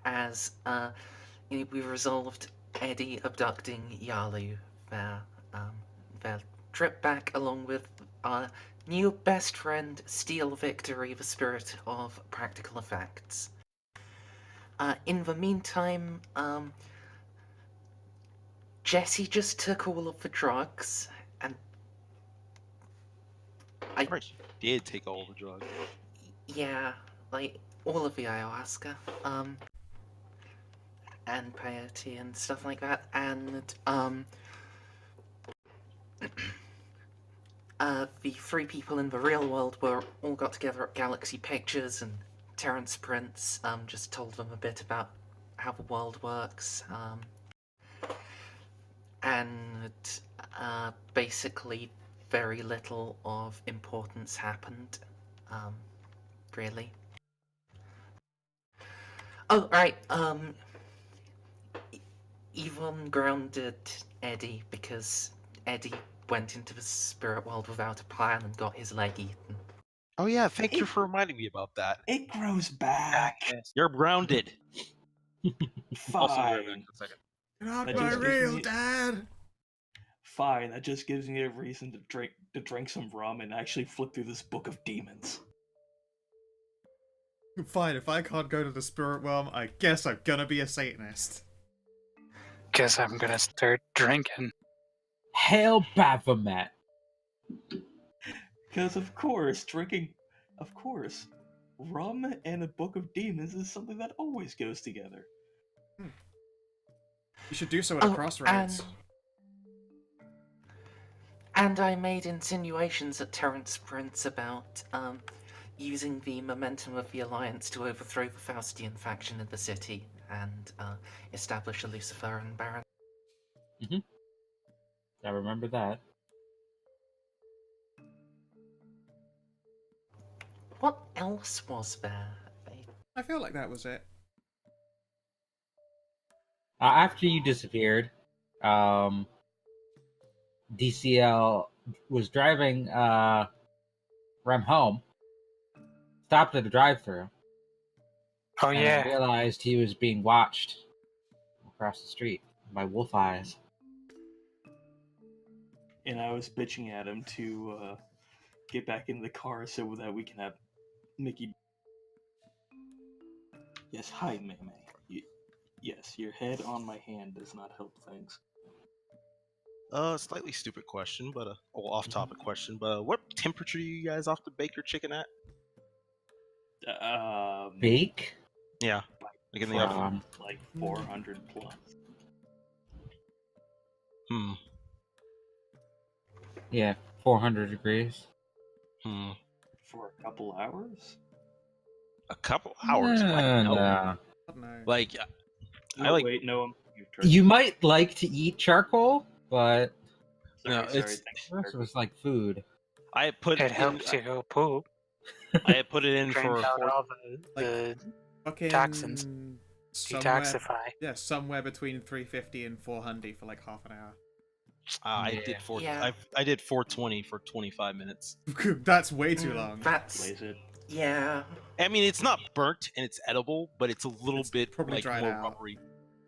as we resolved Eddie abducting Yalu, their, um, their trip back, along with our new best friend, Steel Victory, the spirit of practical effects. In the meantime, Jesse just took all of the drugs, and Right, she did take all the drugs. yeah, like all of the ayahuasca, and peyote and stuff like that, and the three people in the real world were all got together at Galaxy Pictures, and Terence Prince just told them a bit about how the world works, and basically very little of importance happened, really. Oh, right, Yvonne grounded Eddie because Eddie went into the spirit world without a plan and got his leg eaten. Oh yeah, thank you for reminding me about that. It grows back. Yes. You're grounded. Also, be right back Fine. in a second. Not That my just gives real me- dad. Fine, that just gives me a reason to drink some rum and actually flip through this book of demons. Fine, if I can't go to the spirit realm, I guess I'm gonna be a Satanist. Guess I'm gonna start drinking. Hail Baphomet! Because of course, rum and a book of demons is something that always goes together. You should do so at a Oh, crossroads. And I made insinuations at Terence Prince about using the momentum of the Alliance to overthrow the Faustian faction in the city and establish a Luciferan Baron. I remember that. What else was there? I feel like that was it. After you disappeared, DCL was driving Rem home, stopped at a drive-thru, Oh and yeah. realized he was being watched across the street by wolf eyes. And I was bitching at him to get back in the car so that we can have Mickey. Yes, hi, Meme. Yes, your head on my hand does not help things. Slightly stupid question, but off-topic question. But what temperature you guys off to bake your chicken at? Bake? Yeah, like in the oven. From Like 400 plus. Hmm. Yeah, 400 degrees. Hmm. For a couple hours? A couple hours. What? No. No. I don't know. Like, No, I like. wait, no, You might like to eat charcoal, but Sorry, No, sorry, it's- thanks, the rest Turkey. was like food. I put It in, helps you go poop. I had put it in Drain for out 4. all the Fucking toxins. somewhere, detoxify. yeah, somewhere between 350 and 400 for like half an hour. I Yeah. did 4. Yeah. I did 420 for 25 minutes. That's way too long. That's Blaze it. yeah. I mean, it's not burnt and it's edible, but it's a little It's bit probably like dried more out. rubbery.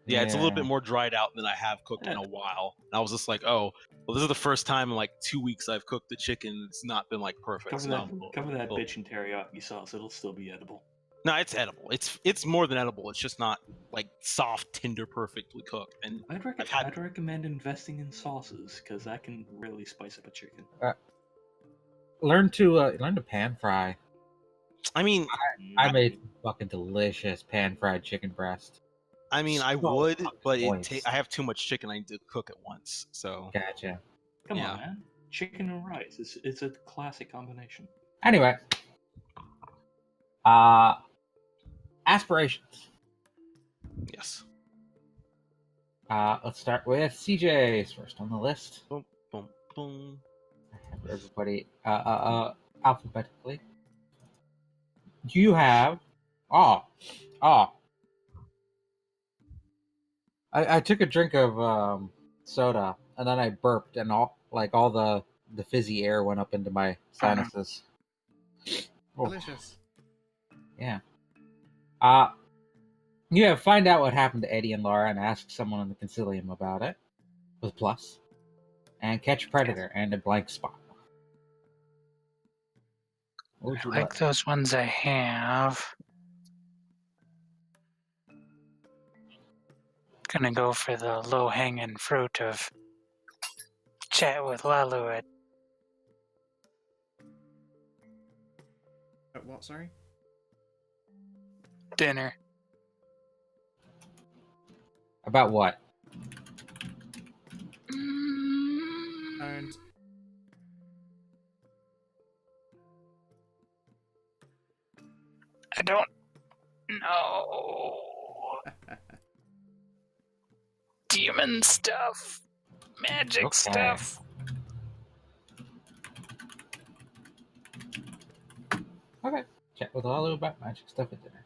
Yeah, it's a little bit more dried out than I have cooked in a while. And I was just like, oh, well, this is the first time in like 2 weeks I've cooked the chicken. It's not been like perfect. Cover So that, now I'm a little- cover that little- bitch in teriyaki sauce. It'll still be edible. No, it's edible. It's more than edible. It's just not like soft, tender, perfectly cooked. And I've had- I'd recommend investing in sauces because that can really spice up a chicken. Learn to pan fry. I mean, I made fucking delicious pan fried chicken breast. I So would, fucking but moist. I have too much chicken. I need to cook it once. So Gotcha. Come yeah. on, man. Chicken and rice. It's a classic combination. Anyway, aspirations. yes. Let's start with CJ's first on the list. Boom, boom, boom. I have everybody alphabetically. You have I took a drink of soda and then I burped and all the fizzy air went up into my sinuses. Oh, Delicious. yeah. You have find out what happened to Eddie and Laura and ask someone in the Concilium about it. With plus. And catch Predator and a blank spot. What would I you like those ones I have. Gonna go for the low-hanging fruit of chat with Lalu at What, sorry? dinner. About what? And I don't know. Demon stuff. Magic Okay. stuff. Okay. Chat with Lalu about magic stuff at dinner.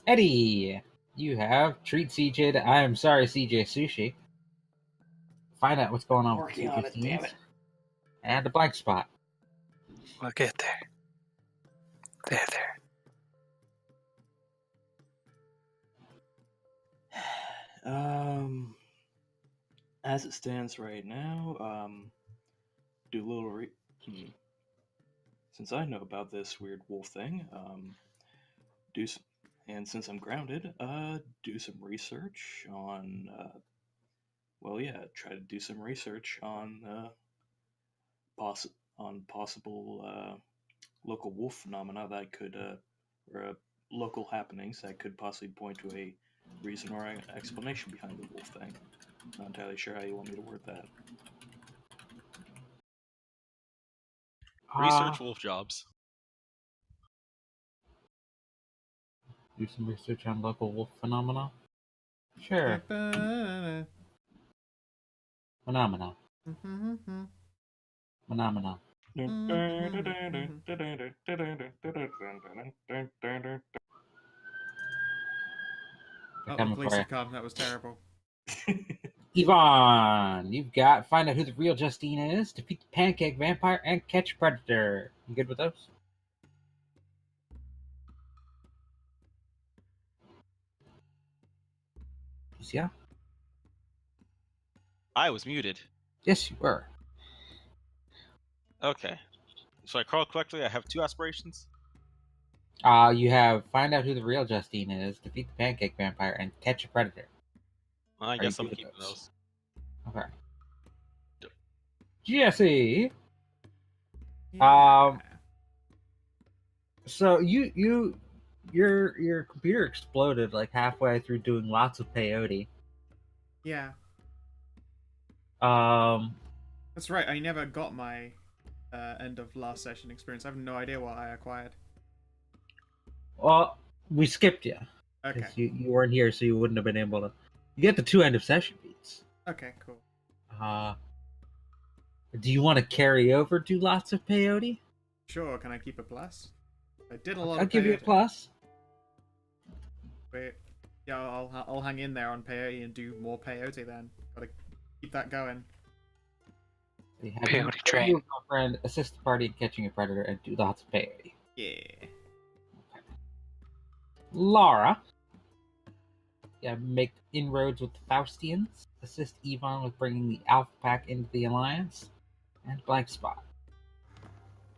Eddie! You have treat CJ to I am sorry CJ sushi. Find out what's going on with Working on it, damn it. And a blank spot. We'll get there. There. As it stands right now, do a little since I know about this weird wolf thing, and since I'm grounded, do some research on, try to do some research on, possible, local wolf phenomena that could, or local happenings that could possibly point to a reason or an explanation behind the wolf thing. Not entirely sure how you want me to word that. Research wolf jobs. Do some research on local wolf phenomena. Sure. Phenomena. Phenomena. Oh, the Coming police for have come. That was terrible. Yvonne, you've got find out who the real Justine is, defeat the pancake vampire, and catch Predator. You good with those? Yeah. I was muted. Yes, you were. Okay. So I recall correctly, I have 2 aspirations. You have find out who the real Justine is, defeat the pancake vampire, and catch a predator. I you guess I'm good with keeping those? those. Okay. Yep. Jesse. Yeah. So your computer exploded like halfway through doing lots of peyote. Yeah. Um. That's right. I never got my end of last session experience. I have no idea what I acquired. Well, we skipped you. Okay. 'Cause you weren't here, so you wouldn't have been able to. You get the 2 end of session beats. Okay, cool. Do you want to carry over, do lots of peyote? Sure, can I keep a plus? I did a lot I'll of give you a peyote. plus. Wait. Yeah, I'll hang in there on peyote and do more peyote then. Gotta keep that going. You have Peyote your train. girlfriend assist the party in catching a predator and do lots of peyote. Yeah. Laura. Yeah, make inroads with the Faustians. Assist Yvonne with bringing the Alpha Pack into the Alliance. And blank spot.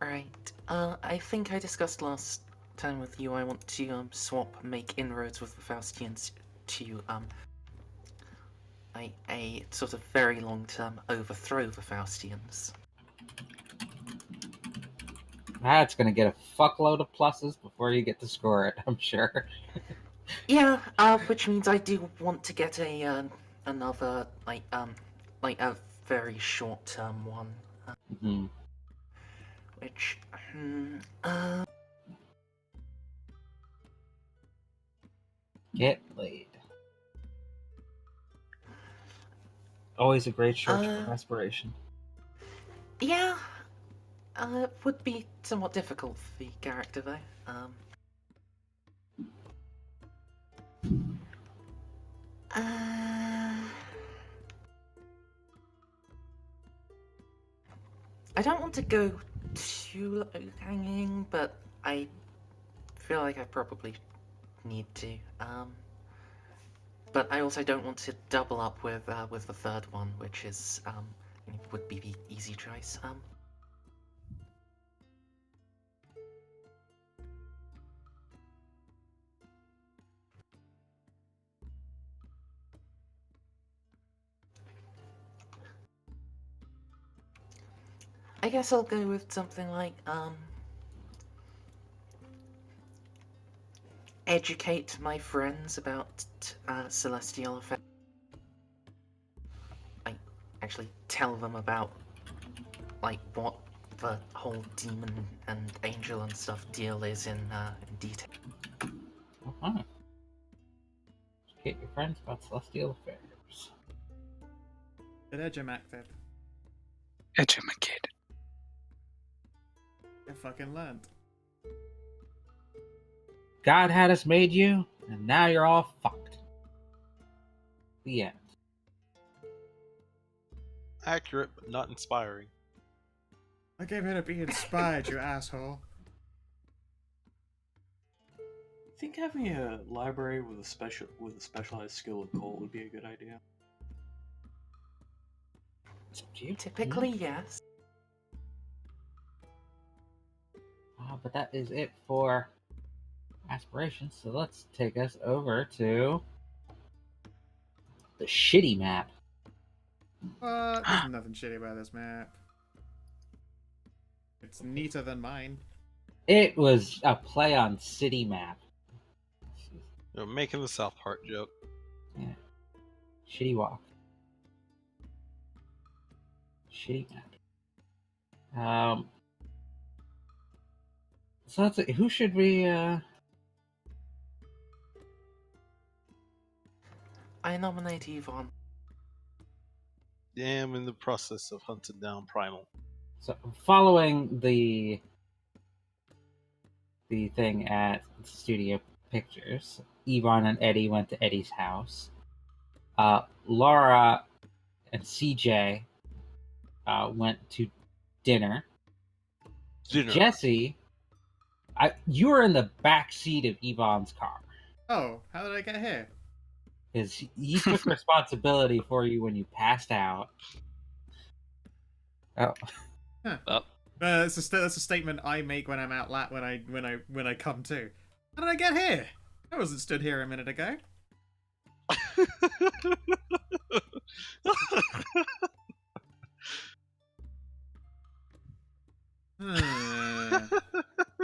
Right. I think I discussed last time with you I want to make inroads with the Faustians to a sort of very long-term overthrow the Faustians. That's gonna get a fuckload of pluses before you get to score it, I'm sure. Yeah, which means I do want to get a another like a very short-term one. Mhm. Which Get laid. Always a great short-term aspiration. yeah, it would be somewhat difficult for the character though. I don't want to go too low hanging, but I feel like I probably need to. But I also don't want to double up with the third one, which is would be the easy choice. I guess I'll go with something like educate my friends about celestial effects. Like, actually tell them about like what the whole demon and angel and stuff deal is in detail. Uh-huh. Educate your friends about celestial affairs. Did Edgemacted? Educated. I fucking learned. God had us made you, and now you're all fucked. The end. Accurate, but not inspiring. I gave her to be inspired, you asshole. I think having a library with a specialized skill of cult would be a good idea. It's up to you. Typically, yes. But that is it for aspirations. So let's take us over to the shitty map. There's nothing shitty about this map. It's neater than mine. It was a play on city map. You're making the South Park joke. Yeah. Shitty walk. Shitty map. So that's it. Who should we I nominate Yvonne. Yeah, I'm in the process of hunting down Primal. So following the thing at Studio Pictures, Yvonne and Eddie went to Eddie's house. Laura and CJ went to dinner. Jesse, you were in the back seat of Yvonne's car Oh, how did I get here? because he took responsibility for you when you passed out. Oh, That's a statement I make when I'm out when I come to. How did I get here? I wasn't stood here a minute ago.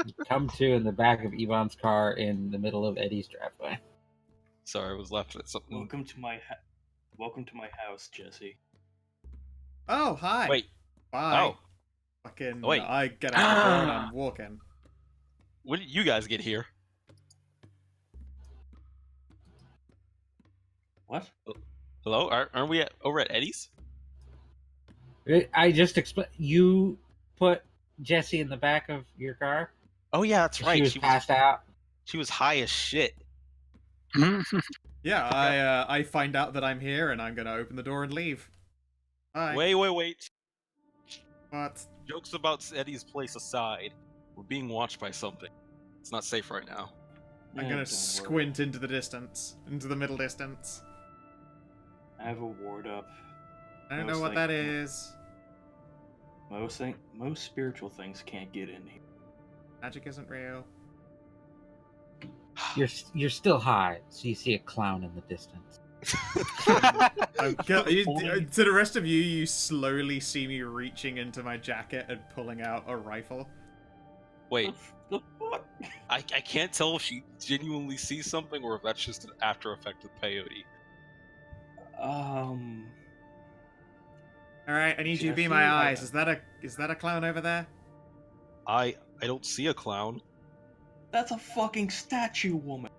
you come to in the back of Yvonne's car in the middle of Eddie's driveway. Sorry, I was left at something. Welcome to my house, Jesse. Oh, hi. Wait. Bye. Oh. Fucking. Wait. I get out the door and I'm walking. When did you guys get here? What? Hello? Aren't we over at Eddie's? I just explained. You put Jesse in the back of your car. Oh yeah, that's right. She was passed out. She was high as shit. Yeah, I find out that I'm here and I'm gonna open the door and leave. Bye. Wait. What? Jokes about Eddie's place aside, we're being watched by something. It's not safe right now. I'm Yeah, gonna don't squint into the distance, into the middle distance. worry. I have a ward up. I don't Most know what that likely. is. Most spiritual things can't get in here. Magic isn't real. You're still high, so you see a clown in the distance. To the rest of you, you slowly see me reaching into my jacket and pulling out a rifle. Wait, The fuck? I can't tell if she genuinely sees something or if that's just an after effect of peyote. All right, I need you to be Jesse, my I- eyes. Is that a clown over there? I don't see a clown. That's a fucking statue, woman.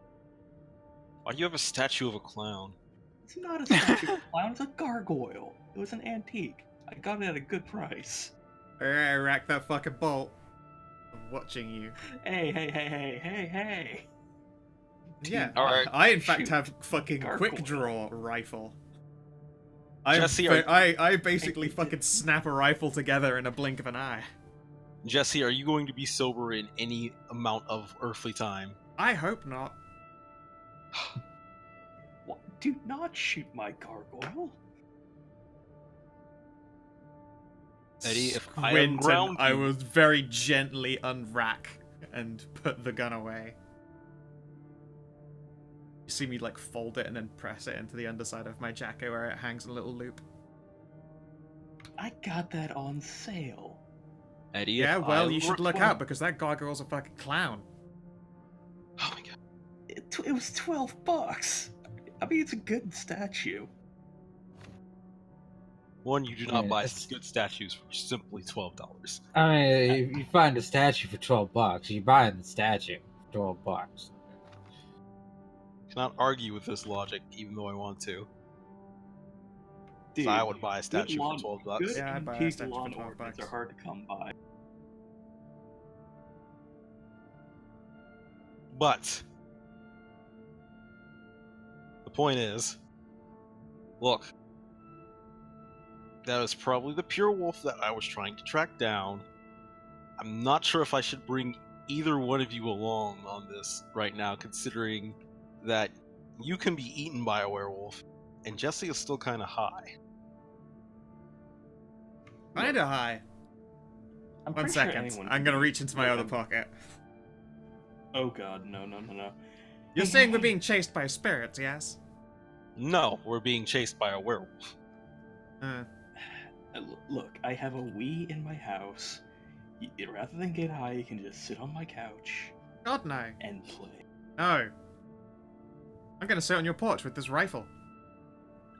Why do you have a statue of a clown? It's not a statue of a clown. It's a gargoyle. It was an antique. I got it at a good price. All right, rack that fucking bolt. I'm watching you. Hey. Yeah, All right. I in fact Shoot. have fucking Gargoyle. quick draw rifle. Jesse, I basically fucking snap a rifle together in a blink of an eye. Jesse, are you going to be sober in any amount of earthly time? I hope not. What? Do not shoot my gargoyle. Eddie, if I Quentin, unground I you- will very gently unrack and put the gun away. You see me like fold it and then press it into the underside of my jacket where it hangs in a little loop. I got that on sale. Eddie, Yeah, if well, I you should look well- out because that gargoyle's a fucking clown. Oh my god. It was $12. I mean, it's a good statue. One, you do not Yeah, buy it's- good statues for simply $12. I mean, if you find a statue for $12, you're buying the statue for $12. Cannot argue with this logic, even though I want to. Dude, So I would buy a good statue for lawn- $12. Good Yeah, I'd buy a antique statue for lawn 12 ornaments bucks. are hard to come by. But the point is, look, that is probably the pure wolf that I was trying to track down. I'm not sure if I should bring either one of you along on this right now, considering that you can be eaten by a werewolf, and Jesse is still kind of high. Kinda high. I'm One pretty sure second. anyone I'm can gonna be- reach into my Look, other I'm- pocket. Oh god, no. You're Hey, saying we're hey. being chased by spirits, yes? No, we're being chased by a werewolf. Look, I have a Wii in my house. Rather than get high, you can just sit on my couch God, no. and play. No. I'm gonna sit on your porch with this rifle.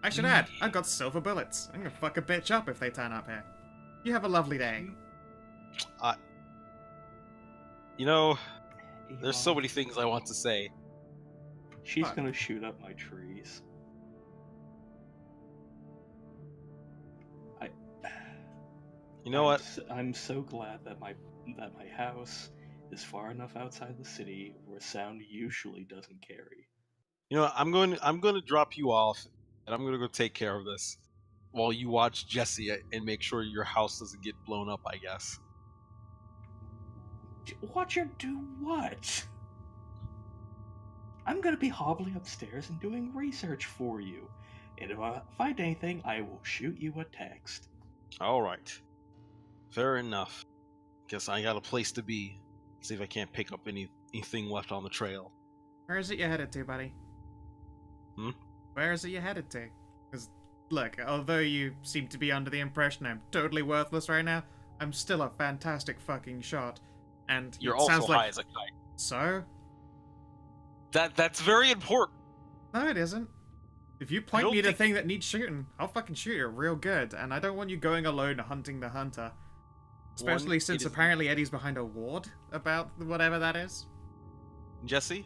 I should add, I've got silver bullets. I'm gonna fuck a bitch up if they turn up here. You have a lovely day. You know, there's so Elon, many things I want to say. She's What? gonna shoot up my trees. You know what? I'm so glad that my house is far enough outside the city where sound usually doesn't carry. You know, I'm going to drop you off, and I'm going to go take care of this while you watch Jesse and make sure your house doesn't get blown up. I guess. Watch her do what? I'm gonna be hobbling upstairs and doing research for you. And if I find anything, I will shoot you a text. All right. Fair enough. Guess I got a place to be. See if I can't pick up anything left on the trail. Where is it you're headed to, buddy? Hmm? Where is it you're headed to? Because, look, although you seem to be under the impression I'm totally worthless right now, I'm still a fantastic fucking shot. And You're it also sounds high like... as a kite. So? That's very important. No, it isn't. If you point don't me at a think- thing that needs shooting, I'll fucking shoot it real good. And I don't want you going alone hunting the hunter. Especially One, since it is- apparently Eddie's behind a ward about whatever that is. Jesse,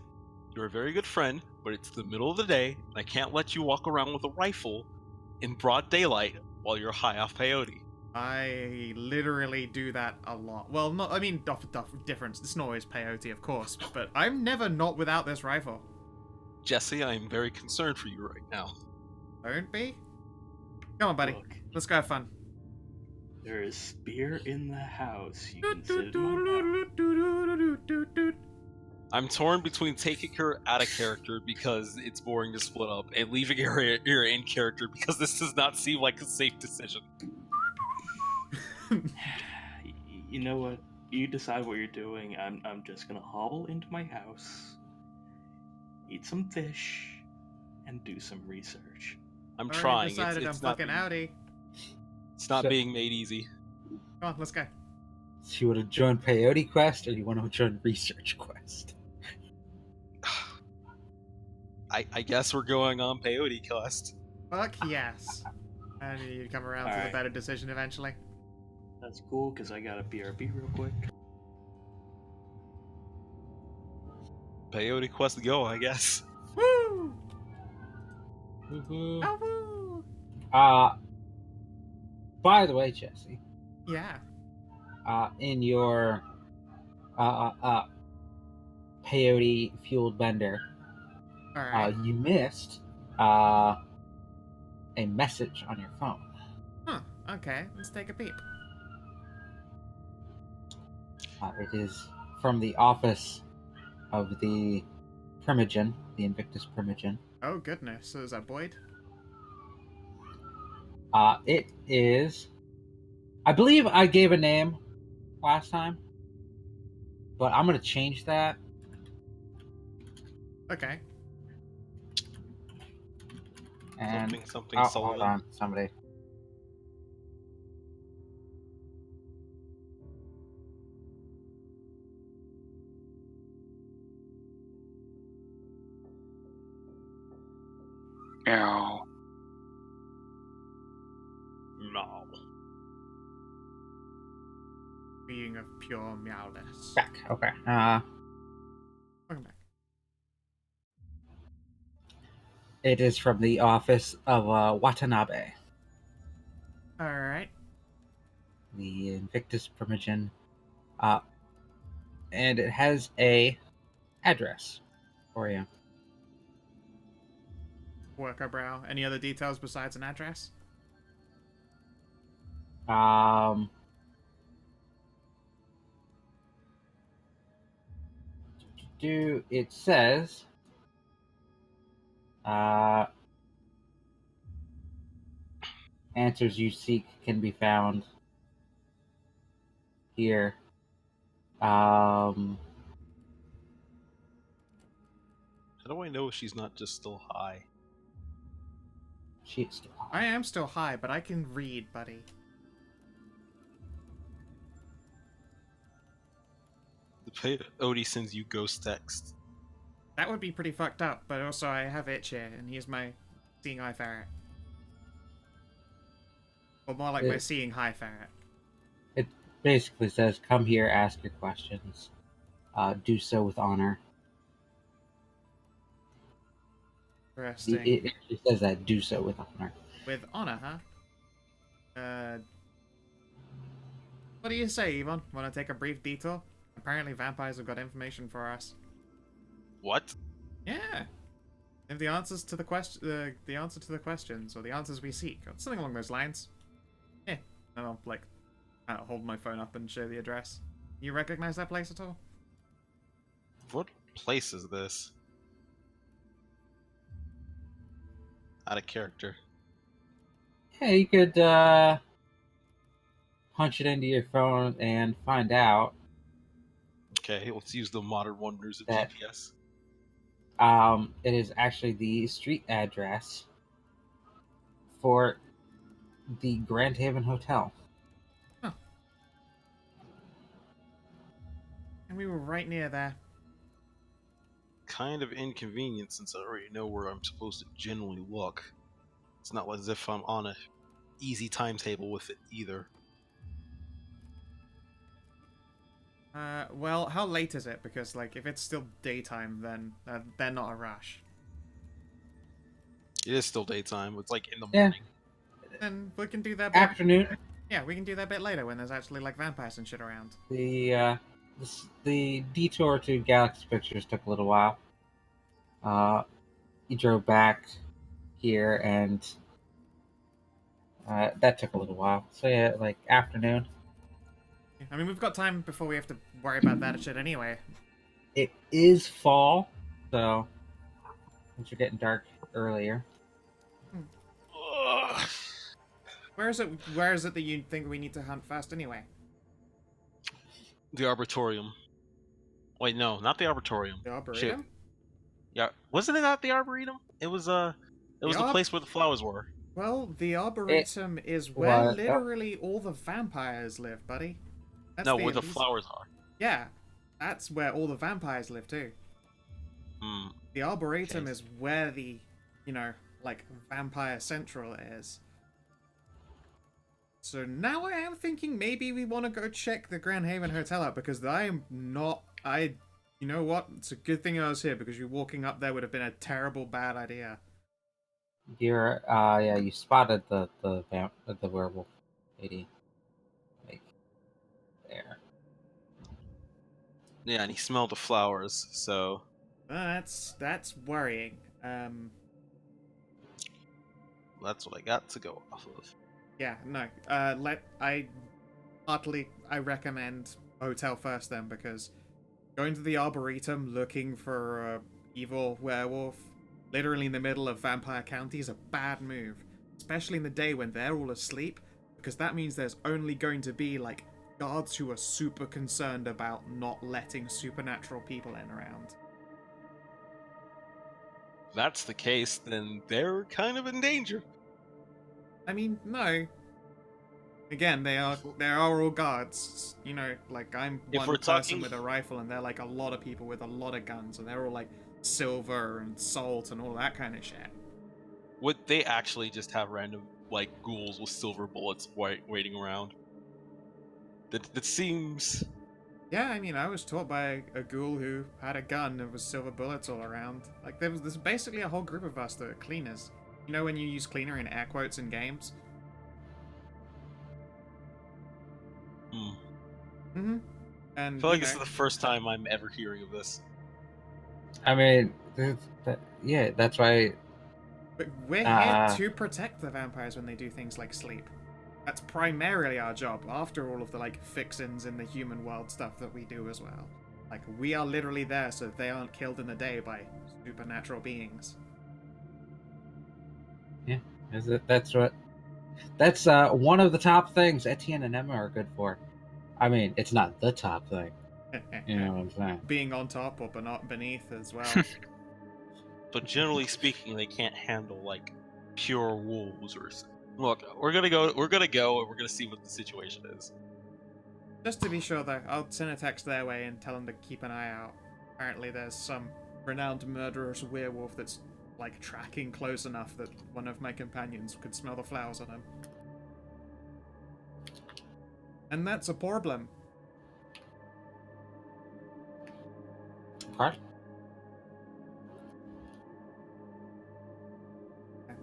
you're a very good friend, but it's the middle of the day, and I can't let you walk around with a rifle in broad daylight while you're high off peyote. I literally do that a lot. Well, not, I mean, difference. It's not always peyote, of course, but I'm never not without this rifle. Jesse, I am very concerned for you right now. Don't be. Come on, buddy. Look, Let's go have fun. there is beer in the house. You can sit in my house. I'm torn between taking her out of character because it's boring to split up, and leaving her in character because this does not seem like a safe decision. You know what? You decide what you're doing. I'm just gonna hobble into my house, eat some fish, and do some research. I'm Already trying. decided It's I'm not fucking being, outie. It's not So- being made easy. Come on, let's go. So you want to join Peyote Quest or you want to join Research Quest? I guess we're going on peyote quest. Fuck yes. I knew you'd come around to the Alright. better decision eventually. That's cool, because I got a BRB real quick. Peyote quest go, I guess. Woo! Woohoo. Oh, woo! By the way, Jesse, Yeah. in your peyote fueled blender, Alright. you missed a message on your phone. Huh. Okay, let's take a peep. It is from the office of the Primogen, the Invictus Primogen. Oh goodness, so is that Boyd? It is. I believe I gave a name last time, but I'm gonna change that. Okay. And Something hold Sullivan. on, somebody. No. No. Being of pure meowness. Back. Okay. Welcome back. It is from the office of Watanabe, Alright. the Invictus Primogen, and it has a address for you. Worker brow. Any other details besides an address? It says answers you seek can be found here. How do I know she's not just still high? She's still I am still high, but I can read, buddy. Odie sends you ghost text. That would be pretty fucked up, but also I have Itch here, and he's my seeing eye ferret. Or more like my Yeah. seeing high ferret. It basically says, "Come here, ask your questions. Do so with honor." Interesting. It actually says that. Do so with honor. With honor, huh? What do you say, Yvonne? Want to take a brief detour? Apparently vampires have got information for us. What? Yeah. If the answers to the the answer to the questions, or the answers we seek, or something along those lines. Yeah. And I'll hold my phone up and show the address. You recognize that place at all? What place is this? Out of character. Yeah, you could punch it into your phone and find out. Okay, let's use the modern wonders of That- GPS. It is actually the street address for the Grand Haven Hotel. And we were right near there. Kind of inconvenient since I already know where I'm supposed to generally look. It's not as if I'm on a easy timetable with it either. Well, how late is it? Because, like, if it's still daytime, then they're not a rush. It is still daytime. It's like in the Yeah. morning. Then we can do that bit. Afternoon. Yeah, we can do that bit later when there's actually, like, vampires and shit around. The detour to Galaxy Pictures took a little while. You drove back here, and that took a little while. So yeah, like afternoon. I mean, we've got time before we have to worry about that shit anyway. It is fall, so things are getting dark earlier. Ugh. Where is it that you think we need to hunt first anyway? The Arboretum. Wait, no, not the Arboretum. The Arboretum? Yeah, wasn't it at the Arboretum? It was the Arb- place where the flowers were. Well, the Arboretum is where was- literally all the vampires live, buddy. That's No, where the these- flowers are. Yeah, that's where all the vampires live too. Hmm. The Arboretum Okay. is where the, like, Vampire Central is. So now I am thinking maybe we want to go check the Grand Haven Hotel out, because you know what? It's a good thing I was here, because you walking up there would have been a terrible bad idea. You spotted the werewolf lady, like there. Yeah, and he smelled the flowers, so That's worrying. that's what I got to go off of. Yeah, no. I recommend hotel first then, because going to the Arboretum looking for a evil werewolf, literally in the middle of Vampire County, is a bad move. Especially in the day when they're all asleep, because that means there's only going to be, like, guards who are super concerned about not letting supernatural people in around. If that's the case, then they're kind of in danger. I mean, no. Again, they are all guards. You know, like, I'm If one we're person talking- with a rifle, and they're like a lot of people with a lot of guns, and they're all like silver and salt and all that kind of shit. Would they actually just have random, like, ghouls with silver bullets waiting around? That seems... Yeah, I mean, I was taught by a ghoul who had a gun and was silver bullets all around. Like, there's basically a whole group of us that are cleaners. You know when you use cleaner in air quotes in games? Hmm. Mm-hmm. And I feel like you this is know, the first time I'm ever hearing of this. I mean, yeah, that's why. but we're here to protect the vampires when they do things like sleep. That's primarily our job, after all of the, like, fixins in the human world stuff that we do as well. Like, we are literally there so they aren't killed in the day by supernatural beings. Yeah, that's one of the top things Etienne and Emma are good for. I mean, it's not the top thing. You know what I'm saying? Being on top or beneath as well. But generally speaking, they can't handle, like, pure wolves or... Look, we're gonna go, and we're gonna see what the situation is. Just to be sure, though, I'll send a text their way and tell them to keep an eye out. Apparently there's some renowned murderous werewolf that's, like, tracking close enough that one of my companions could smell the flowers on him. And that's a problem. Right?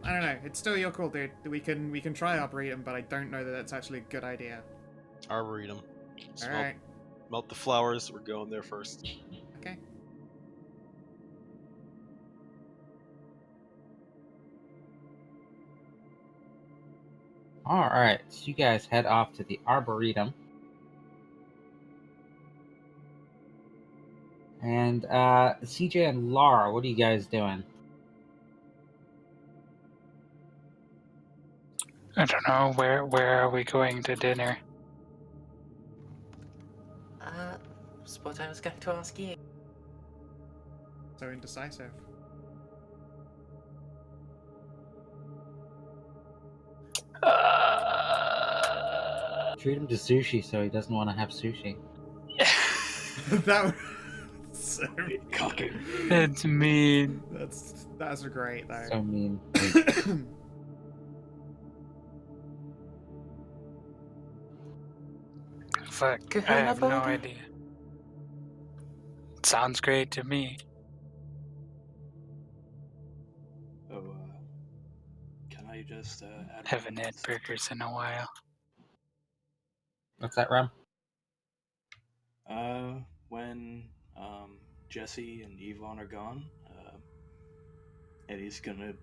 I don't know. It's still your call, dude. We can try Arboretum, but I don't know that that's actually a good idea. Arboretum. Alright. Melt the flowers, we're going there first. Okay. Alright, so you guys head off to the Arboretum. And, CJ and Laura, what are you guys doing? I don't know. Where are we going to dinner? That's what I was going to ask you. So indecisive. Treat him to sushi so he doesn't want to have sushi. That was so Cocking. It's mean. that's great though. So mean. Fuck, I Kahuna have no Burger? idea. Sounds great to me. Oh, can I just add Haven't one had thing? burgers in a while. What's that, Rum? When Jesse and Yvonne are gone, Eddie's gonna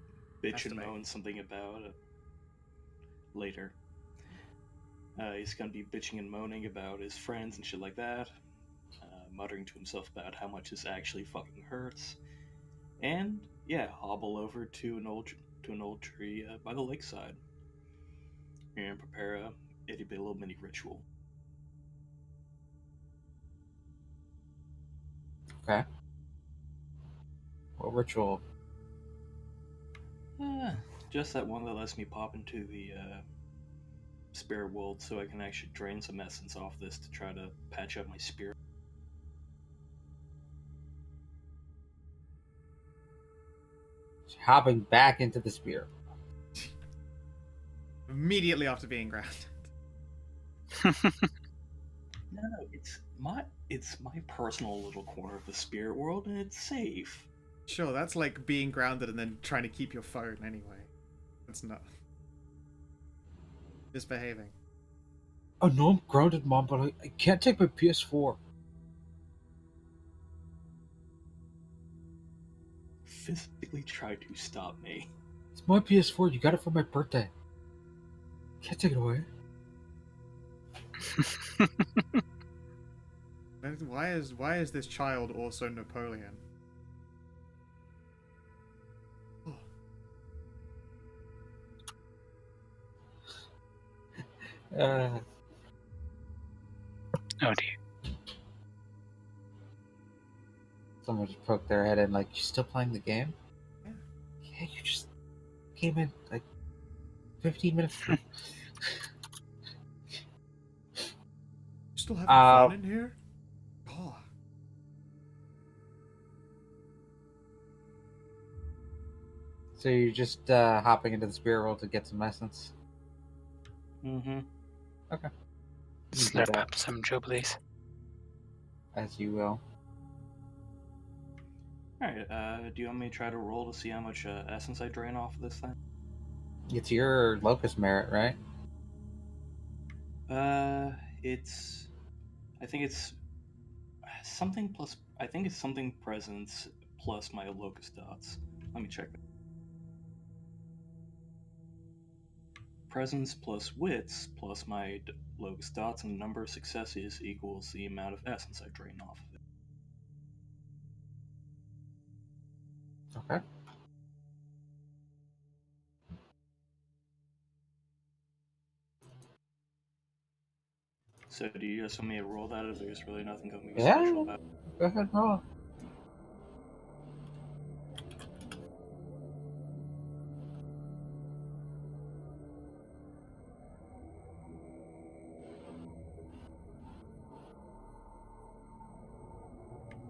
bitch and Masturbate. moan something about it later. He's gonna be bitching and moaning about his friends and shit like that, muttering to himself about how much this actually fucking hurts, and yeah, hobble over to an old tree by the lakeside and prepare a itty bitty little mini ritual. Okay. What ritual? Just that one that lets me pop into the spirit world so I can actually drain some essence off this to try to patch up my spirit. Hopping back into the spear. Immediately after being grounded. No, it's my personal little corner of the spirit world, and it's safe. Sure, that's like being grounded and then trying to keep your phone anyway. It's not misbehaving. Oh no, I'm grounded, Mom, but I can't take my PS4. Physically try to stop me. It's my PS4. You got it for my birthday. Can't take it away. Why is this child also Napoleon? Oh, Oh dear. Someone just poked their head in, like, you still playing the game? Yeah. Yeah, you just came in like 15 minutes ago. you still having Uh, fun in here? Oh, So you're just hopping into the spirit world to get some essence? Mm-hmm. You do Slurp that up some jubilees. as you will. Alright, do you want me to try to roll to see how much essence I drain off of this thing? It's your locust merit, right? It's... I think it's something plus... I think it's something presence plus my locust dots. Let me check. Presence plus wits plus my locust dots, and the number of successes equals the amount of essence I drain off of it. Okay. So do you just want me to roll that if there's really nothing going to be Yeah. special about it? Go ahead, roll.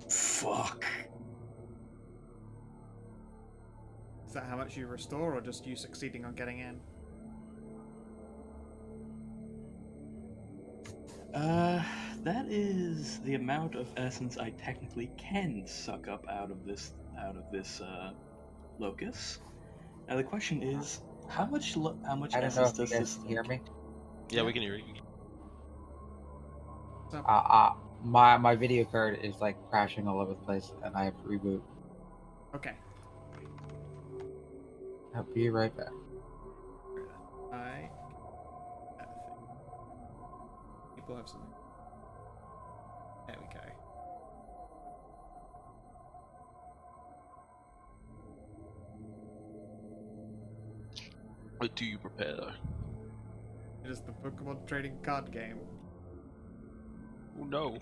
Fuck. is that how much you restore, or just you succeeding on getting in? That is the amount of essence I technically can suck up out of this locus. Now the question is, how much I don't know essence if you does guys this can thing? hear me. Yeah, we can hear you. So, My video card is like crashing all over the place, and I have to reboot. okay. I'll be right back. I people have something. There we go. What do you prepare? It is the Pokemon trading card game. Oh no.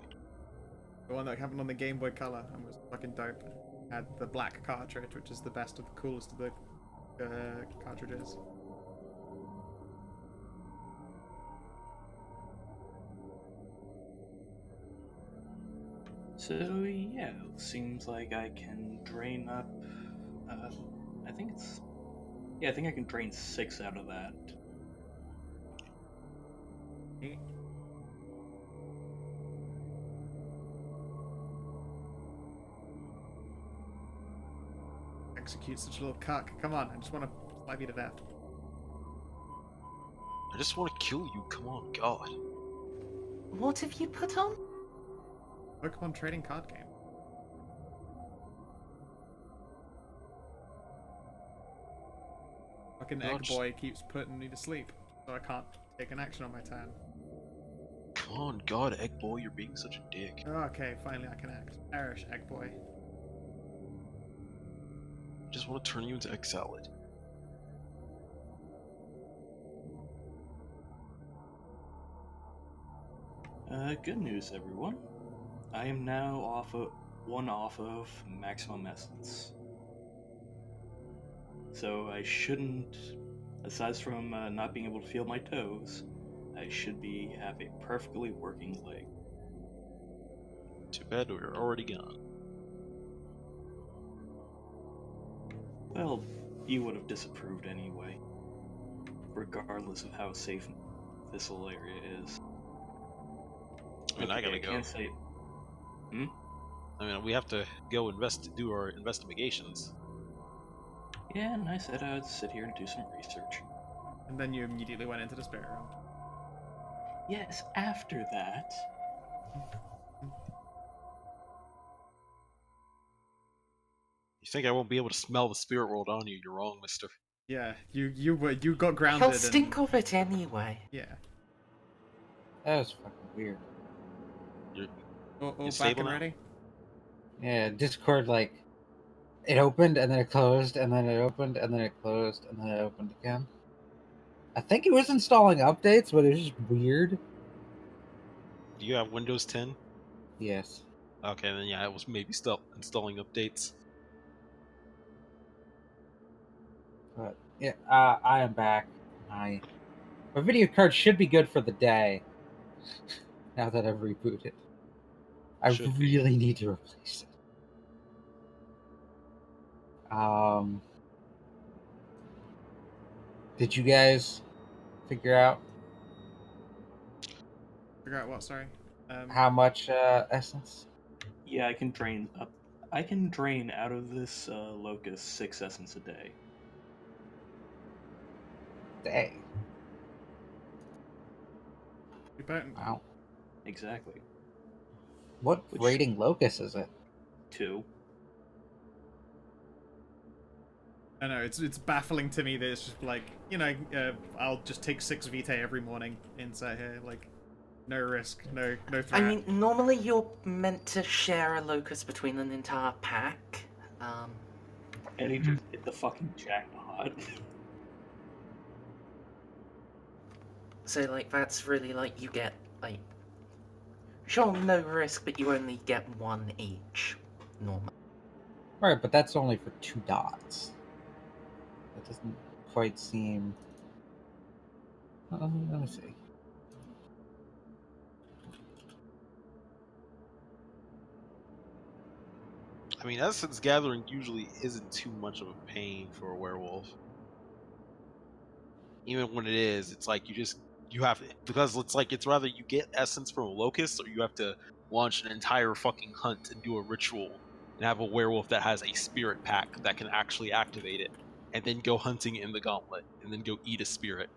The one that happened on the Game Boy Color and was fucking dope. Had the black cartridge, which is the best of the coolest of the cartridges. So yeah, it seems like I can drain up. I think it's. Yeah, I think I can drain 6 out of that. Execute such a little cuck. Come on, I just want to slap you to death. I just want to kill you. Come on, God. What have you put on? Pokemon trading card game. Fucking God, Egg Boy keeps putting me to sleep, so I can't take an action on my turn. Come on, God, Egg Boy, you're being such a dick. Okay, finally I can act. Perish, Egg Boy. I just want to turn you into Egg Salad. Good news, everyone. I am now one off of maximum essence. So I shouldn't, aside from not being able to feel my toes, I should have a perfectly working leg. Too bad we're already gone. Well, you would have disapproved anyway, regardless of how safe this whole area is. I mean, I gotta I go. can't say. I mean, we have to go do our investigations. Yeah, and I said I would sit here and do some research. And then you immediately went into the spirit realm. Yes, after that. You think I won't be able to smell the spirit world on you? You're wrong, mister. Yeah, you got grounded. He'll and- stink of it anyway. Yeah. That was fucking weird. All back stable and now? ready? Yeah, Discord, like, it opened and then it closed, and then it opened and then it closed, and then it opened again. I think it was installing updates, but it was just weird. Do you have Windows 10? Yes. Okay, then yeah, it was maybe still installing updates. But yeah, I am back. My video card should be good for the day. Now that I've rebooted, I Should be. really need to replace it. Did you guys figure out Figure out what? Sorry. how much essence? Yeah, I can drain up. I can drain out of this locust 6 essence a day. Dang. We don't. Wow. Exactly. What Which- rating locus is it? 2. I know it's baffling to me that it's just like, you know, I'll just take 6 Vitae every morning inside here, like no risk, no threat. I mean, normally you're meant to share a locus between an entire pack. And he just hit the fucking jackpot. So like that's really like you get like, sure, no risk, but you only get 1 each normally. Right, but that's only for 2 dots. That doesn't quite seem. Let me see. I mean, essence gathering usually isn't too much of a pain for a werewolf. Even when it is, it's like you have because it's like it's rather you get essence from a locust, or you have to launch an entire fucking hunt and do a ritual and have a werewolf that has a spirit pack that can actually activate it, and then go hunting in the gauntlet, and then go eat a spirit.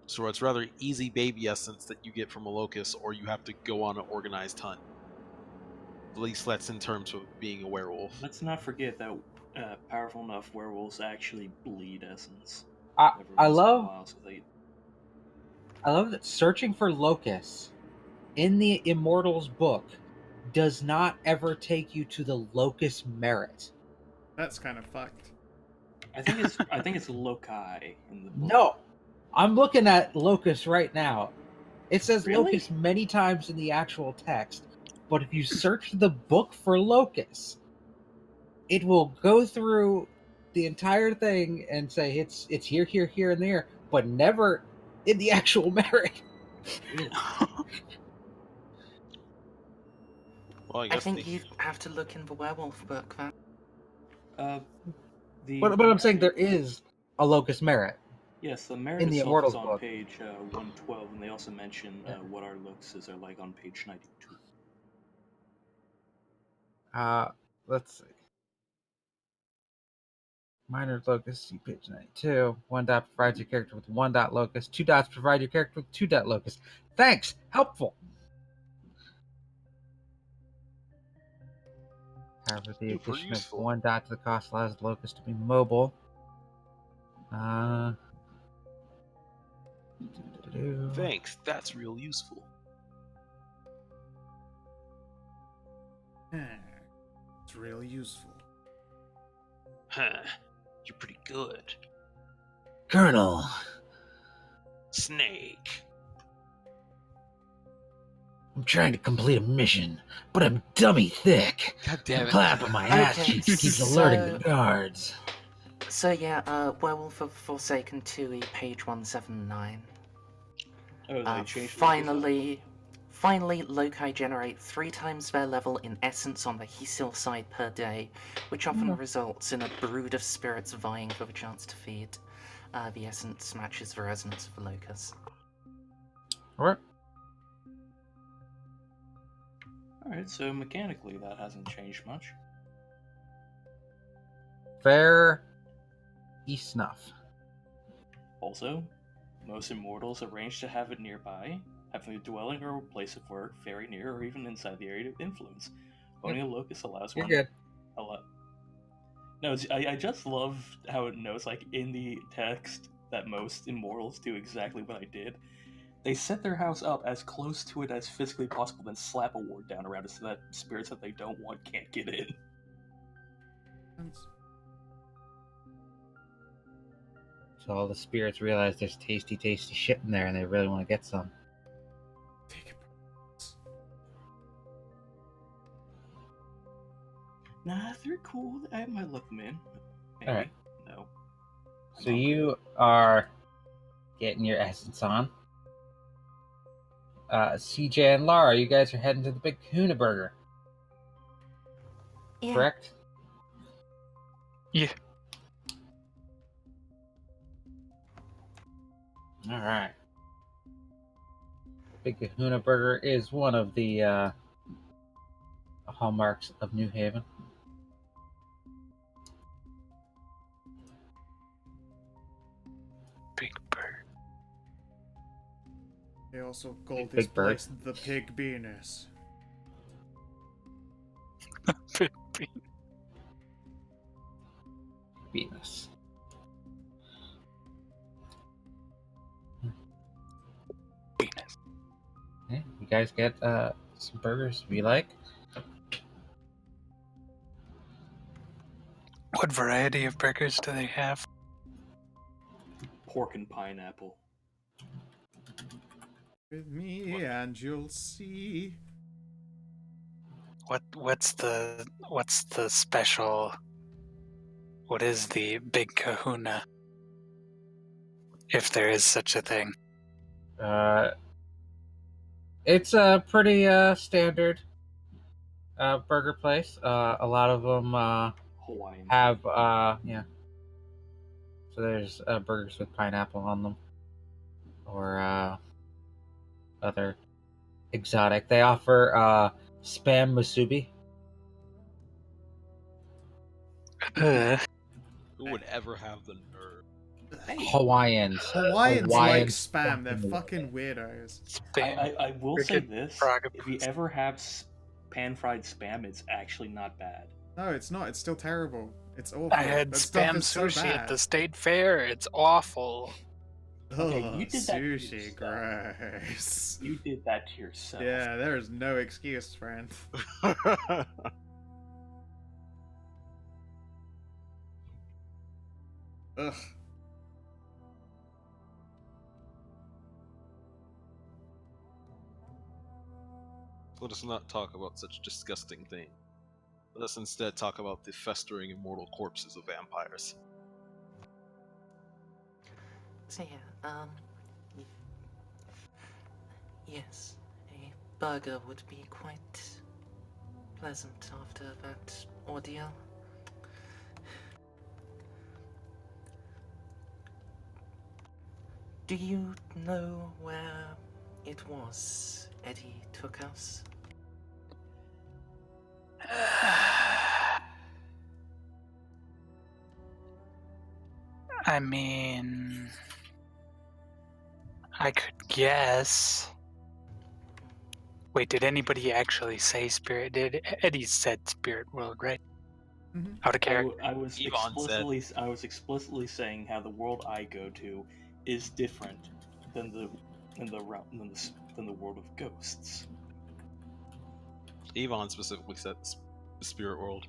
So it's rather easy baby essence that you get from a locust, or you have to go on an organized hunt. At least that's in terms of being a werewolf. Let's not forget that powerful enough werewolves actually bleed essence. I every once in a love while, so they I love that searching for locusts in the Immortals book does not ever take you to the locust merit. That's kind of fucked. I think it's loci in the book. No, I'm looking at locust right now. It says Really? locust many times in the actual text, but if you search the book for locusts, it will go through the entire thing and say it's here, here, here, and there, but never in the actual merit. Well, I I guess think you have to look in the werewolf book. That But I'm saying there is a locust merit. Yes, the merit in the itself Immortals is on book. page 112, and they also mention Yeah. what our locusts are like on page 92. Let's see. Minor locust, see page 92. 1 dot provides your character with 1 dot locust. 2 dots provide your character with 2 dot locust. Thanks! Helpful! However, the Super addition of useful. 1 dot to the cost allows the locust to be mobile. Thanks, that's real useful. It's really useful. Huh. You're pretty good. Colonel, Snake. I'm trying to complete a mission, but I'm dummy thick. God damn it. Clapping my ass Okay, cheeks keeps so- alerting the guards. So yeah, Werewolf of Forsaken 2E, page 179. Oh, they changed the Finally, loci generate 3 times their level in essence on the Hesil side per day, which often results in a brood of spirits vying for the chance to feed. The essence matches the resonance of the locus. Alright. Alright, so mechanically that hasn't changed much. Fair snuff. Also, most immortals arrange to have it nearby, having a dwelling or place of work very near or even inside the area of influence. Owning a locus allows You're one good. a lot. No, I just love how it knows, like, in the text that most immortals do exactly what I did. They set their house up as close to it as physically possible, then slap a ward down around it so that spirits that they don't want can't get in. So all the spirits realize there's tasty, tasty shit in there, and they really want to get some. Take it. Nah, they're cool. I might let them in. Maybe. Alright. No. So you are getting your essence on. CJ and Lara, you guys are heading to the Big Kahuna Burger, Yeah. correct? Yeah. All right. Big Kahuna Burger is one of the hallmarks of New Haven. Big bird. They also call Big this bird. place the Pig Venus. Big bird. Venus. Penis. Okay, you guys get some burgers if you like. What variety of burgers do they have? Pork and pineapple. With me and you'll see. What's the special? What is the Big Kahuna? If there is such a thing. It's a pretty standard burger place. A lot of them Hawaiian. have yeah. So there's burgers with pineapple on them, or other exotic. They offer spam musubi. Who would ever have the nerve? Hawaiians. Hawaiians like Hawaiians spam. They're fucking fucking weirdos. Spam. I will say Freaking this: frog- if you ever have pan-fried spam, it's actually not bad. No, it's not. It's still terrible. It's awful. I had That stuff spam is so sushi at bad. the state fair. It's awful. Okay, Ugh, you did that to sushi, yourself. gross. You did that to yourself. Yeah, there is no excuse, friend. Ugh. Let us not talk about such disgusting things. Let us instead talk about the festering immortal corpses of vampires. So yeah, y- yes, a burger would be quite pleasant after that ordeal. Do you know where it was Eddie took us? I mean, I could guess. Wait, did anybody actually say spirit? Did Eddie said spirit world, right? Mhm. Out of character. I was Yvonne said- explicitly saying how the world I go to is different than the world of ghosts. Yvonne specifically said the spirit world.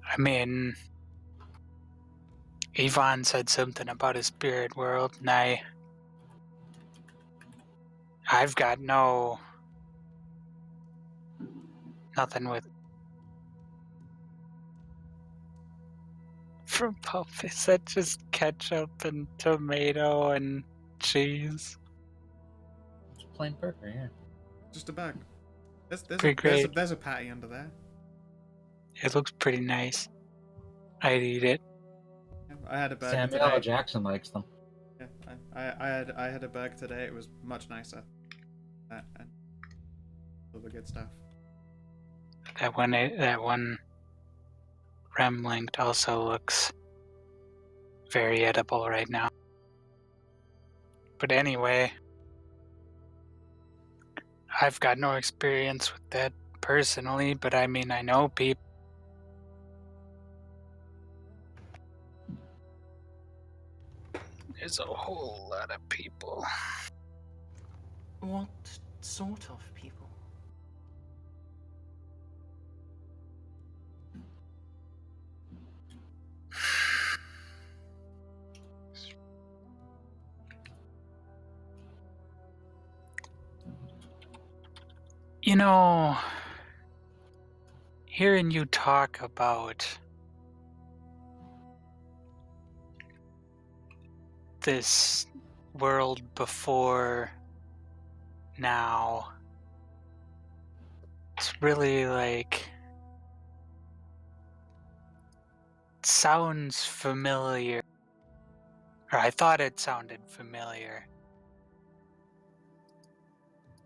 I mean, Yvonne said something about a spirit world, and I've got nothing with. From Pulp, is that just ketchup and tomato and cheese? It's a plain burger, yeah. Just a bag. There's Pretty great. there's a patty under there. It looks pretty nice. I'd eat it. Yeah, I had a burger Samuel L. today. Jackson likes them. Yeah, I had a burger today. It was much nicer. And all the good stuff. That one Remlinked also looks very edible right now. But anyway, I've got no experience with that personally, but I mean, I know people. There's a whole lot of people. What sort of people? You know, hearing you talk about this world before now, it's really like, sounds familiar. Or I thought it sounded familiar.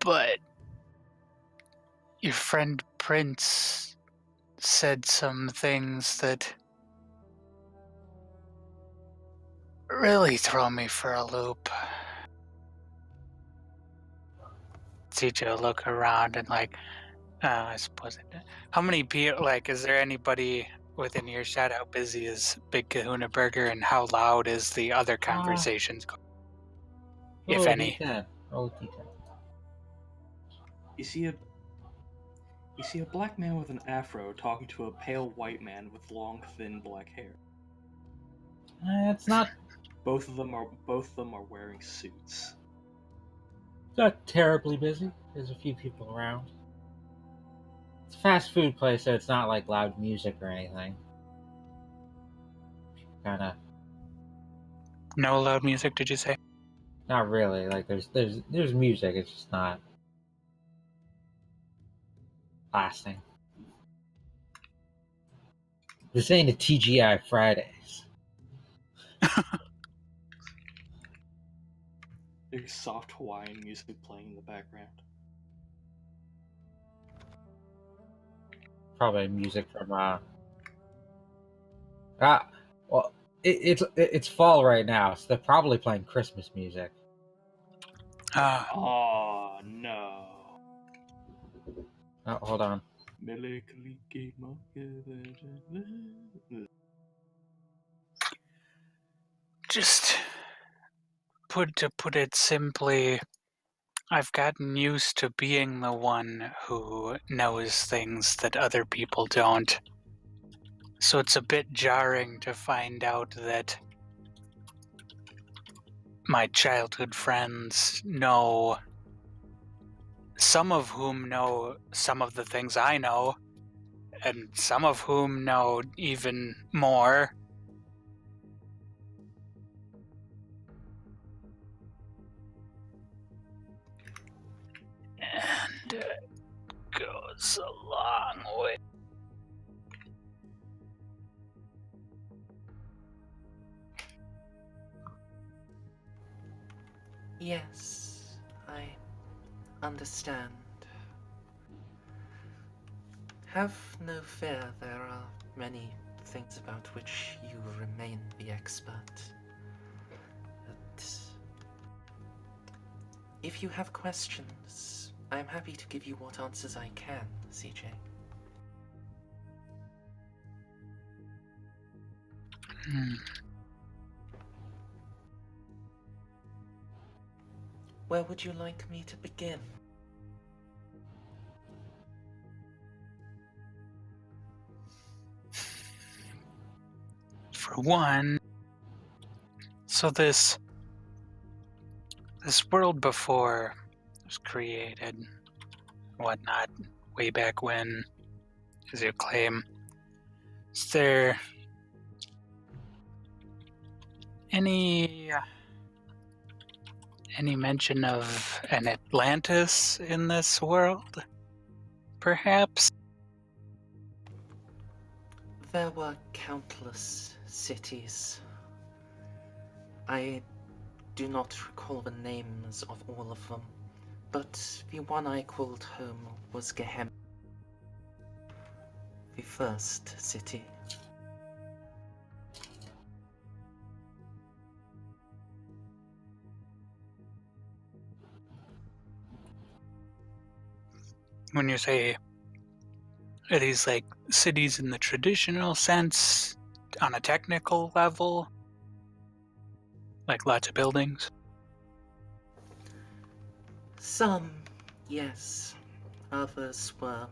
But your friend Prince said some things that really throw me for a loop. CJ look around and like, I suppose it. How many people, like, is there anybody within earshot? How busy is Big Kahuna Burger and how loud is the other conversations going? If Roll a any. D10. Roll a D10. You see a black man with an afro talking to a pale white man with long, thin black hair. It's not Both of them are wearing suits. not terribly busy. There's a few people around. It's a fast food place, so it's not like loud music or anything. Kind of No loud music, did you say? not really. Like there's music. It's just not lasting. This ain't a TGI Fridays. There's soft Hawaiian music playing in the background. Probably music from well, it's fall right now, so they're probably playing Christmas music. Oh no. Oh, hold on. Just to put it simply, I've gotten used to being the one who knows things that other people don't. So it's a bit jarring to find out that my childhood friends know, some of whom know some of the things I know, and some of whom know even more. And it goes a long way. Yes, I understand. Have no fear, there are many things about which you remain the expert. But if you have questions, I am happy to give you what answers I can, CJ. Where would you like me to begin? For one, so this world before was created, whatnot, way back when, as you claim, is there any mention of an Atlantis in this world, perhaps? There were countless cities. I do not recall the names of all of them, but the one I called home was Gehem, the first city. When you say, are these like cities in the traditional sense, on a technical level? Like lots of buildings? Some, yes. Others were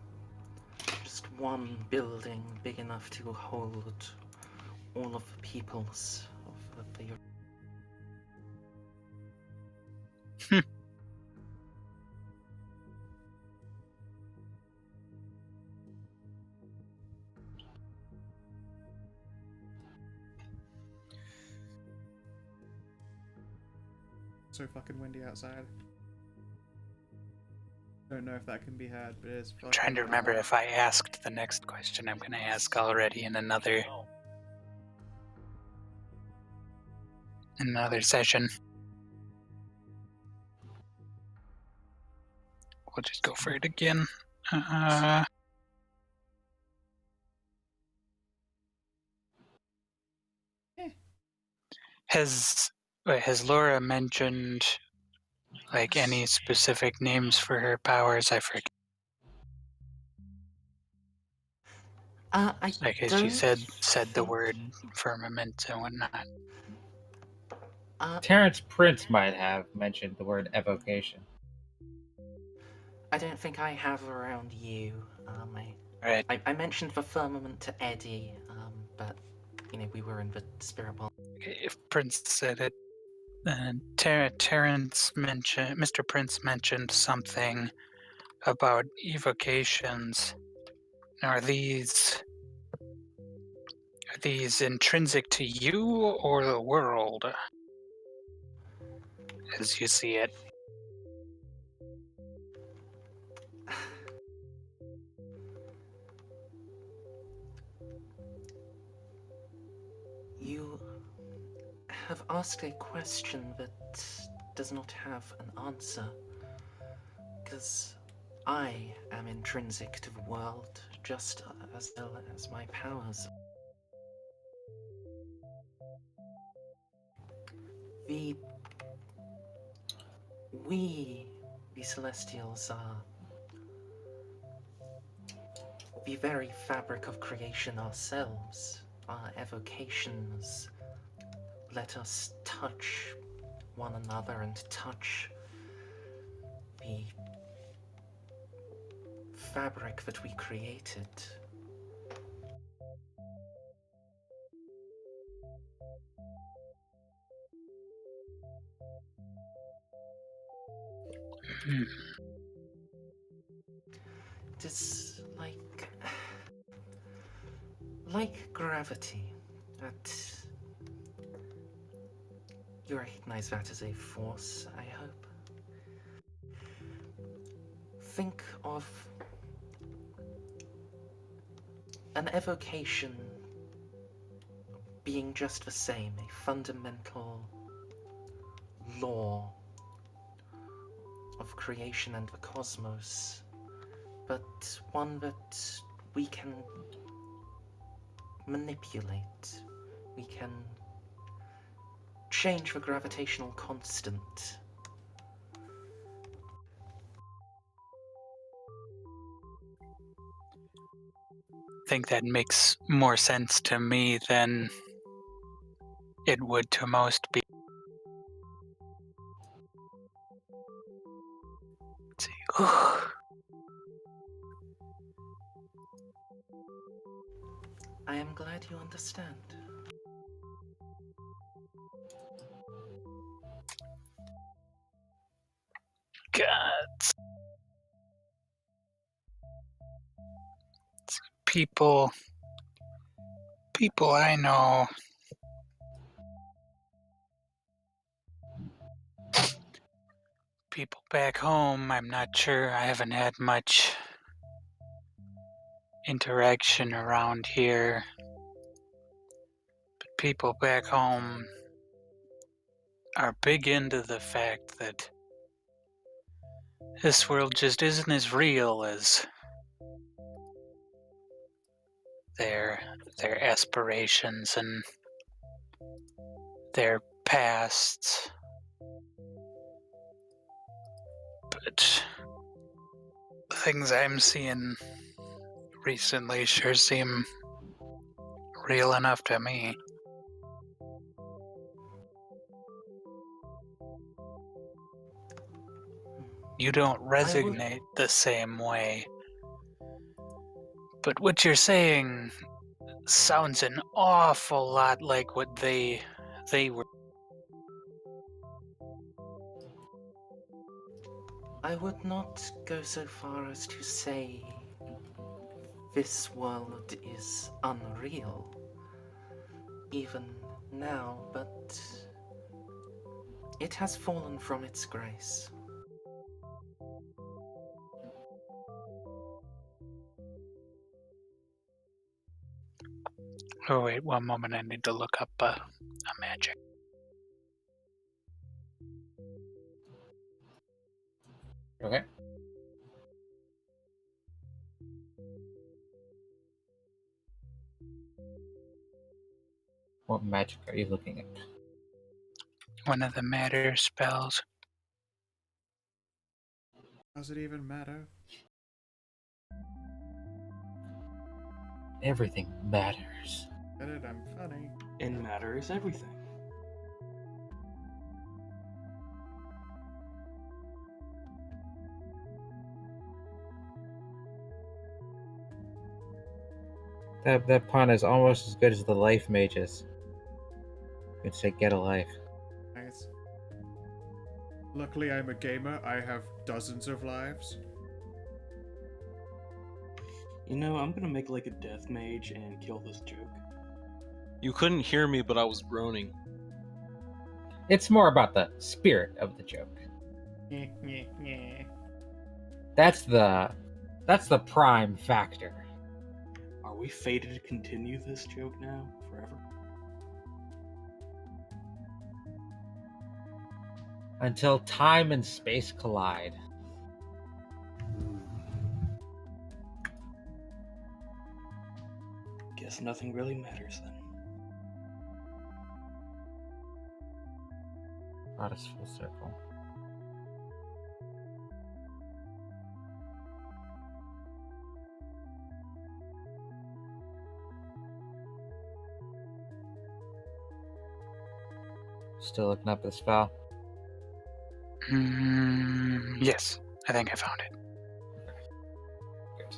just one building big enough to hold all of the peoples of the So fucking windy outside. Don't know if that can be heard, but it's fucking I'm trying to remember loud. if I asked the next question I'm going to ask already in another session. We'll just go for it again. Has Laura mentioned like any specific names for her powers? I forget. I Like as don't she said the think- word firmament and whatnot. Terrence Prince might have mentioned the word evocation. I don't think I have around you. Right. I mentioned the firmament to Eddie, but we were in the spirit world. Okay, if Prince said it, Terrence mentioned, Mr. Prince mentioned something about evocations. Are these intrinsic to you or the world, as you see it? You have asked a question that does not have an answer, because I am intrinsic to the world just as well as my powers. We, the Celestials, are the very fabric of creation ourselves. Our evocations let us touch one another and touch the fabric that we created. Hmm. It is like gravity. That you recognize that as a force, I hope. Think of an evocation being just the same, a fundamental law of creation and the cosmos, but one that we can manipulate. We can change the gravitational constant. I think that makes more sense to me than it would to most people. Let's see. I am glad you understand. God. People I know. People back home, I'm not sure. I haven't had much interaction around here. But people back home are big into the fact that this world just isn't as real as their aspirations and their pasts. But the things I'm seeing recently sure seem real enough to me. You don't resonate the same way. But what you're saying sounds an awful lot like what they were. I would not go so far as to say this world is unreal, even now, but it has fallen from its grace. Oh wait, one moment. I need to look up a magic. Okay. What magic are you looking at? One of the matter spells. Does it even matter? Everything matters. Get it? I'm funny. And matter is everything. That pun is almost as good as the life mages. Could say get a life. Nice. Luckily, I'm a gamer. I have dozens of lives. You know, I'm gonna make like a death mage and kill this joke. You couldn't hear me, but I was groaning. It's more about the spirit of the joke. That's the prime factor. Are we fated to continue this joke now forever? Until time and space collide. Guess nothing really matters then. Brought us full circle. Still looking up the spell. Yes, I think I found it. Good.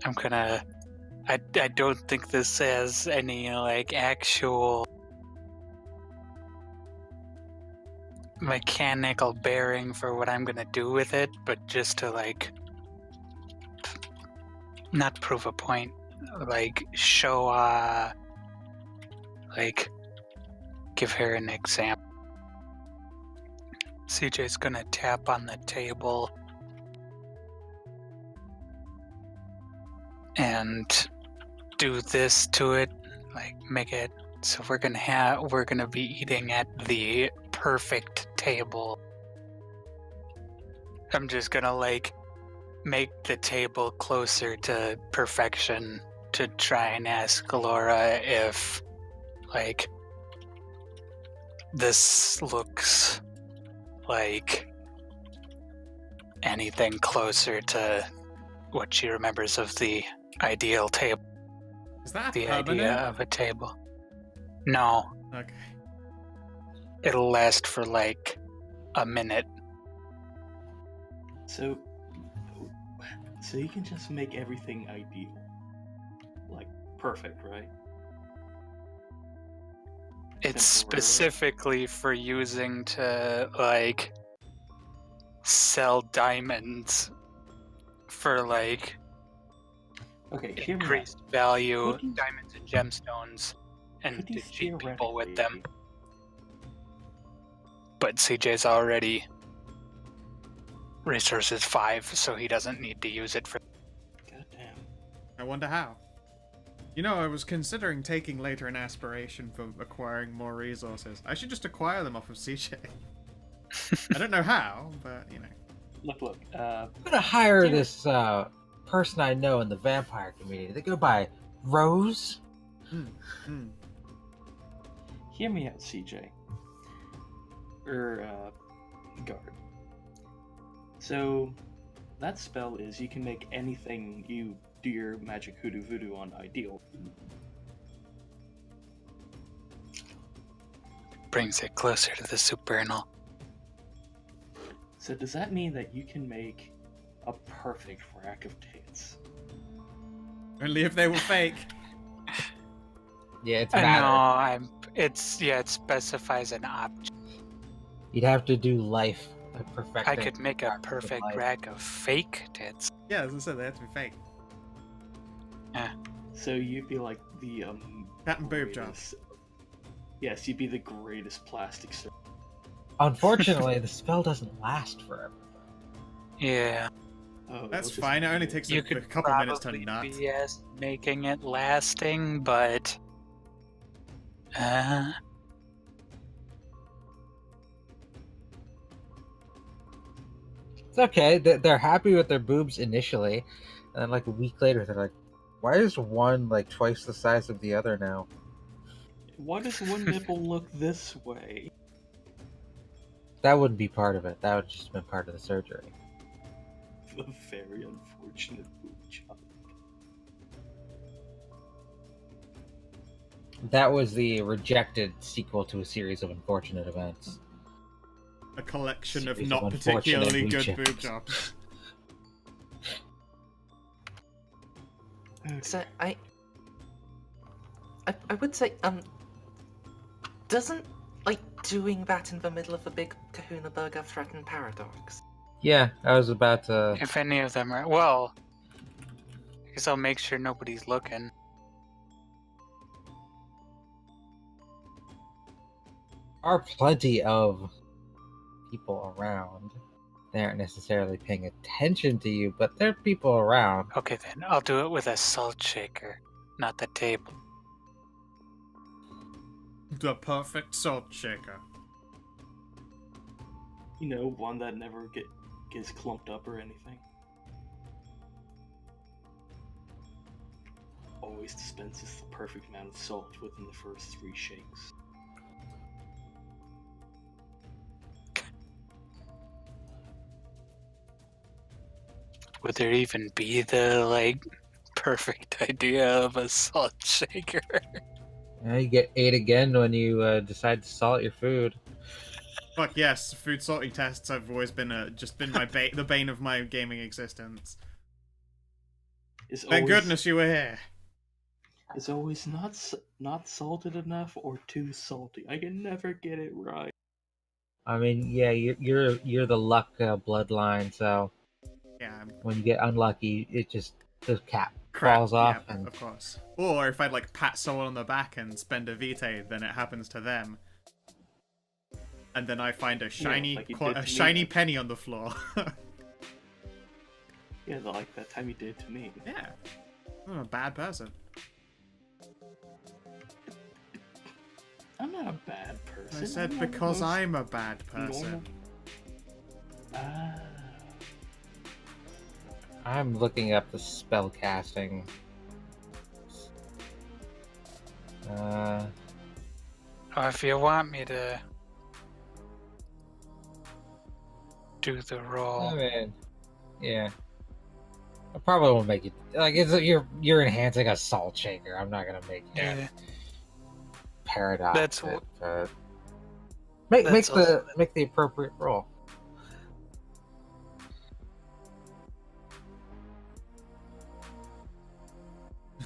I'm gonna. I don't think this has any like actual mechanical bearing for what I'm gonna do with it, but just to like not prove a point, like show like give her an example. CJ's gonna tap on the table and do this to it, like make it so we're gonna be eating at the perfect table. I'm just gonna like make the table closer to perfection to try and ask Laura if like this looks like anything closer to what she remembers of the ideal table. Is that The permanent? idea of a table. No, Okay. it'll last for like a minute. So you can just make everything ideal. Like, perfect, right? It's Temporarily. specifically for using to like sell diamonds for like Okay, hear me out. increased value, Could you- diamonds and gemstones, and Could to you cheat people with them. theoretically- But CJ's already resources 5, so he doesn't need to use it for. Goddamn. I wonder how. You know, I was considering taking later an aspiration for acquiring more resources. I should just acquire them off of CJ. I don't know how, but you know. Look. I'm gonna hire Damn it. this person I know in the vampire community. They go by Rose. Hear me out, CJ. guard. So that spell is you can make anything you do your magic hoodoo voodoo on ideal. Brings it closer to the supernal. So does that mean that you can make a perfect rack of tits? Only if they were fake. Yeah, it's No, matter. it specifies an object. You'd have to do life. Like perfecting. I could make a parts of perfect life. rack of fake tits. Yeah, as I said, they have to be fake. So you'd be like the Cat and boob job. greatest- Yes, you'd be the greatest plastic surgeon. Unfortunately, the spell doesn't last forever. Yeah, Oh, That's it'll just- fine. It only takes you a could couple minutes to probably nut. BS making it lasting, but It's okay. They're happy with their boobs initially, and then like a week later, they're like, "Why is one like twice the size of the other now?" Why does one nipple look this way? That wouldn't be part of it. That would just been part of the surgery. A very unfortunate boob job. That was the rejected sequel to a series of unfortunate events. A collection of Series not of unfortunate particularly boob good jobs. boob jobs. So I would say, doesn't, like, doing that in the middle of a big kahuna burger threaten Paradox? Yeah, I was about to. if any of them are, well, I guess I'll make sure nobody's looking. Are plenty of people around. They aren't necessarily paying attention to you, but there are people around. Okay, then I'll do it with a salt shaker, not the table. The perfect salt shaker. You know, one that never gets clumped up or anything. Always dispenses the perfect amount of salt within the first 3 shakes. Would there even be the, like, perfect idea of a salt shaker? You get 8 again when you decide to salt your food. Fuck yes, food salty tests have always been my the bane of my gaming existence. It's Thank always, goodness you were here. It's always not salted enough or too salty. I can never get it right. I mean, yeah, you're the luck bloodline, so Yeah, when you get unlucky, it just the cap crap, falls off, yeah, and of course. Or if I'd like pat someone on the back and spend a vitae, then it happens to them. And then I find a shiny, like you did to me. shiny penny on the floor. Yeah, like that time you did to me. Yeah, I'm a bad person. I'm not a bad person. I said I'm not because the most I'm a bad person. normal- Ah. I'm looking up the spell casting. Or if you want me to do the roll. I mean, yeah. I probably won't make it. Like, you're enhancing a salt shaker. I'm not gonna make it Yeah. paradox. That's it, wh- but make that's make the appropriate roll.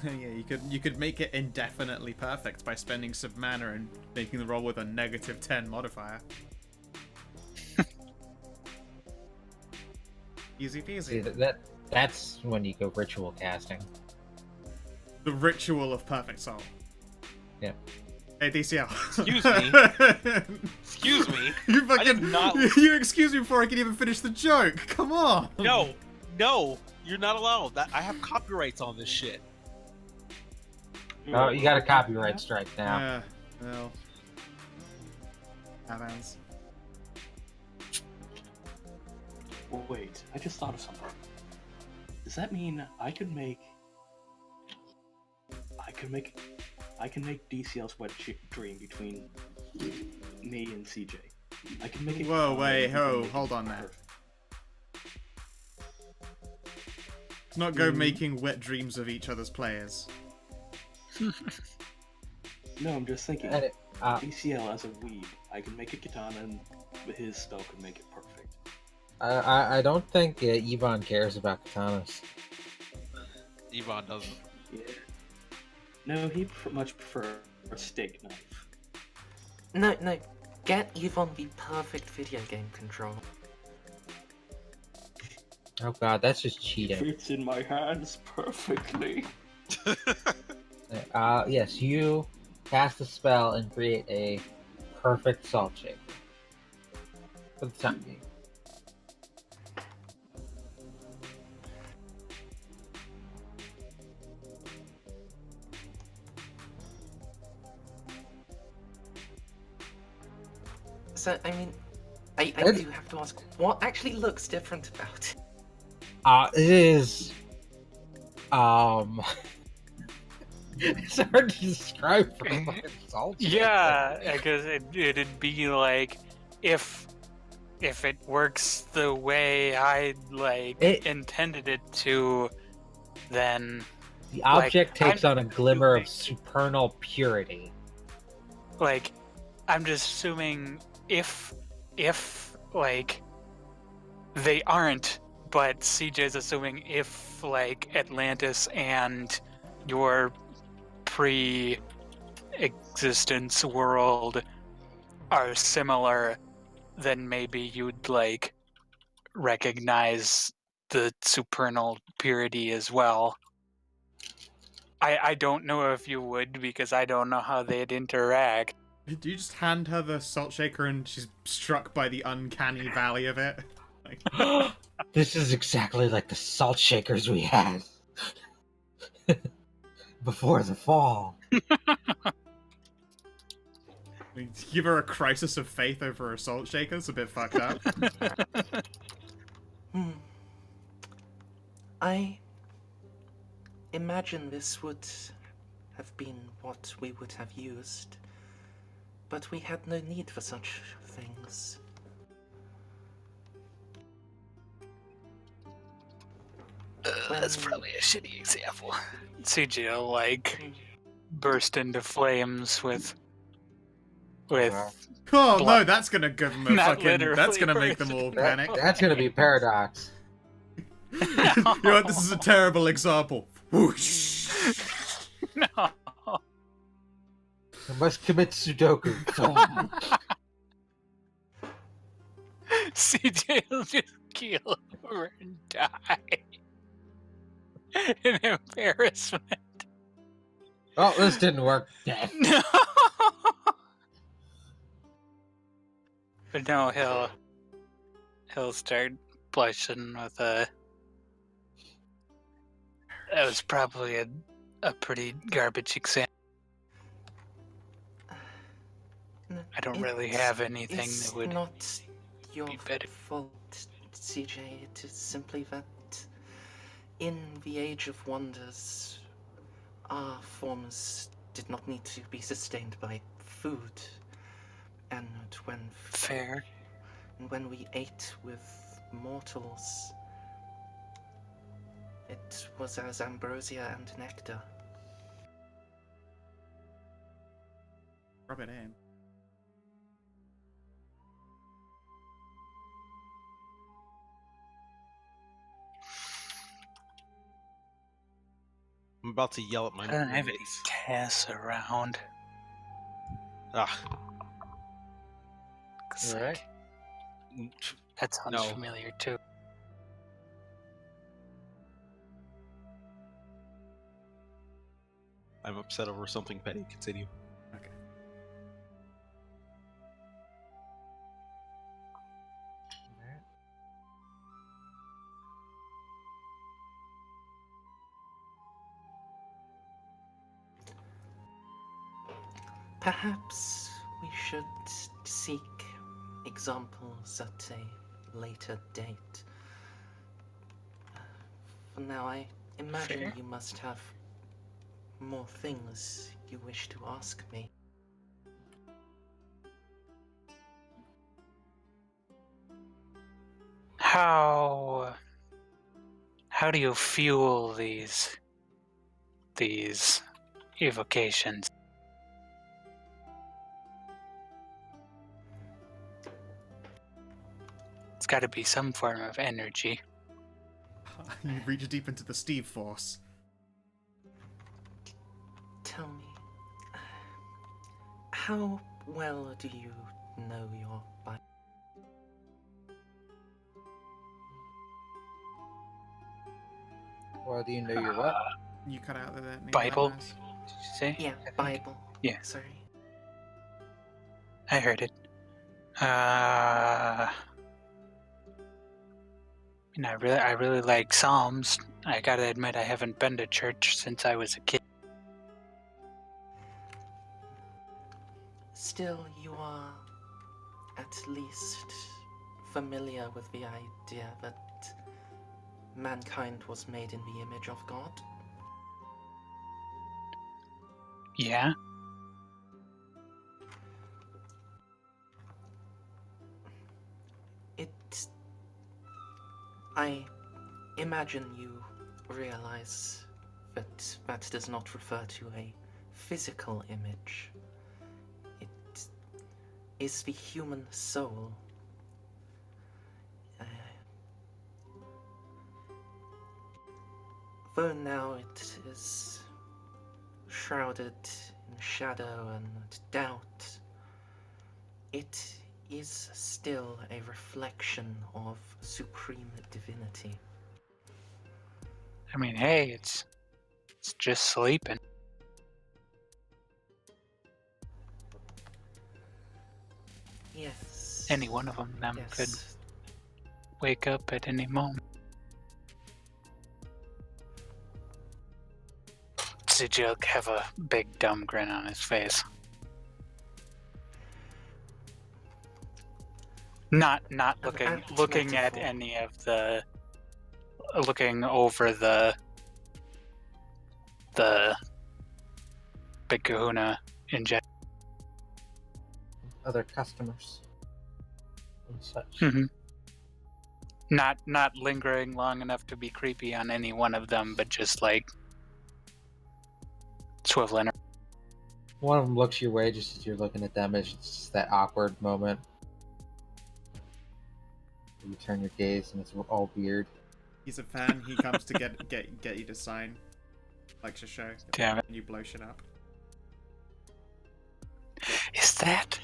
Yeah, you could make it indefinitely perfect by spending some mana and making the roll with a -10 modifier. Easy See, peasy. that's when you go ritual casting. The ritual of perfect soul. Yeah. Hey DCL. Excuse me. Excuse me. You I did fucking not- you excuse me before I can even finish the joke. Come on. No, you're not allowed. That I have copyrights on this shit. Oh, you got a copyright strike now. Yeah. Well. Happens. Well, wait, I just thought of something. Does that mean I can make DCL's wet dream between me and CJ? I can make it. Whoa, wait, you can ho, make it hold on there. perfect. Let's not go making wet dreams of each other's players. No, I'm just thinking. And ACL as a weeb, I can make a katana, and his spell could make it perfect. I don't think Yvonne cares about katanas. Yvonne doesn't. Yeah. No, he much prefer a steak knife. No, no. Get Yvonne the perfect video game controller. Oh god, that's just It cheating. fits in my hands perfectly. Yes, you cast a spell and create a perfect salt shaker. For the time being. So, I mean, I It's- do have to ask, what actually looks different about it? It is. It's hard to describe for a fucking salt shaker. Yeah, because it'd be like if it works the way I It- intended it to, then The object takes I'm on a glimmer of assuming- supernal purity. like I'm just assuming if like they aren't, but CJ's assuming if like Atlantis and your pre-existence world are similar, then maybe you'd like recognize the supernal purity as well. I don't know if you would, because I don't know how they'd interact. Do you just hand her the salt shaker and she's struck by the uncanny valley of it? Like, This is exactly like the salt shakers we had before the fall. give her a crisis of faith over her salt shaker. It's a bit fucked up. I imagine this would have been what we would have used, but we had no need for such things. That's probably a shitty example. CJ will like burst into flames with Wow. Oh no, Blood. that's gonna give them a Not fucking. That's literally, gonna make them but- all That- panic. that's gonna be paradox. You know what? This is a terrible example. Whoosh. no. I must commit Sudoku. CJ will just keel over and die in embarrassment. Oh, this didn't work. Death. No. But no, he'll start blushing with a. That was probably a pretty garbage example. I don't really have anything It's that would. not your be better. fault, CJ. It is simply that in the Age of Wonders, our forms did not need to be sustained by food, and Fair. when we ate with mortals, it was as ambrosia and nectar. Rub it in. I'm about to yell at my I don't have any mates. Cass around. Ah, It's Alright. like, that sounds No. familiar too. I'm upset over something petty. Continue. Okay. Perhaps we should seek examples at a later date. For now, I imagine Fair. you must have more things you wish to ask me. How do you fuel these evocations? It's got to be some form of energy. You reach deep into the Steve Force. Tell me, how well do you know your Bible? Well, do you know your what? You cut out the name of that Bible? mouse. Did you say? Yeah, think- Bible. Yeah. Sorry. I heard it. And I really like Psalms. I gotta admit, I haven't been to church since I was a kid. Still, you are at least familiar with the idea that mankind was made in the image of God. Yeah? I imagine you realize that that does not refer to a physical image. It is the human soul. Though now it is shrouded in shadow and doubt, it is still a reflection of supreme divinity. I mean, hey, it's just sleeping. Yes. Any one of them could Yes. wake up at any moment. Sigil have a big dumb grin on his face. Not An looking at metaphor. any of the looking over the Big Kahuna in general. Other customers and such. Not lingering long enough to be creepy on any one of them, but just like swiveling. One of them looks your way just as you're looking at them. It's just that awkward moment. You turn your gaze and it's all weird. He's a fan. He comes to get you to sign, like to show. Damn it. And you blow shit up. Is that?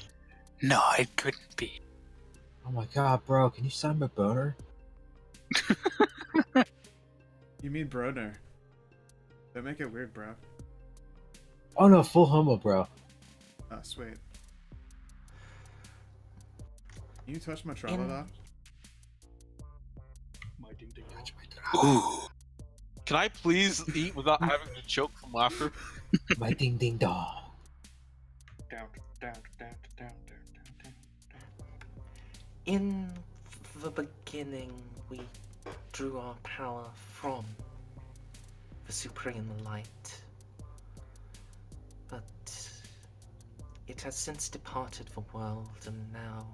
No, it couldn't be. Oh my god, bro! Can you sign my boner? You mean Broner? Don't make it weird, bro. Oh no, full homo, bro. Oh, sweet. Can you touch my trauma My ding ding. Ooh. Can I please eat without having to choke from laughter? My ding ding dong. Down, down, down, down, down, down, down. In the beginning, we drew our power from the Supreme Light. But it has since departed the world, and now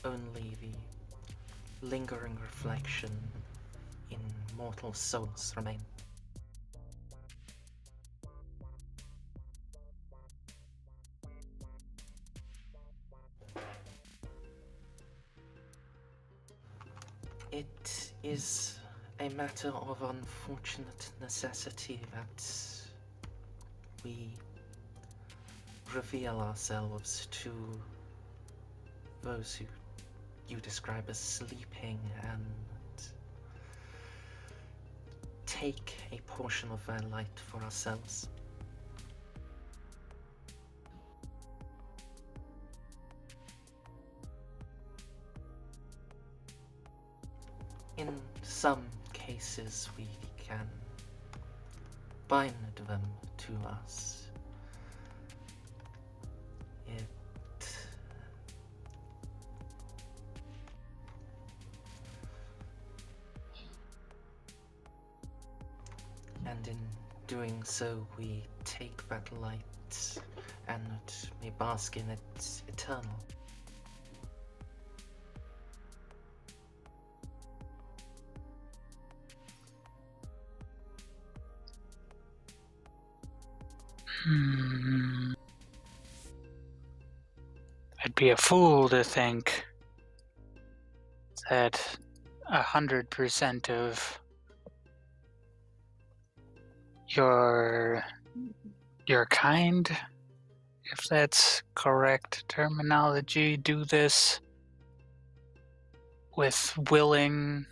only the lingering reflection in mortal souls remain. It is a matter of unfortunate necessity that we reveal ourselves to those who you describe as sleeping and take a portion of their light for ourselves. In some cases, we can bind them to us. And in doing so, we take that light and may bask in it eternal. I'd be a fool to think that 100% of your kind, if that's correct terminology, do this with willing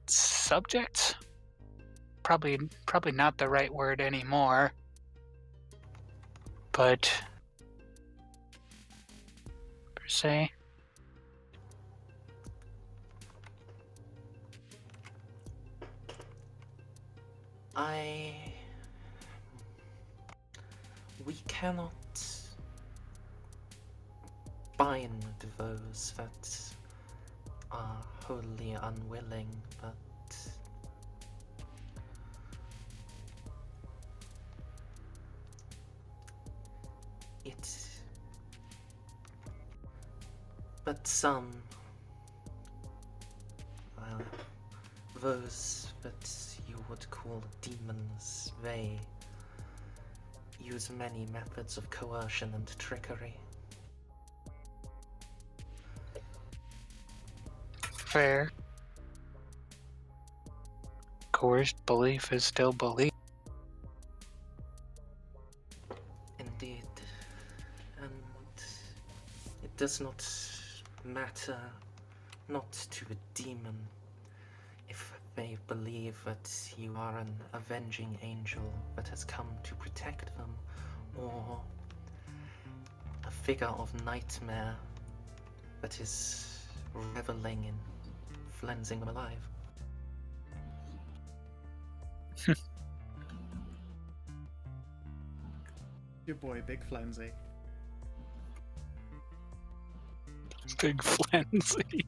subjects. Probably not the right word anymore, but per se. We cannot bind those that are wholly unwilling, but some, well, those that you would call demons, they use many methods of coercion and trickery. Fair. Coerced belief is still belief. Indeed. And it does not matter not to a demon if they believe that you are an avenging angel that has come to protect them, or a figure of nightmare that is reveling in flensing them alive. Your boy, Big Flenzy. Big frenzy.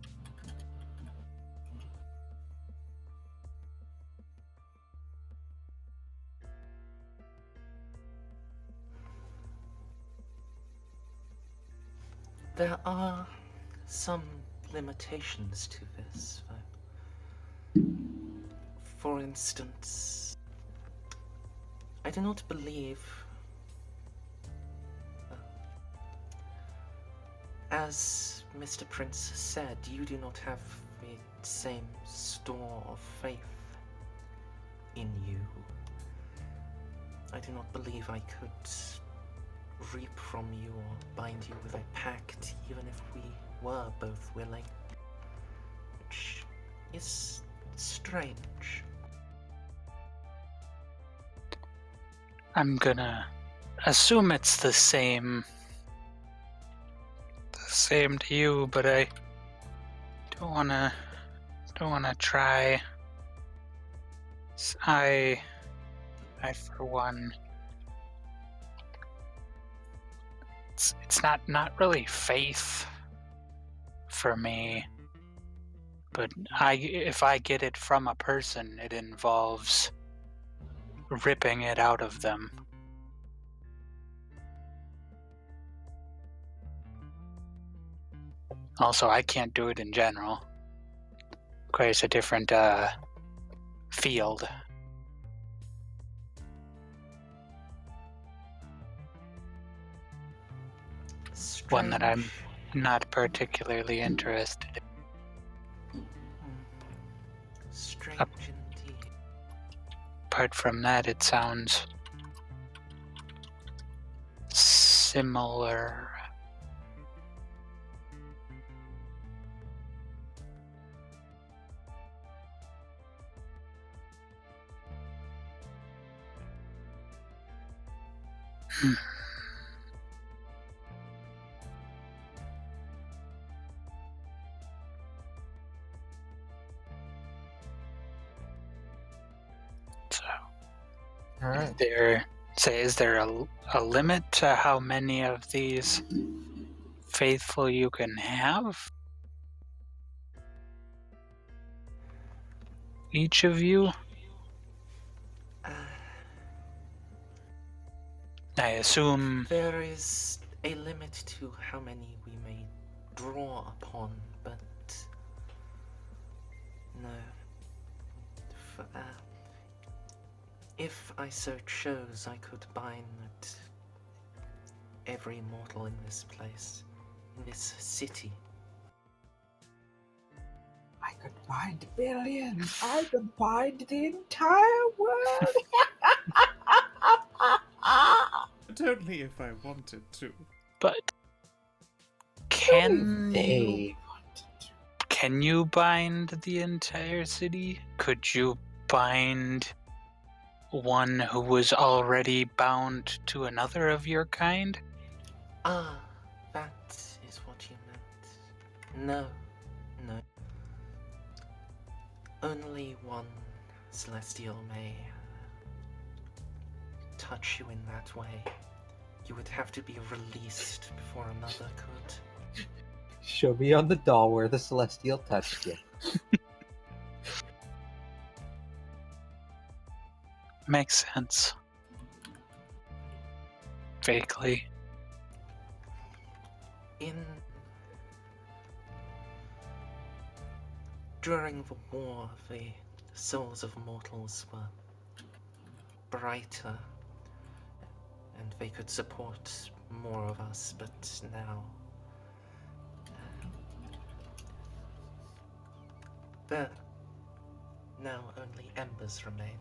There are some limitations to this, though. For instance, I do not believe, as Mr. Prince said, you do not have the same store of faith in you. I do not believe I could reap from you or bind you with a pact, even if we were both willing. Which is strange. I'm gonna assume it's the same to you, but I don't wanna try. I for one, it's not really faith for me, but if I get it from a person, it involves ripping it out of them. Also, I can't do it in general. Requires a different field. Strange. One that I'm not particularly interested in. Strange indeed. Apart from that, it sounds similar. So, All right. is there a limit to how many of these faithful you can have? Each of you? I assume There is a limit to how many we may draw upon, but no. If I so chose, I could bind every mortal in this place, in this city. I could bind billions. I could bind the entire world. Totally, if I wanted to. But can you, They can you bind the entire city? Could you bind one who was already bound to another of your kind? Ah, that is what you meant. No, no. Only one celestial may touch you in that way. You would have to be released before another could. show me on the doll where the celestial touched you. Makes sense. Vaguely. During the war, the souls of mortals were brighter, and they could support more of us, but now now only embers remain.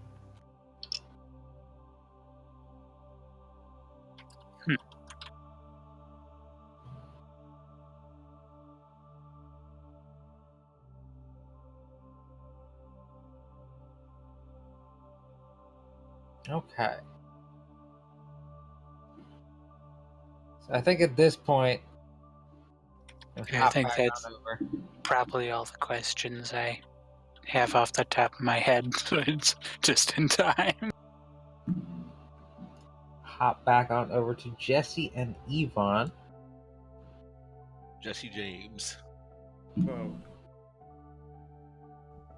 Okay. So I think at this point, we'll I hop think back that's on over. probably all the questions I have off the top of my head, so it's just in time. Hop back on over to Jesse and Yvonne. Jesse James. Whoa.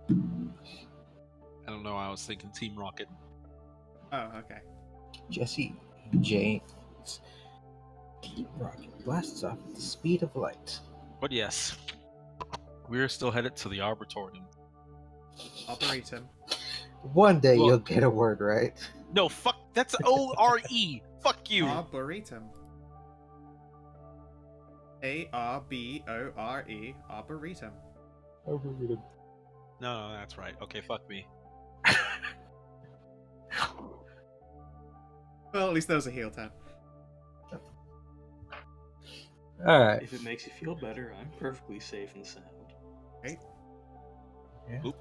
I don't know. I was thinking Team Rocket. Oh, okay. Jesse James. Rocket blasts off at the speed of light. But yes, we're still headed to the Arbitorium. Arboretum. One day Look. you'll get a word right. No, fuck. That's O-R-E. Fuck you. Arboretum. A-R-B-O-R-E. Arboretum. No, that's right. Okay, fuck me. Well, at least that was a heel turn. Alright. If it makes you feel better, I'm perfectly safe and sound. Right? Yeah. Oop.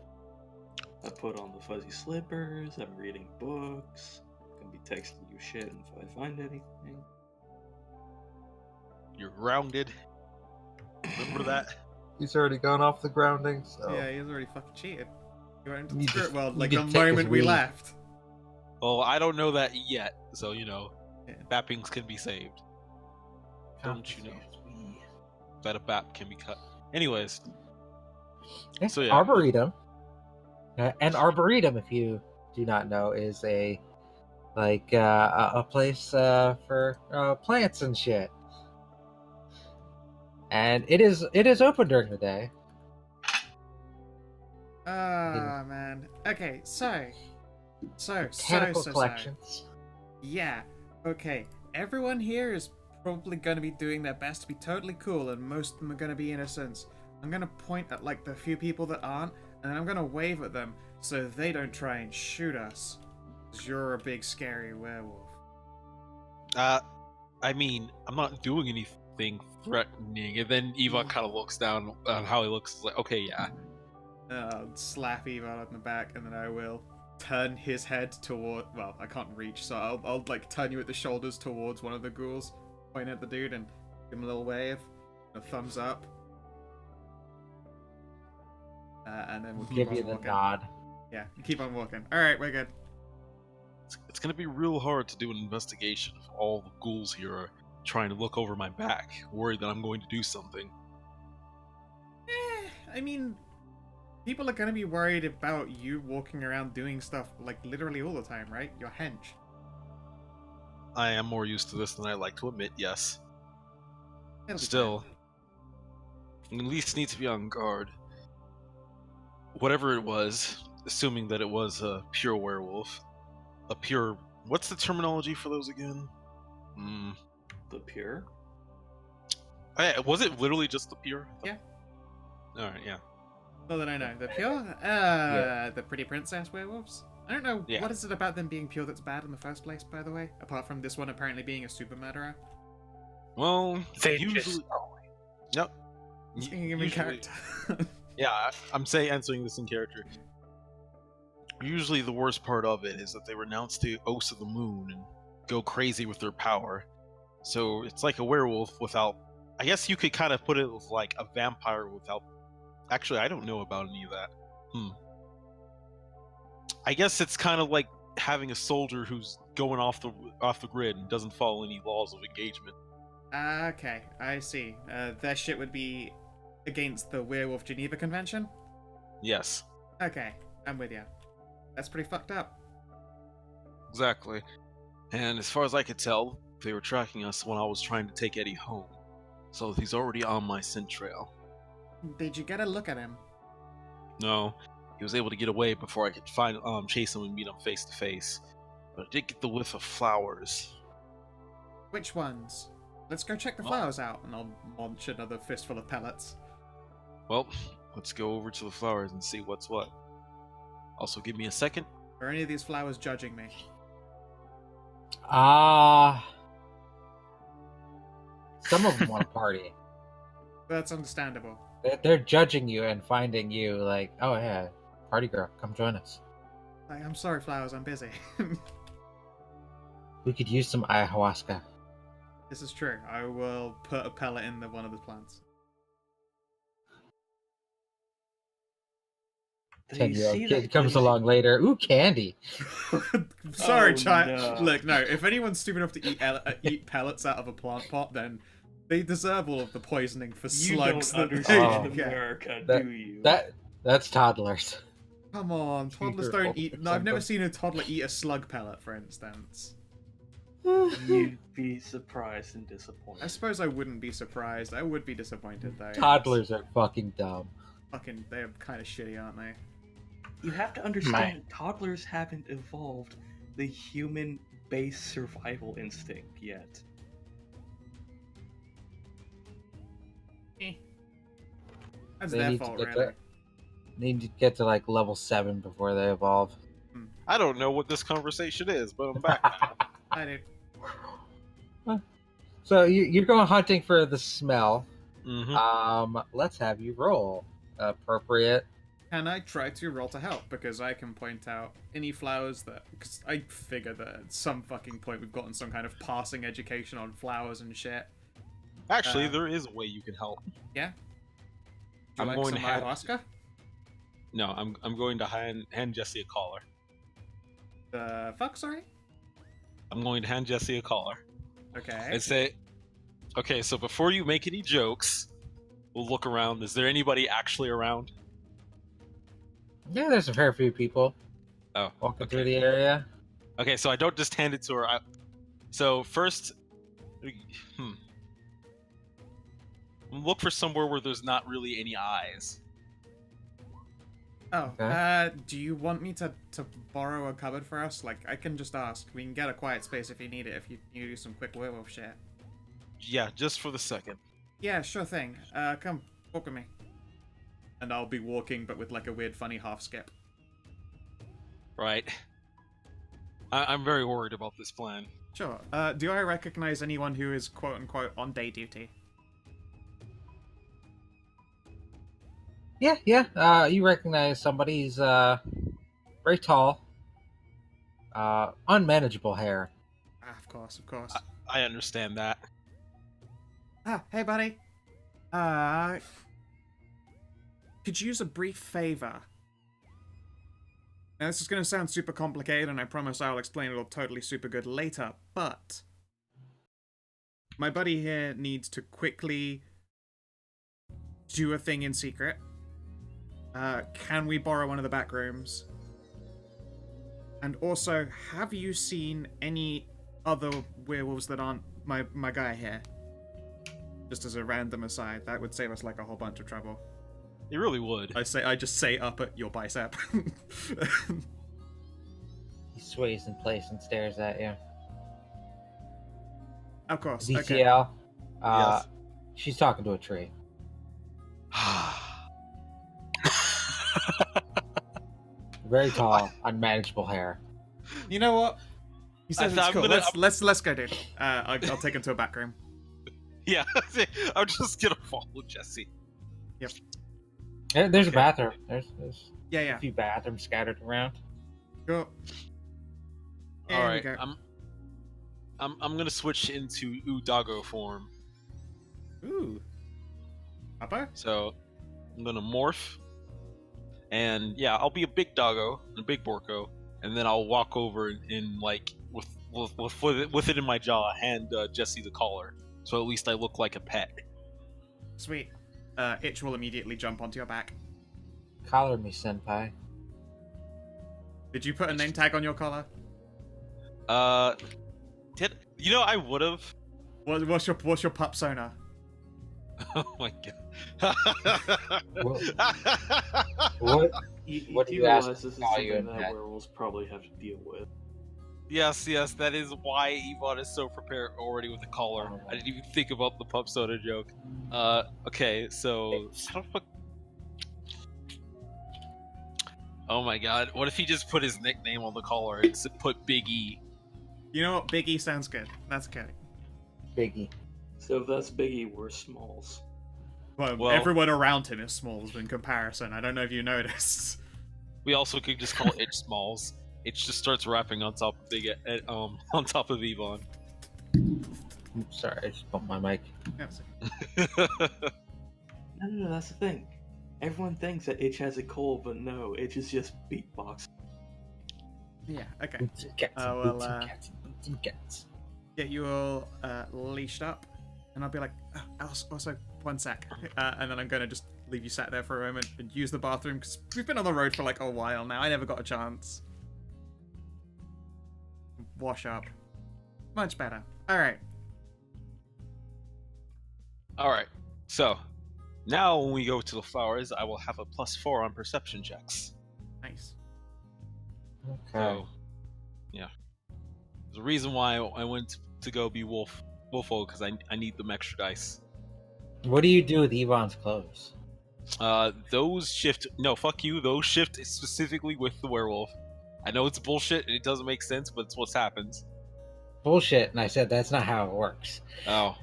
I put on the fuzzy slippers, I'm reading books, gonna be texting you shit if I find anything. You're grounded. Remember that? He's already gone off the grounding, so. Yeah, he's already fucking cheated. He went into the You spirit just- world you like the just take his moment we weed. left. Well, I don't know that yet, so Yeah. Bappings can be saved. Don't you know that a bap can be cut? Anyways, Yeah, So, yeah. Arboretum. An arboretum, if you do not know, is a place for plants and shit. And it is open during the day. Ah, man. Okay, so. Botanical So. collections. Yeah, okay. Everyone here is probably going to be doing their best to be totally cool, and most of them are going to be innocents. I'm going to point at, like, the few people that aren't, and then I'm going to wave at them so they don't try and shoot us. 'Cause you're a big, scary werewolf. I mean, I'm not doing anything threatening. And then Yvonne kind of looks down on how he looks. Like, okay, yeah. I'll slap Yvonne on the back, and then I will turn his head toward. Well, I can't reach, so I'll like turn you at the shoulders towards one of the ghouls, point at the dude, and give him a little wave, a thumbs up, and then we'll keep Give on you the walking. nod. Yeah, keep on walking. All right, we're good. It's going to be real hard to do an investigation if all the ghouls here are trying to look over my back, worried that I'm going to do something. I mean, people are gonna be worried about you walking around doing stuff like literally all the time, right? Your hench. I am more used to this than I like to admit, yes. It'll be Still, you at least need to be on guard. Whatever it was, assuming that it was a pure werewolf, a pure. What's the terminology for those again? The pure. Was it literally just the pure? Yeah. All right. Yeah. Not that I know. The pure? The pretty princess werewolves? I don't know. Yeah. What is it about them being pure that's bad in the first place, by the way? Apart from this one apparently being a super murderer. Well, They usually. just Yep. Speaking of in Usually- character. Yeah, I'm answering this in character. Usually, the worst part of it is that they renounce the oaths of the moon and go crazy with their power. So it's like a werewolf without. I guess you could kind of put it with like a vampire without. Actually, I don't know about any of that. I guess it's kind of like having a soldier who's going off the grid and doesn't follow any laws of engagement. Okay, I see. Their shit would be against the Werewolf Geneva Convention? Yes, Okay, I'm with you. That's pretty fucked up. exactly. And as far as I could tell, they were tracking us when I was trying to take Eddie home. So he's already on my scent trail. Did you get a look at him? No, he was able to get away before I could chase him and meet him face to face. But I did get the whiff of flowers. Which ones? Let's go check the Oh. flowers out, and I'll launch another fistful of pellets. Well, let's go over to the flowers and see what's what. Also, give me a second. Are any of these flowers judging me? Some of them want to party. That's understandable. They're judging you and finding you like, oh yeah, party girl, come join us. Like, I'm sorry, flowers, I'm busy. We could use some ayahuasca. This is true. I will put a pellet in one of the plants. 10-year-old kid comes along later. Ooh, candy. Sorry, Oh, child. no. Look, no. If anyone's stupid enough to eat pellets out of a plant pot, then they deserve all of the poisoning for You slugs don't that they understand get. America, That- do you? That's toddlers. Come on, toddlers You're don't eat. old No, I've never for seen a toddler eat a slug pellet, for instance. You'd be surprised and I disappointed. suppose I wouldn't be surprised. I would be disappointed though. Toddlers are fucking dumb. Fucking, they're kind of shitty, aren't they? You have to understand, toddlers haven't evolved the human-based survival instinct yet. That's They their need to fault, get really. Need to get to like level 7 before they evolve. I don't know what this conversation is, but I'm back now. I do. So you're going hunting for the smell. Mm-hmm. Let's have you roll appropriate. Can I try to roll to help? Because I can point out any flowers that... Because I figure that at some fucking point we've gotten some kind of passing education on flowers and shit. Actually, there is a way you can help. Yeah? Do you I'm like going some to have- ayahuasca? No, I'm going to hand Jesse a collar. The fuck, sorry? I'm going to hand Jesse a collar Okay. and say, okay, so before you make any jokes, we'll look around. Is there anybody actually around? Yeah, there's a fair few people Oh, walking through the area. okay, so I don't just hand it to her. So first, look for somewhere where there's not really any eyes. Oh, Okay. do you want me to borrow a cupboard for us? Like, I can just ask. We can get a quiet space if you need it, if you do some quick werewolf shit. Yeah, just for the second. Yeah, sure thing. Come, walk with me. And I'll be walking, but with like a weird, funny half skip. Right. I'm very worried about this plan. Sure. Do I recognize anyone who is quote-unquote on day duty? Yeah. You recognize somebody. He's very tall, unmanageable hair. Ah, of course, of course. I understand that. Hey, buddy. Could you use a brief favor? Now, this is going to sound super complicated, and I promise I'll explain it all totally super good later, but... My buddy here needs to quickly do a thing in secret. Can we borrow one of the back rooms? And also, have you seen any other werewolves that aren't my guy here? Just as a random aside, that would save us like a whole bunch of trouble. It really would. I just say up at your bicep. He sways in place and stares at you. Of course. Okay. DCL. Yes. She's talking to a tree. Very tall, unmanageable hair. You know what? He says thought it's cool. I'm gonna- Let's go, dude. I'll take him to a back room. Yeah, I'm just gonna follow Jesse. There's a Okay. bathroom. There's Yeah, a yeah. few bathrooms scattered around. Go. All right, I'm gonna switch into Udago form. Ooh. Papa? So I'm gonna morph, and yeah, I'll be a big doggo and a big Borko, and then I'll walk over in like with it in my jaw, hand Jesse the collar, so at least I look like a pet. Sweet. Itch will immediately jump onto your back. Collar me, senpai. Did you put a name tag on your collar? Did you know I would have? What's your pup sonar? Oh my god. What? You What do do you ask realize this is value something in that that? werewolves probably have to deal with. Yes, that is why Yvonne is so prepared already with the collar. I didn't even think about the pup soda joke. Okay, so how the fuck? Oh my god, what if he just put his nickname on the collar and put Big E? You know what? Big E sounds good. That's okay. Biggie. So if that's Biggie, we're Smalls. Well, everyone around him is Smalls in comparison. I don't know if you noticed. We also could just call Itch Smalls. Itch just starts rapping on top of on top of Yvonne. Oops, sorry, I just bumped my mic. Yeah, so- No, that's the thing. Everyone thinks that Itch has a cold, but no, Itch is just beatbox. yeah, okay. Boots and cats, Oh, and boots well, and cats, and boots and cats. Get you all leashed up, and I'll be like, also, one sec. And then I'm going to just leave you sat there for a moment and use the bathroom, because we've been on the road for like a while now. I never got a chance. Wash up. Much better. Alright. Alright, so now when we go to the flowers, I will have a +4 on perception checks. Nice. Okay. So, yeah. There's a reason why I went to go be Wolfo, because I need them extra dice. What do you do with Yvonne's clothes? Those shift. No, fuck you. Those shift specifically with the werewolf. I know it's bullshit and it doesn't make sense, but it's what happens. Bullshit, and I said that's not how it works. Oh.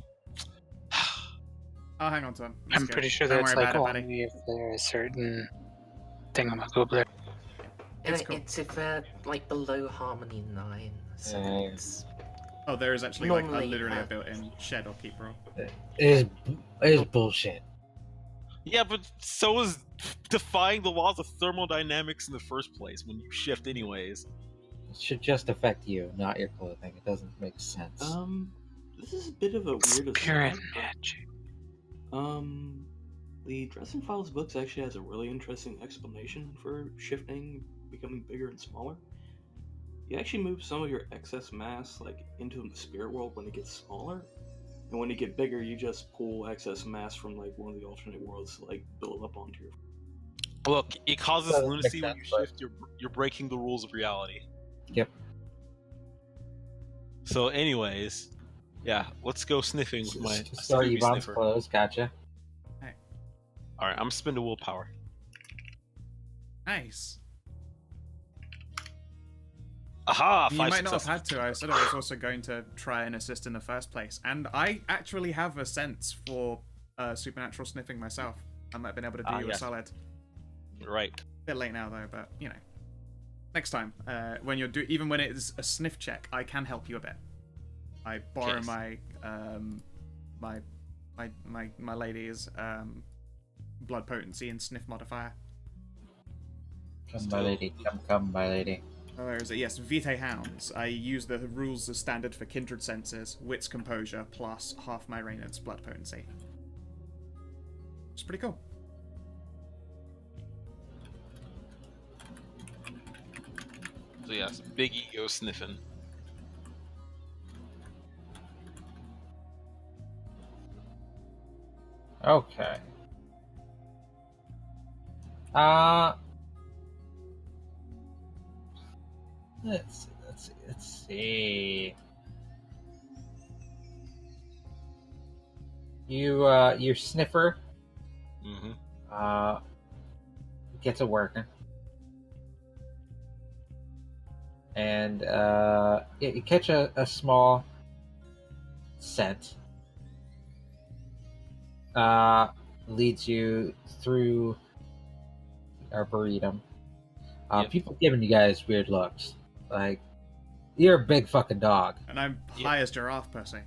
I'll hang on to him. It's I'm good. pretty sure Don't that's worry like about it, buddy. only if they're a certain thingamagoobler. It's And cool. it's if they're like below Harmony 9, so Yeah. it's Oh, there is actually like Normally literally a happens. built-in shed or keep roll. It is bullshit. Yeah, but so is defying the laws of thermodynamics in the first place when you shift anyways. It should just affect you, not your clothing. It doesn't make sense. This is a bit of a weird Spirit aside, magic. but, the Dresden Files books actually has a really interesting explanation for shifting, becoming bigger and smaller. You actually move some of your excess mass like into the spirit world when it gets smaller, and when you get bigger, you just pull excess mass from like one of the alternate worlds to like build up onto your. Look, it causes Doesn't lunacy make when you sense, but- shift. You're breaking the rules of reality. Yep. So, anyways, yeah, let's go sniffing with my Sorry, Scooby Yvonne's sniffer. clothes. Gotcha. All right, I'm spending willpower. Nice. Aha! You 5 might not have successes. had to. I said I was also going to try and assist in the first place. And I actually have a sense for supernatural sniffing myself. I might have been able to do you yes. a solid. Right. Bit late now though, but you know. Next time, when you're even when it is a sniff check, I can help you a bit. I borrow Yes. my lady's blood potency and sniff modifier. Come, my lady. Come, my lady. Oh, where is it? Yes, Vitae Hounds. I use the rules as standard for kindred senses, wits composure, plus half my Reynard's blood potency. It's pretty cool. So yes, big ego sniffing. Okay. Let's see. Your sniffer Mm-hmm. gets it working, and you catch a small scent. Leads you through the arboretum. Yep. People giving you guys weird looks, like you're a big fucking dog, And I'm Yep. high as giraffe pussy.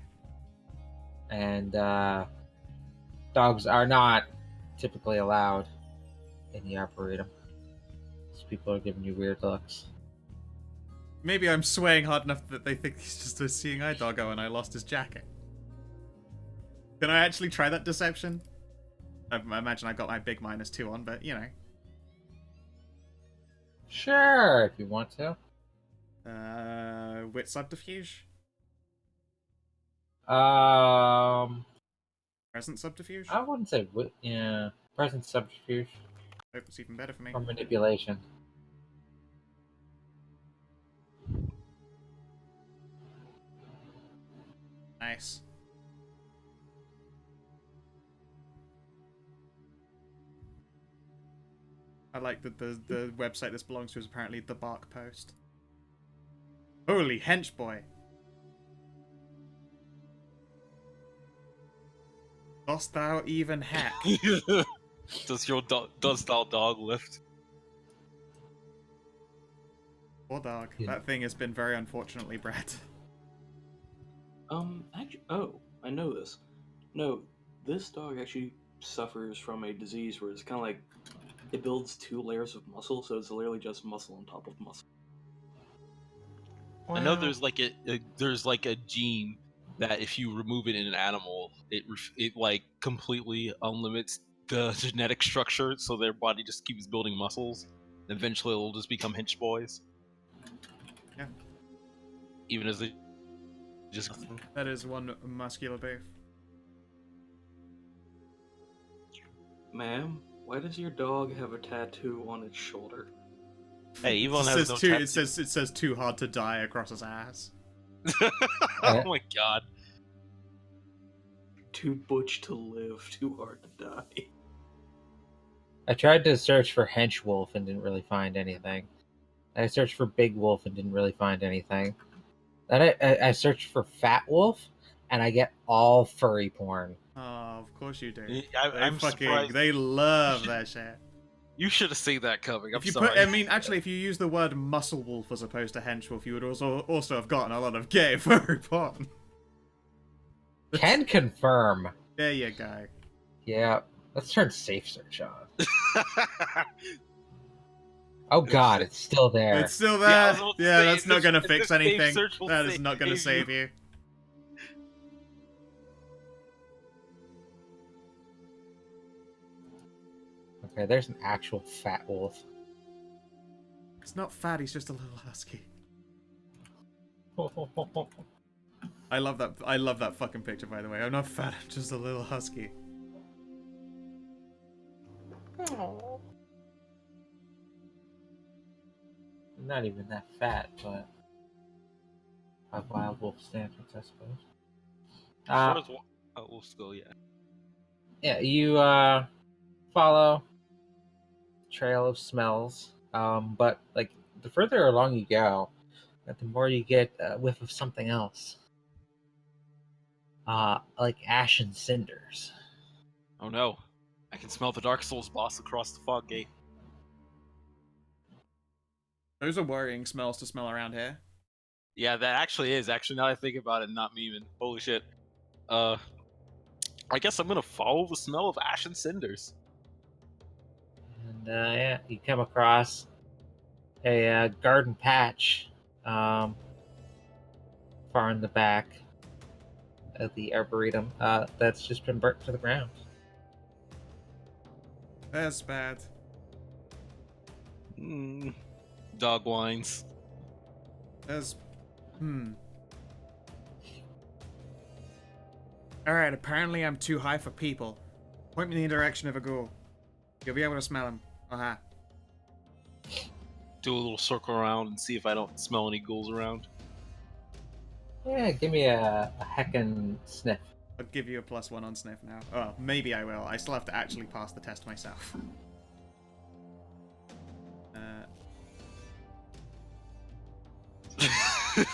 and dogs are not typically allowed in the arboretum. So people are giving you weird looks. Maybe I'm swaying hard enough that they think he's just a seeing eye doggo and I lost his jacket. Can I actually try that deception? I imagine I got my big -2 on, but you know. Sure, if you want to. Wit subterfuge? Present subterfuge? I wouldn't say yeah, present subterfuge Hope it's even better for me. or manipulation. Nice. I like that the website this belongs to is apparently the Bark Post. Holy hench boy. Dost thou even hack? Does thou dog lift? Poor dog. Yeah. That thing has been very unfortunately bred. Actually, oh, I know this. No, this dog actually suffers from a disease where it's kind of like it builds 2 layers of muscle, so it's literally just muscle on top of muscle. I know there's like a gene that if you remove it in an animal, it like completely unlimits the genetic structure, so their body just keeps building muscles. And eventually, it'll just become hinch boys. Yeah. Even as they just That is one muscular beef. Ma'am, why does your dog have a tattoo on its shoulder? hey, Yvonne It has says no too. tattoo. It says too hard to die across his ass. Oh my god. Too butch to live, too hard to die. I tried to search for hench wolf and didn't really find anything. I searched for big wolf and didn't really find anything. Then I searched for fat wolf, and I get all furry porn. Oh, of course you do. I'm surprised. They love that shit. You should have seen that coming. I'm If you sorry. put, I mean, actually, if you use the word muscle wolf as opposed to hench wolf, you would also have gotten a lot of gay furry porn. Can confirm. There you go. Yeah, let's turn safe search on. Oh god, it's still there. It's still Yeah, I there. was about to Yeah, say, that's not if gonna the fix safe anything. search will That is not gonna save save you. Okay, there's an actual fat wolf. It's not fat. He's just a little husky. I love that. I love that fucking picture, by the way. I'm not fat. I'm just a little husky. Not even that fat, but a wild wolf standards, I suppose. As far as wolves go, yeah. Yeah, you follow trail of smells, but like the further along you go, the more you get a whiff of something else, like ash and cinders. Oh no, I can smell the Dark Souls boss across the fog gate. Those are worrying smells to smell around here. Yeah, that actually is. Actually, now that I think about it, not memeing. Holy shit. I guess I'm gonna follow the smell of ash and cinders. And yeah, you come across a garden patch far in the back of the arboretum that's just been burnt to the ground. That's bad. Dog whines. That's Alright, apparently I'm too high for people. Point me in the direction of a ghoul. You'll be able to smell him. Aha. do a little circle around and see if I don't smell any ghouls around. Yeah, give me a heckin' sniff. I'll give you a +1 on sniff now. Oh, maybe I will. I still have to actually pass the test myself.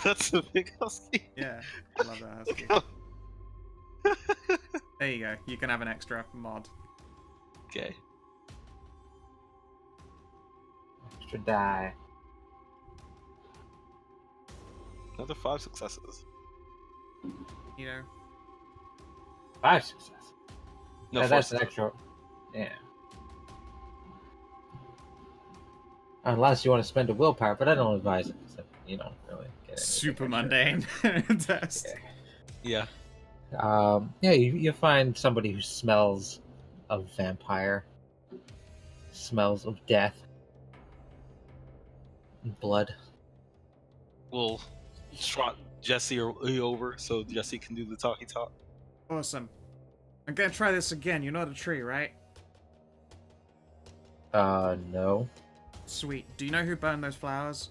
That's a big husky. Yeah, I love that husky. There you go. You can have an extra mod. Okay. Extra die. Another 5 successes. You know? 5 success. No, Yeah, 4 that's an extra. Yeah. Unless you want to spend a willpower, but I don't advise it. So you don't really get anything Super extra. mundane test. Yeah. Yeah, you find somebody who smells of vampire, smells of death, and blood. We'll trot Jesse over so Jesse can do the talkie talk. Awesome. I'm gonna try this again. You're not a tree, right? No. Sweet. Do you know who burned those flowers?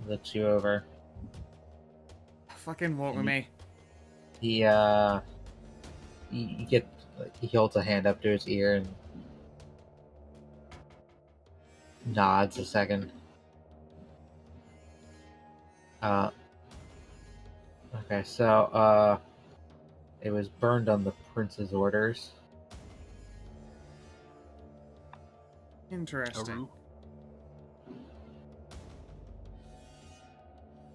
Looks you over. Fucking walk with me. He he holds a hand up to his ear and nods a second. Okay, so it was burned on the prince's orders. Interesting. Aru?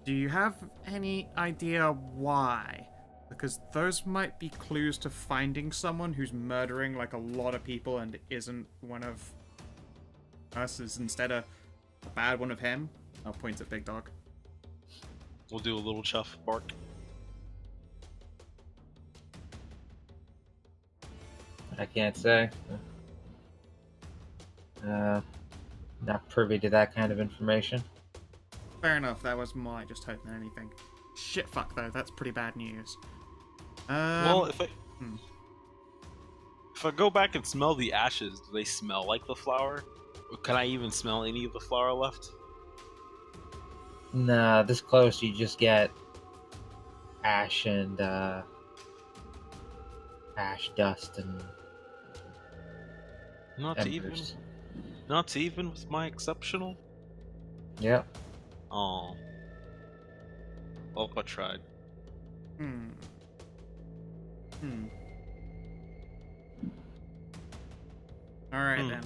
Do you have any idea why? Because those might be clues to finding someone who's murdering like a lot of people and isn't one of us, is instead a bad one of him. I'll point at Big Dog. We'll do a little chuff bark. I can't say. Not privy to that kind of information. Fair enough, that was more like just hope than anything. Shit fuck though, that's pretty bad news. Well, if hmm. I go back and smell the ashes, do they smell like the flower? Or can I even smell any of the flower left? Nah, this close you just get ash and ash dust and Not even. embers. Not even with my exceptional. Yep. Oh. Well, I tried. Hmm. Alright then,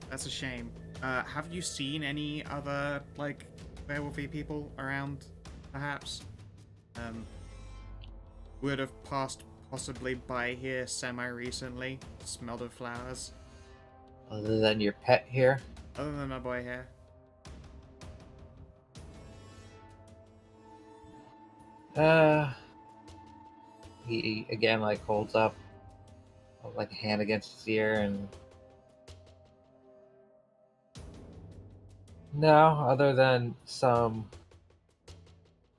that's a shame. Have you seen any other, like, werewolfy people around, perhaps? Would have passed possibly by here semi-recently, smelled of flowers, Other than your pet here. other than my boy here. He again like holds up like a hand against his ear and no, other than some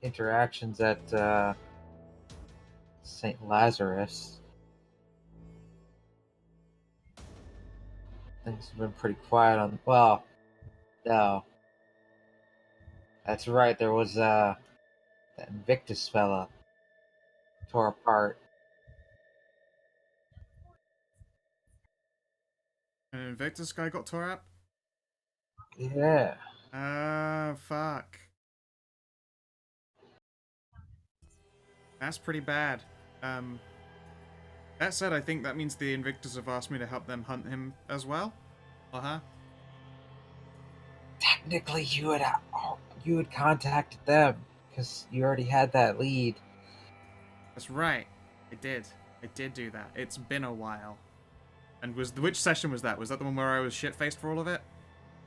interactions at St. Lazarus. Things have been pretty quiet on. Well, no, that's right. There was that Invictus fella tore apart. An Invictus guy got tore up? Yeah. Fuck. That's pretty bad. That said, I think that means the Invictus have asked me to help them hunt him as well. Uh-huh. Technically, you had contacted them because you already had that lead. That's right. I did do that. It's been a while. And which session was that? Was that the one where I was shit-faced for all of it?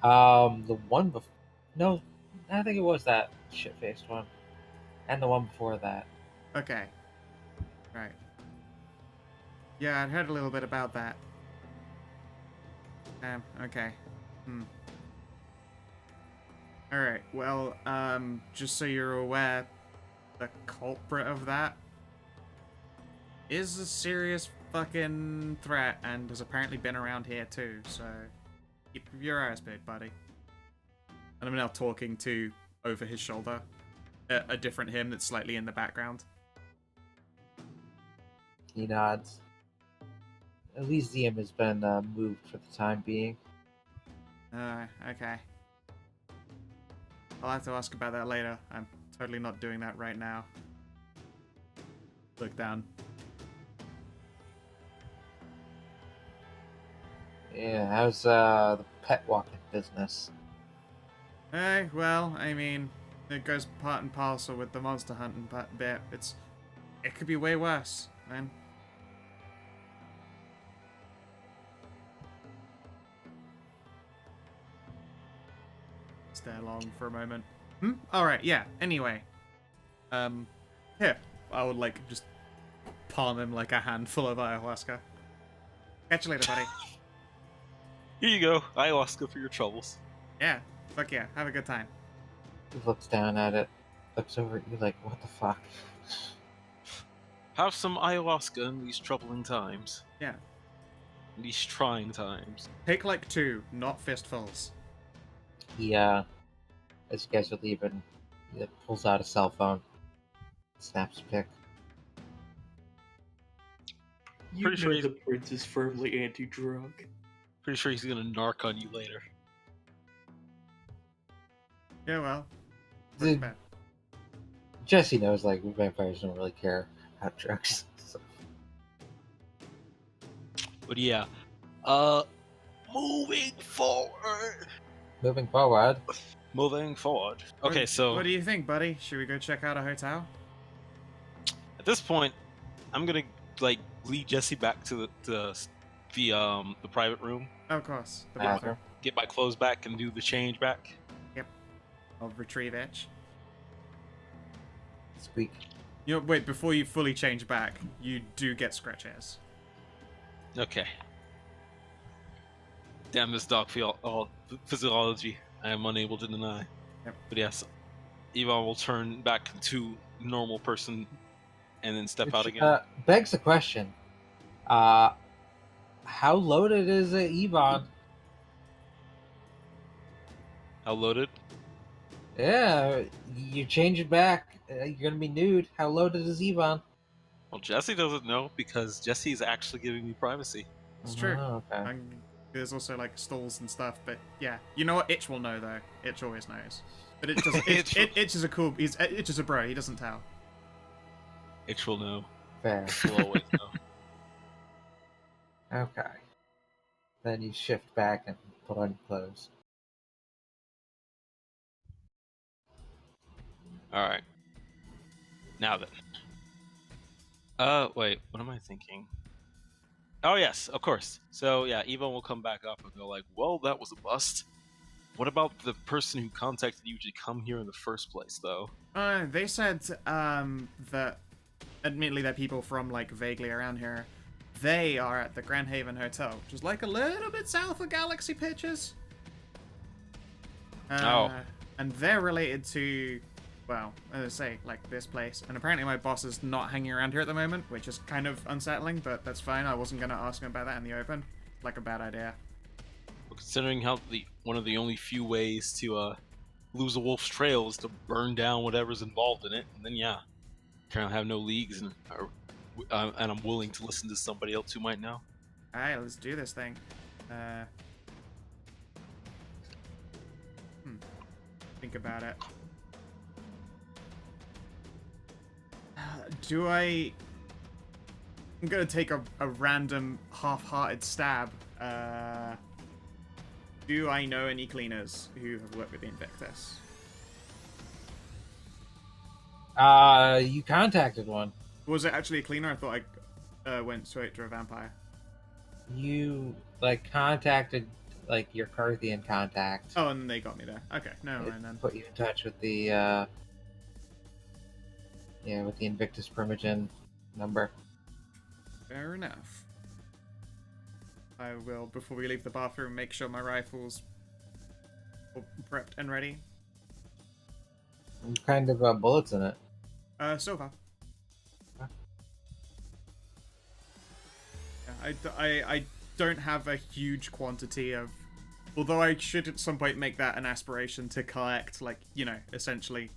The one before. No, I think it was that shit-faced one, and the one before that. Okay. Right. Yeah, I'd heard a little bit about that. Okay. Alright, well, just so you're aware, the culprit of that is a serious fucking threat and has apparently been around here too, so keep your eyes peeled, buddy. And I'm now talking to, over his shoulder, a different him that's slightly in the background. He nods. Elysium has been moved for the time being. Okay. I'll have to ask about that later. I'm totally not doing that right now. Look down. Yeah, how's the pet walking business? Well, I mean, it goes part and parcel with the monster hunting bit. It could be way worse, man. Stare long for a moment. Alright, yeah, anyway. Here. I would, like, just palm him like a handful of ayahuasca. Catch you later, buddy. Here you go, ayahuasca for your troubles. Yeah, fuck yeah, have a good time. He looks down at it, looks over at you like, what the fuck? Have some ayahuasca in these troubling times. Yeah. In these trying times. Take like 2, not fistfuls. He, as you guys are leaving, he pulls out a cell phone, snaps a pic. You Pretty sure know he's- the prince is firmly anti-drug. Pretty sure he's gonna narc on you later. Yeah, well. Dude. bad. Jesse knows, like, vampires don't really care about drugs. So. But yeah. Moving forward. Moving forward, Moving forward. Okay, so What do you think, buddy? Should we go check out a hotel? at this point, I'm gonna like lead Jesse back to the private room, Oh, of course. The bathroom. bathroom. get my clothes back, and do the change back. I'll retrieve itch. Squeak. You know, wait, before you fully change back, you do get scratch hairs. Okay. Damn this dog physiology. I am unable to deny. Yep. But yes, Yvonne will turn back to normal person and then step out Which, again. begs the question, how loaded is Yvonne? How loaded? Yeah, you change it back, you're gonna be nude. How loaded is Yvonne? Well, Jesse doesn't know because Jesse is actually giving me privacy. It's true. Oh, okay. And there's also like stalls and stuff, but yeah. You know what? Itch will know though. Itch always knows. But it doesn't. Itch is a cool. Itch is a bro. He doesn't tell. Itch will know. Fair. Will always know. Okay. Then you shift back and put on your clothes. Alright. Now then. Wait, what am I thinking? Oh yes, of course. So yeah, Yvonne will come back up and go like, well, that was a bust. What about the person who contacted you to come here in the first place, though? They said that admittedly they're people from like vaguely around here. They are at the Grand Haven Hotel, which is like a little bit south of Galaxy Pictures. And they're related to, well, as I say, like this place. And apparently my boss is not hanging around here at the moment, which is kind of unsettling, but that's fine. I wasn't going to ask him about that in the open. Like a bad idea. Well, considering how one of the only few ways to lose a wolf's trail is to burn down whatever's involved in it, and then yeah, kind of have no leagues, and I'm willing to listen to somebody else who might know. Alright, let's do this thing. Think about it. I'm gonna take a random half-hearted stab. Do I know any cleaners who have worked with the Invictus? You contacted one. Was it actually a cleaner? I thought I went straight to a vampire. You, like, contacted, like, your Carthian contact. Oh, and they got me there. Okay, no, It mind then. put you in touch with the, with the Invictus Primogen number. Fair enough. I will, before we leave the bathroom, make sure my rifle's all prepped and ready. What kind of bullets in it? Silver. I don't have a huge quantity of. Although I should at some point make that an aspiration to collect, like, you know, essentially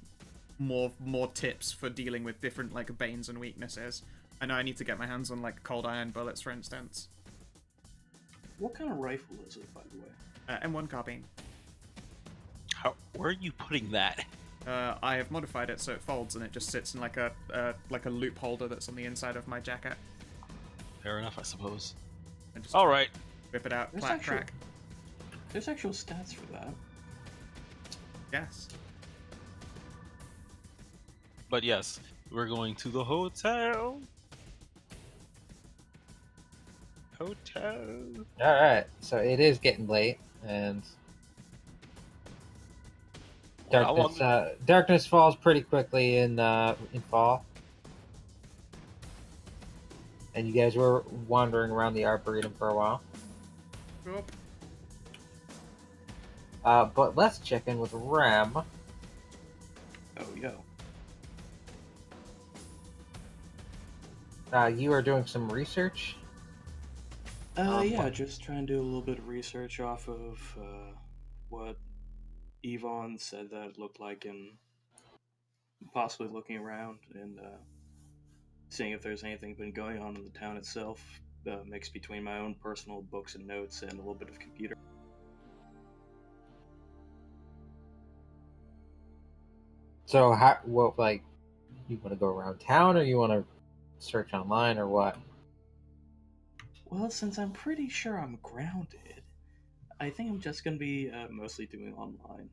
more tips for dealing with different, like, banes and weaknesses. I know I need to get my hands on, like, cold iron bullets, for instance. What kind of rifle is it, by the way? M1 carbine. Where are you putting that? I have modified it so it folds and it just sits in like a loop holder that's on the inside of my jacket. Fair enough, I suppose. And just All right. whip it out, There's clack, actual- crack. There's actual stats for that. Yes. But yes, we're going to the hotel. Hotel. All right, so it is getting late, and How long- darkness falls pretty quickly in fall. And you guys were wandering around the Arboretum for a while. Oop. But let's check in with Rem. Oh, yo. You are doing some research. Yeah, just trying to do a little bit of research off of what Yvonne said that it looked like, and possibly looking around and seeing if there's anything been going on in the town itself, mixed between my own personal books and notes and a little bit of computer. So, like, you want to go around town, or you want to search online, or what? Well, since I'm pretty sure I'm grounded, I think I'm just gonna be mostly doing online.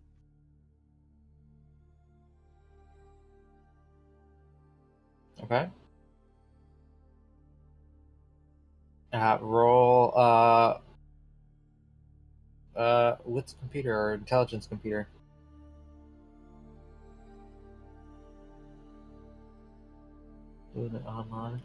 Okay. Roll wits computer or intelligence computer. Doing it online.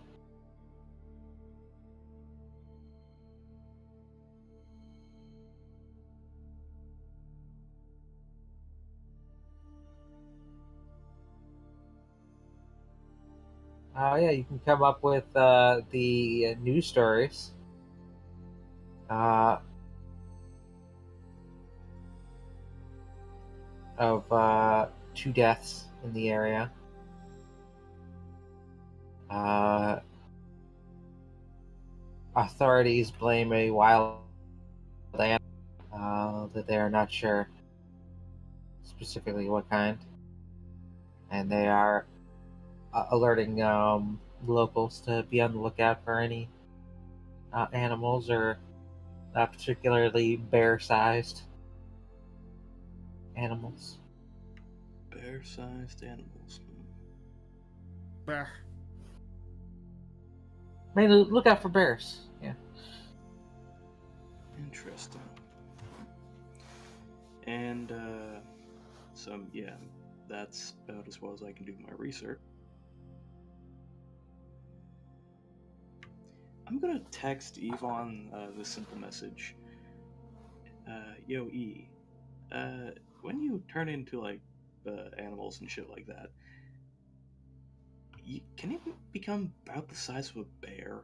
Oh yeah, you can come up with the news stories. Of 2 deaths in the area. Authorities blame a wild animal that they are not sure specifically what kind, and they are alerting locals to be on the lookout for any animals, or particularly bear-sized animals. Bear-sized animals. Bah. Mainly look out for bears. Yeah. Interesting. And, so, yeah, that's about as well as I can do my research. I'm gonna text Yvonne this simple message. Yo, E. When you turn into, like, animals and shit like that, can you become about the size of a bear?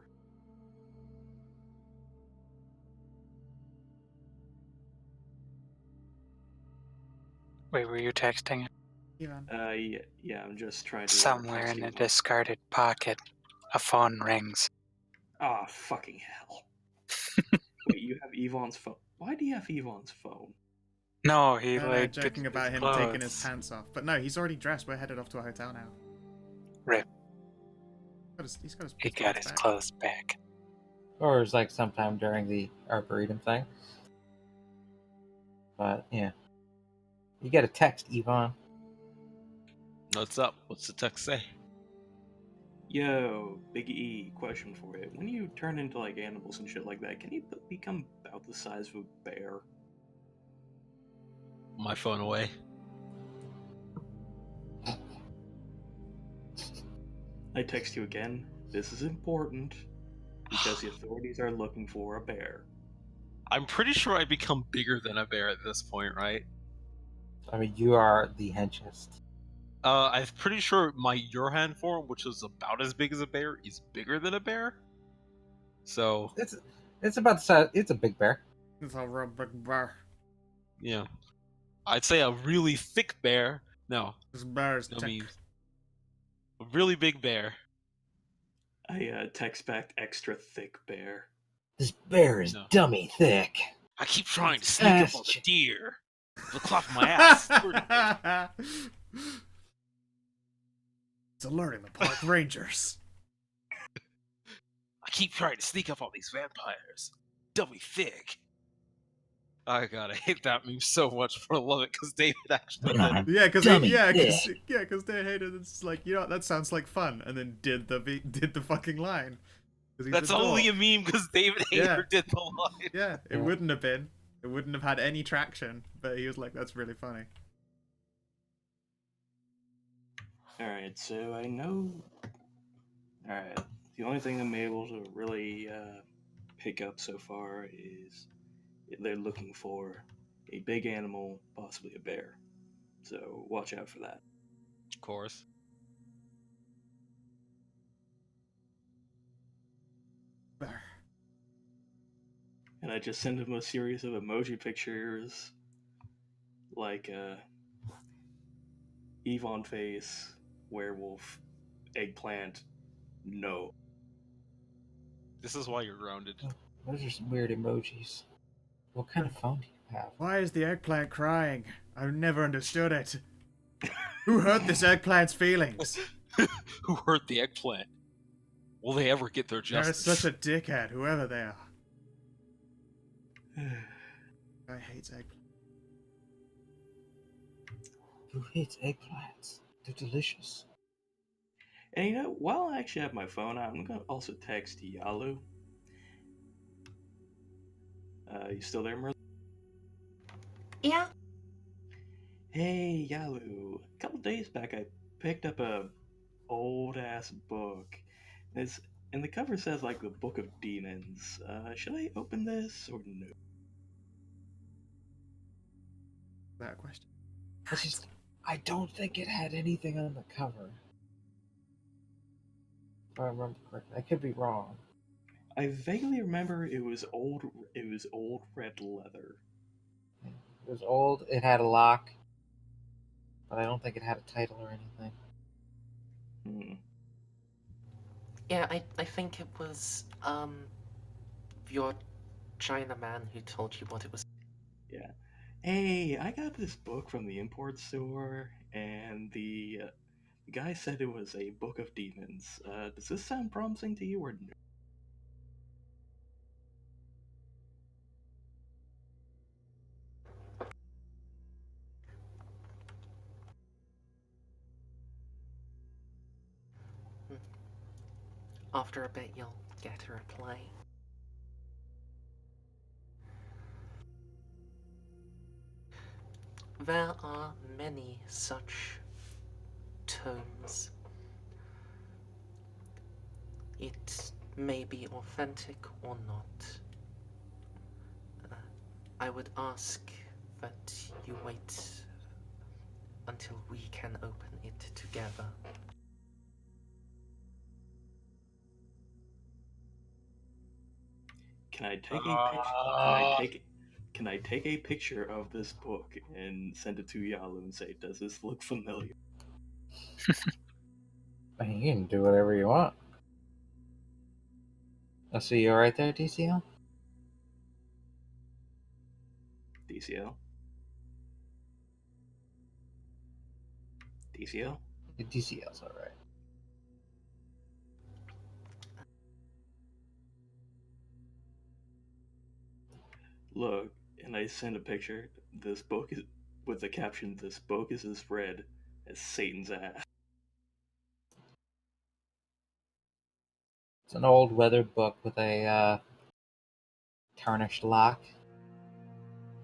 Wait, were you texting it? Yeah. I'm just trying to... Somewhere text in a Yvonne. discarded pocket, a phone rings. Ah, fucking hell. Wait, you have Yvonne's phone? Why do you have Yvonne's phone? No, he No, like joking it's about him clothes. taking his pants off. But no, he's already dressed. We're headed off to a hotel now. Rip. He's got his He got his back. clothes back. Or it was like sometime during the Arboretum thing. But yeah. You gotta text Yvonne. What's up? What's the text say? Yo, Big E, question for you. When you turn into, like, animals and shit like that, can you become about the size of a bear? My phone away. I text you again. This is important, because the authorities are looking for a bear. I'm pretty sure I become bigger than a bear at this point, right? I mean, you are the henchest. I'm pretty sure my Urhan form, which is about as big as a bear, is bigger than a bear. So, It's about the size. It's a big bear. It's a real big bear. yeah. I'd say a really thick bear. No, This bear's I thick. mean, a really big bear. I text back extra thick bear. This bear is No. dummy thick. I keep trying to sneak up on the deer. The cloth of my ass. It's alerting the park rangers. I keep trying to sneak up on these vampires. Dummy thick. Oh god, I hate that meme so much, but I love it because David actually did it. Yeah, because Dummy they hated it. It's like, you know, that sounds like fun, and then did the fucking line. 'Cause he's That's a only dork. a meme because David Hayter Yeah. did the line. Yeah, it wouldn't have been. It wouldn't have had any traction, but he was like, "That's really funny." Alright, so I know. Alright, the only thing I'm able to really pick up so far is they're looking for a big animal, possibly a bear. So watch out for that. Of course. Bear. And I just send him a series of emoji pictures, like Yvonne face, werewolf, eggplant, no. This is why you're grounded. Those are some weird emojis. What kind of phone do you have? Why is the eggplant crying? I've never understood it. Who hurt this eggplant's feelings? Who hurt the eggplant? Will they ever get their They're justice? such a dickhead, whoever they are. I hate eggplants. Who hates eggplants? They're delicious. And you know, while I actually have my phone out, I'm gonna also text Yalu. You still there, Merle? Yeah. Hey, Yalu. A couple days back, I picked up a old ass book. And the cover says like the Book of Demons. Should I open this or no? That question. I don't think it had anything on the cover. If I remember correctly. I could be wrong. I vaguely remember it was old red leather. It was old, it had a lock, but I don't think it had a title or anything. Yeah, I think it was your Chinaman who told you what it was. Yeah. Hey, I got this book from the import store, and the guy said it was a Book of Demons. Does this sound promising to you or no? After a bit, you'll get a reply. There are many such tomes. It may be authentic or not. I would ask that you wait until we can open it together. Can I take a picture? Can I take a picture of this book and send it to Yalu and say, "Does this look familiar?" I mean, you can do whatever you want. Oh, so you alright there, DCL? DCL. DCL. DCL's alright. Look, and I send a picture. This book is with the caption, "This book is as red as Satan's ass." It's an old weathered book with a tarnished lock.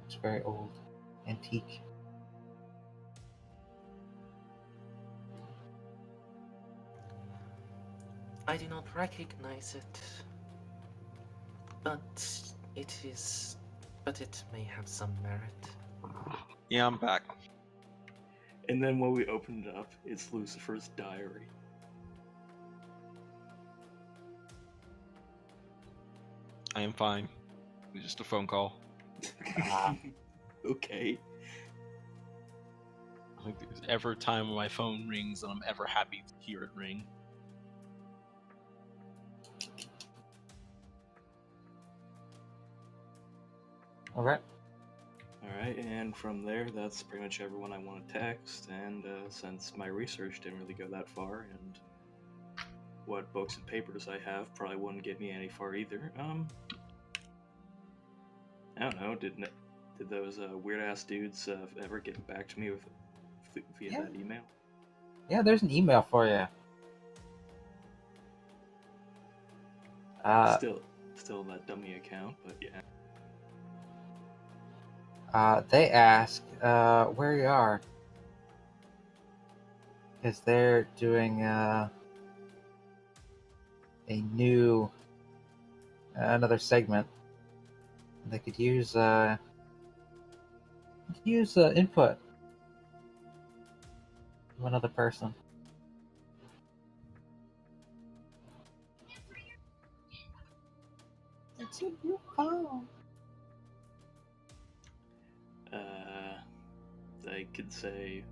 It's very old, antique. I do not recognize it, but it may have some merit. Yeah, I'm back. And then when we open it up, it's Lucifer's diary. I am fine. It was just a phone call. Okay. I think there's ever a time when my phone rings and I'm ever happy to hear it ring. All right. Alright, and from there, that's pretty much everyone I want to text, and since my research didn't really go that far, and what books and papers I have probably wouldn't get me any far either, I don't know, did those weird-ass dudes ever get back to me via Yeah. that email? Yeah, there's an email for you. Still that dummy account, but yeah. They ask where you are, because they're doing a new another segment. They could use input from another person. It's a new phone. They could say,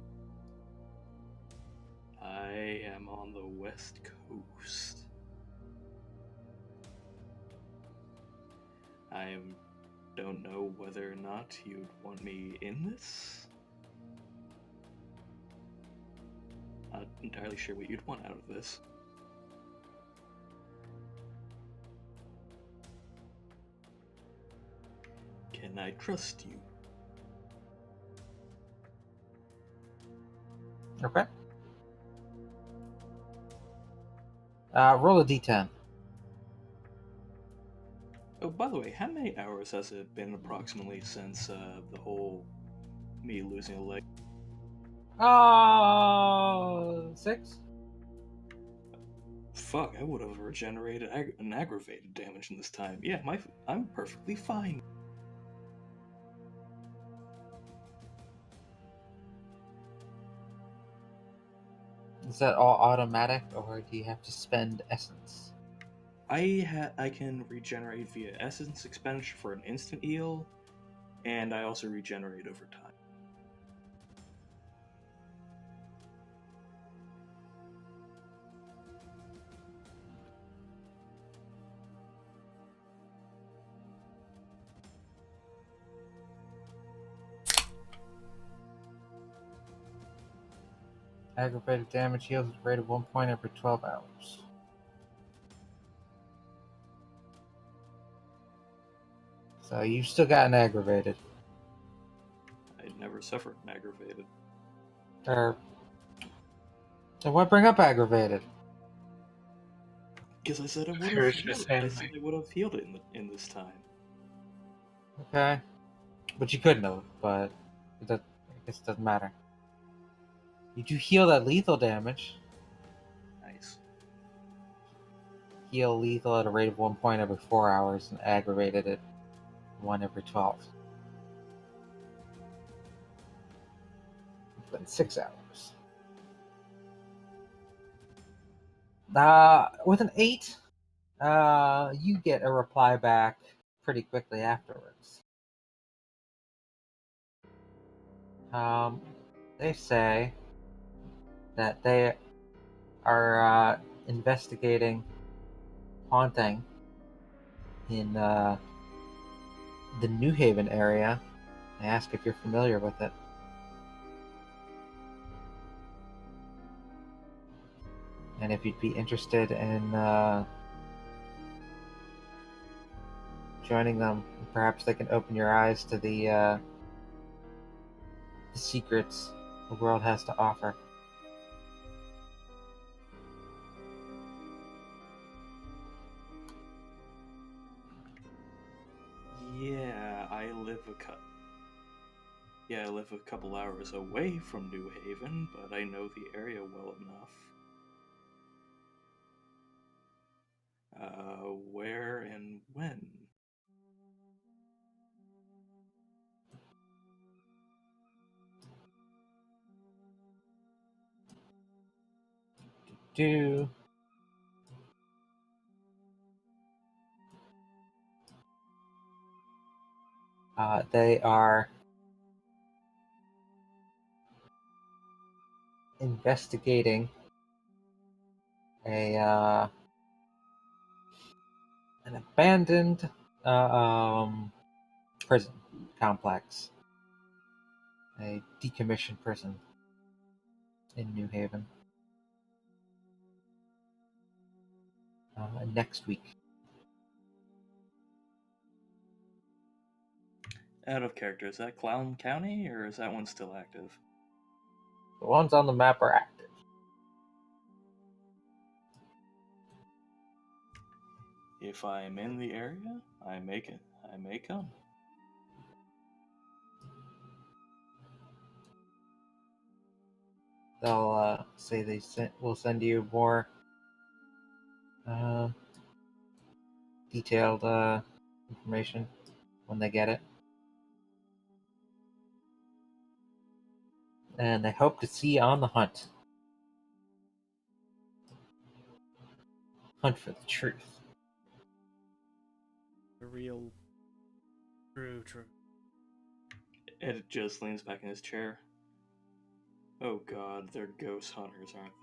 I am on the West Coast. Don't know whether or not you'd want me in this. Not entirely sure what you'd want out of this. Can I trust you? Okay. Roll a d10. Oh, by the way, how many hours has it been approximately since the whole me losing a leg? Oh, 6. Fuck, I would have regenerated an aggravated damage in this time. Yeah, I'm perfectly fine. Is that all automatic, or do you have to spend essence? I can regenerate via essence expenditure for an instant heal, and I also regenerate over time. Aggravated damage heals at a rate of 1 point every 12 hours. So you've still gotten aggravated. I never suffered an aggravated. Or so why bring up aggravated? Because I said I would She have was healed just it. I saying, said like, I would have healed it in this time. Okay. But you couldn't have, but I guess it doesn't matter. You do heal that lethal damage. Nice. Heal lethal at a rate of 1 point every 4 hours, and aggravated at 1 every 12. It's been 6 hours. With an 8, you get a reply back pretty quickly afterwards. They say that they are investigating haunting in the New Haven area. I ask if you're familiar with it. And if you'd be interested in joining them, perhaps they can open your eyes to the secrets the world has to offer. Yeah, I live a couple hours away from New Haven, but I know the area well enough. Where and when? Do They are investigating an abandoned prison complex, a decommissioned prison in New Haven. Next week. Out of character, is that Clown County or is that one still active? The ones on the map are active. If I am in the area, I may come. They'll say will send you more detailed information when they get it. And they hope to see you on the hunt. Hunt for the truth. The real. True. Ed just leans back in his chair. Oh god, they're ghost hunters, aren't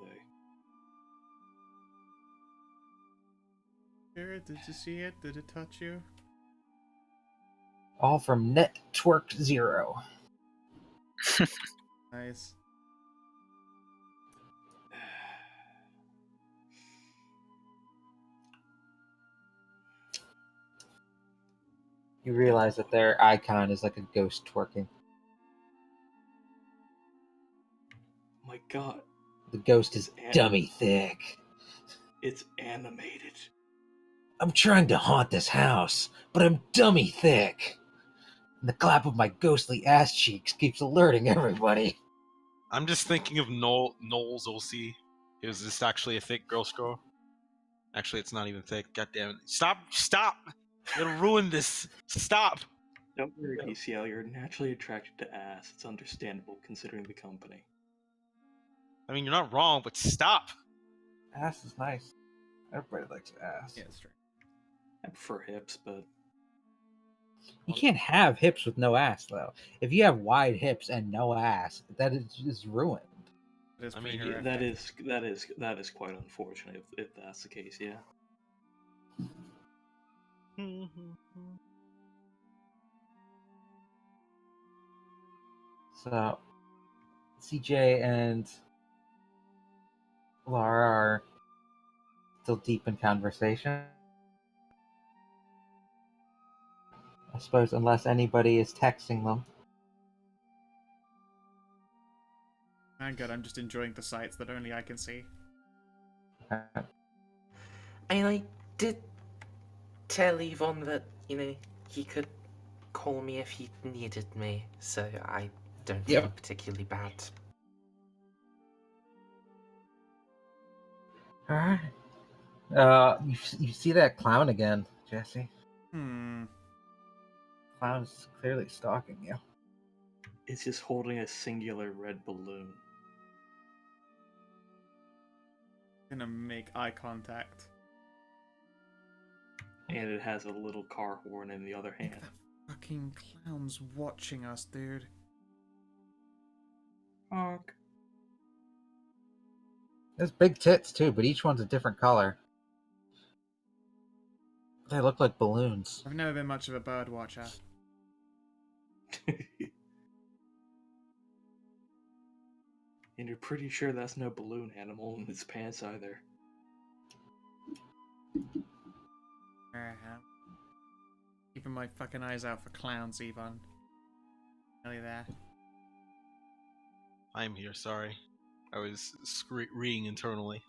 they? Jared, did you see it? Did it touch you? All from Network Zero. Nice. You realize that their icon is like a ghost twerking. My god, The ghost is dummy thick. it's animated. I'm trying to haunt this house, but I'm dummy thick. And the clap of my ghostly ass cheeks keeps alerting everybody. I'm just thinking of Noel's OC. Is this actually a thick girl scroll? Actually, it's not even thick. God damn it. Stop! You're gonna ruin this. Stop! Don't worry, DCL, you're naturally attracted to ass. It's understandable considering the company. I mean, you're not wrong, but stop! Ass is nice. Everybody likes ass. Yeah, it's true. I prefer hips, but You can't have hips with no ass, though. If you have wide hips and no ass, that is just ruined. It is I pretty mean, horrific. that is quite unfortunate if that's the case, yeah. So, CJ and Laura are still deep in conversation. I suppose, unless anybody is texting them. I'm good. I'm just enjoying the sights that only I can see. And I did tell Yvonne that, he could call me if he needed me, so I don't feel Yep. particularly bad. Alright. You see that clown again, Jesse? Clown's clearly stalking you. It's just holding a singular red balloon. Gonna make eye contact. And it has a little car horn in the other hand. That fucking clown's watching us, dude. Honk. There's big tits too, but each one's a different color. They look like balloons. I've never been much of a bird watcher. And you're pretty sure that's no balloon animal in its pants either. Keeping my fucking eyes out for clowns, Yvonne. Nearly there. I'm here, sorry. I was reading internally.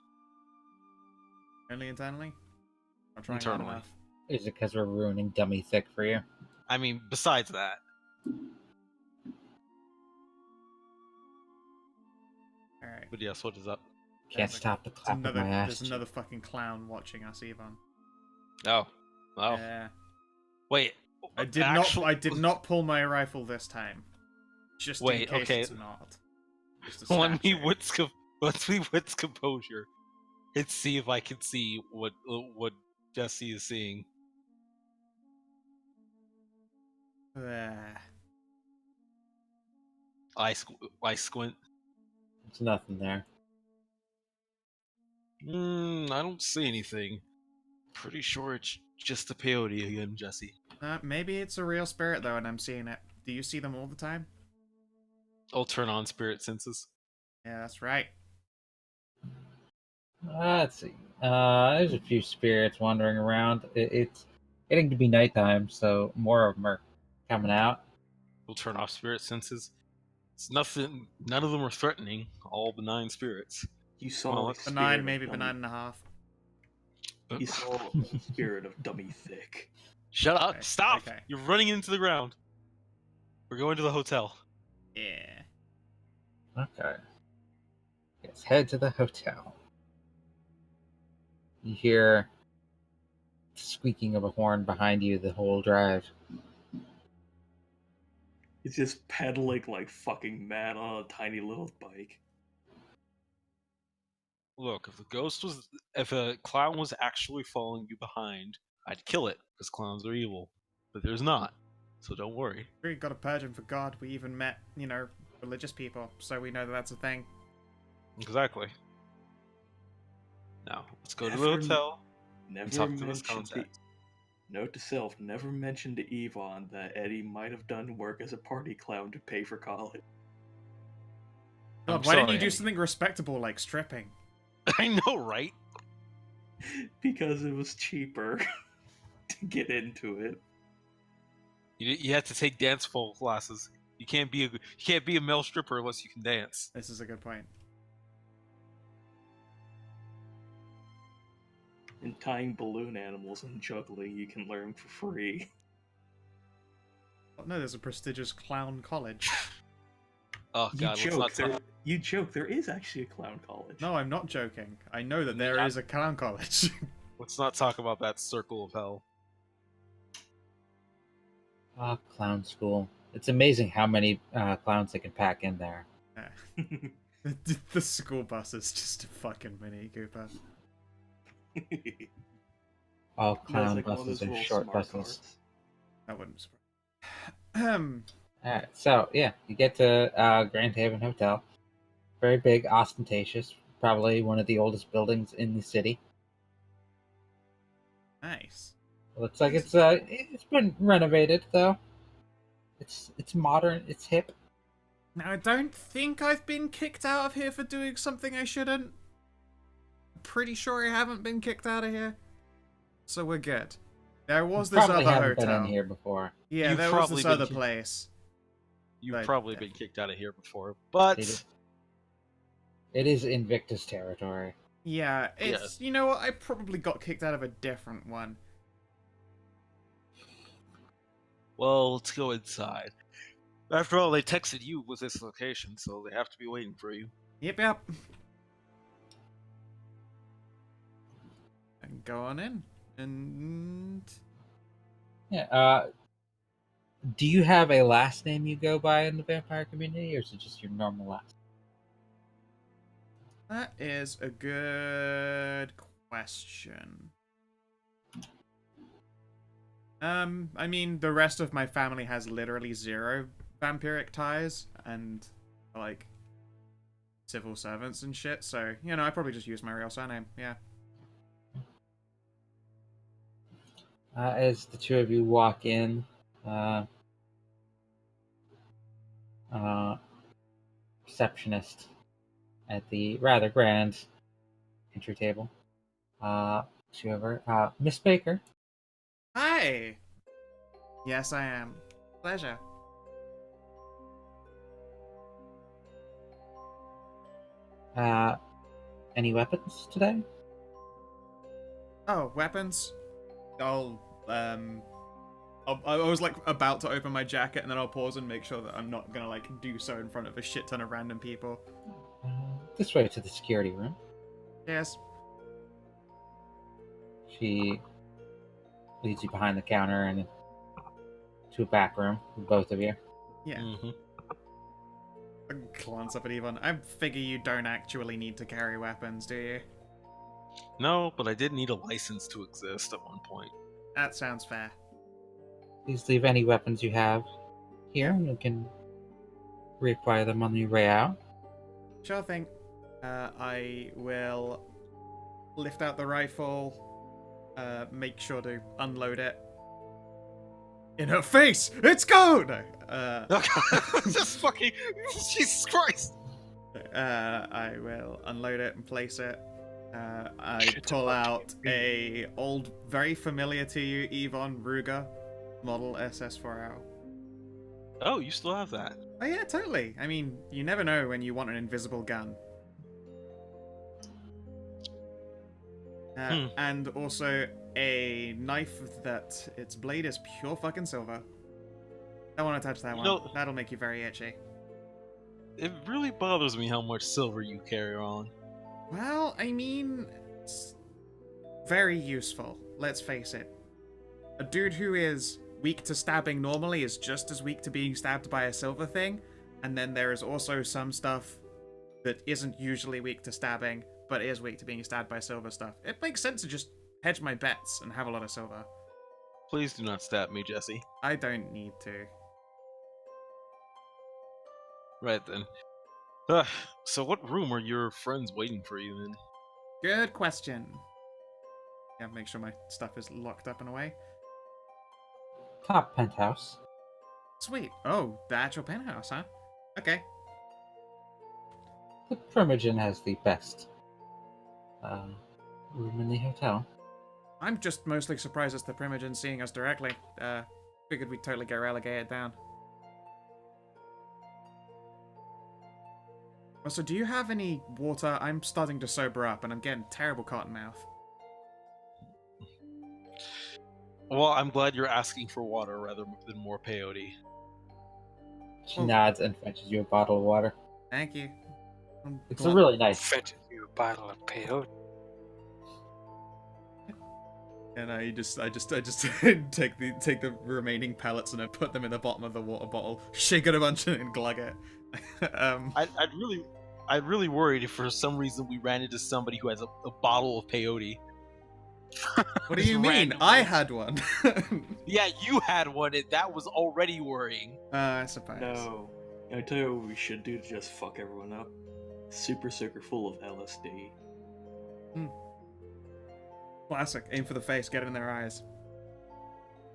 Only internally? I'm trying Internally. hard enough. Is it because we're ruining dummy thick for you? I mean, besides that. Alright. But yes, what is up? Can't There's stop the clap of my There's ass. another fucking clown watching us, Yvonne. Oh. Oh. Yeah. Wait. I did not pull my rifle this time. Just Wait, in case okay. it's not. Just a Let me statue. what's composure. Let's see if I can see what Jesse is seeing. I squint. There's nothing there. I don't see anything. Pretty sure it's just a peyote again, Jesse. Maybe it's a real spirit though, and I'm seeing it. Do you see them all the time? I'll turn on spirit senses. Yeah, that's right. Let's see. There's a few spirits wandering around. It's getting to be nighttime, so more of them are coming out. We'll turn off spirit senses. It's nothing. None of them are threatening. All benign spirits. You saw Well, a it's spirit Benign, of maybe dummy- benign and a half. You saw a spirit of dummy thick. Shut up! Okay, Stop! okay. You're running into the ground. We're going to the hotel. Yeah. Okay. Let's head to the hotel. You hear the squeaking of a horn behind you the whole drive. It's just pedaling like fucking mad on a tiny little bike. Look, if a clown was actually following you behind, I'd kill it because clowns are evil. But there's not, so don't worry. We got to purge him for God. We even met, religious people, so we know that that's a thing. Exactly. Now let's go to the Never- hotel. Never talk to this mentioned to, contact. note to self, never mention to Yvonne that Eddie might have done work as a party clown to pay for college. I'm God, why didn't sorry, you do Andy. something respectable like stripping? I know, right? Because it was cheaper to get into it. You have to take dance full classes. You can't be a male stripper unless you can dance. This is a good point. And tying balloon animals and juggling you can learn for free. Oh, no, there's a prestigious clown college. Oh You god, let's joke, not there, talk. you joke, there is actually a clown college. No, I'm not joking. I know that there I- is a clown college. Let's not talk about that circle of hell. Clown school. It's amazing how many clowns they can pack in there. The school bus is just a fucking Mini Cooper. All That's clown like one of buses those are little short smart buses. cars. That wouldn't surprise. Alright, so yeah, you get to Grand Haven Hotel. Very big, ostentatious, probably one of the oldest buildings in the city. Nice. Looks like it's been renovated though. It's modern, it's hip. Now, I don't think I've been kicked out of here for doing something I shouldn't. Pretty sure I haven't been kicked out of here. So we're good. There was this Probably other haven't been hotel. in here before. Yeah, You've there was probably this been other ki- place. You've But- probably been kicked out of here before, but It is Invictus territory. Yeah, it's... You know what? I probably got kicked out of a different one. well, let's go inside. After all, they texted you with this location, so they have to be waiting for you. Yep. And go on in. And... Yeah, do you have a last name you go by in the vampire community, or is it just your normal last? That is a good question. I mean, the rest of my family has literally 0 vampiric ties and, like, civil servants and shit, so, I probably just use my real surname, yeah. As the two of you walk in, receptionist at the rather grand entry table. Two of her, Miss Baker. Hi! Yes, I am. Pleasure. Any weapons today? Oh, weapons? I was like about to open my jacket and then I'll pause and make sure that I'm not gonna like do so in front of a shit ton of random people. This way to the security room. Yes. She leads you behind the counter and to a back room with both of you. Yeah. Mm-hmm. I glance up at Yvonne. I figure you don't actually need to carry weapons, do you? No, but I did need a license to exist at one point. That sounds fair. Please leave any weapons you have here, and you can reacquire them on your way out. Sure thing. I will lift out the rifle, make sure to unload it. In her face! It's go! No. Just fucking Jesus Christ! I will unload it and place it. I Shit, pull fucking out a old, very familiar to you, Yvonne Ruger model SS4L. Oh, you still have that? Oh yeah, totally. I mean, you never know when you want an invisible gun. And also a knife that its blade is pure fucking silver. Don't want to touch that one. know- That'll make you very itchy. It really bothers me how much silver you carry on. Well, I mean, it's very useful. Let's face it. A dude who is weak to stabbing normally is just as weak to being stabbed by a silver thing. And then there is also some stuff that isn't usually weak to stabbing, but is weak to being stabbed by silver stuff. It makes sense to just hedge my bets and have a lot of silver. Please do not stab me, Jesse. I don't need to. Right then. So what room are your friends waiting for you in? Good question. Yeah, make sure my stuff is locked up and away. Top penthouse. Sweet. Oh, the actual penthouse, huh? Okay. The Primogen has the best room in the hotel. I'm just mostly surprised it's the Primogen seeing us directly. Figured we'd totally get relegated down. Also, do you have any water? I'm starting to sober up and I'm getting terrible cotton mouth. Well, I'm glad you're asking for water rather than more peyote. She Oh. nods and fetches you a bottle of water. Thank you. I'm It's glad- a really nice. Fetch you a bottle of peyote. And I just take the remaining pellets and I put them in the bottom of the water bottle, shake it a bunch and glug it. I'd really worried if for some reason we ran into somebody who has a bottle of peyote. What do you Just mean? random I ones. had one. Yeah, you had one, and that was already worrying. I suppose. No. I tell you what we should do to just fuck everyone up. Super Soaker full of LSD. Classic. Aim for the face, get it in their eyes.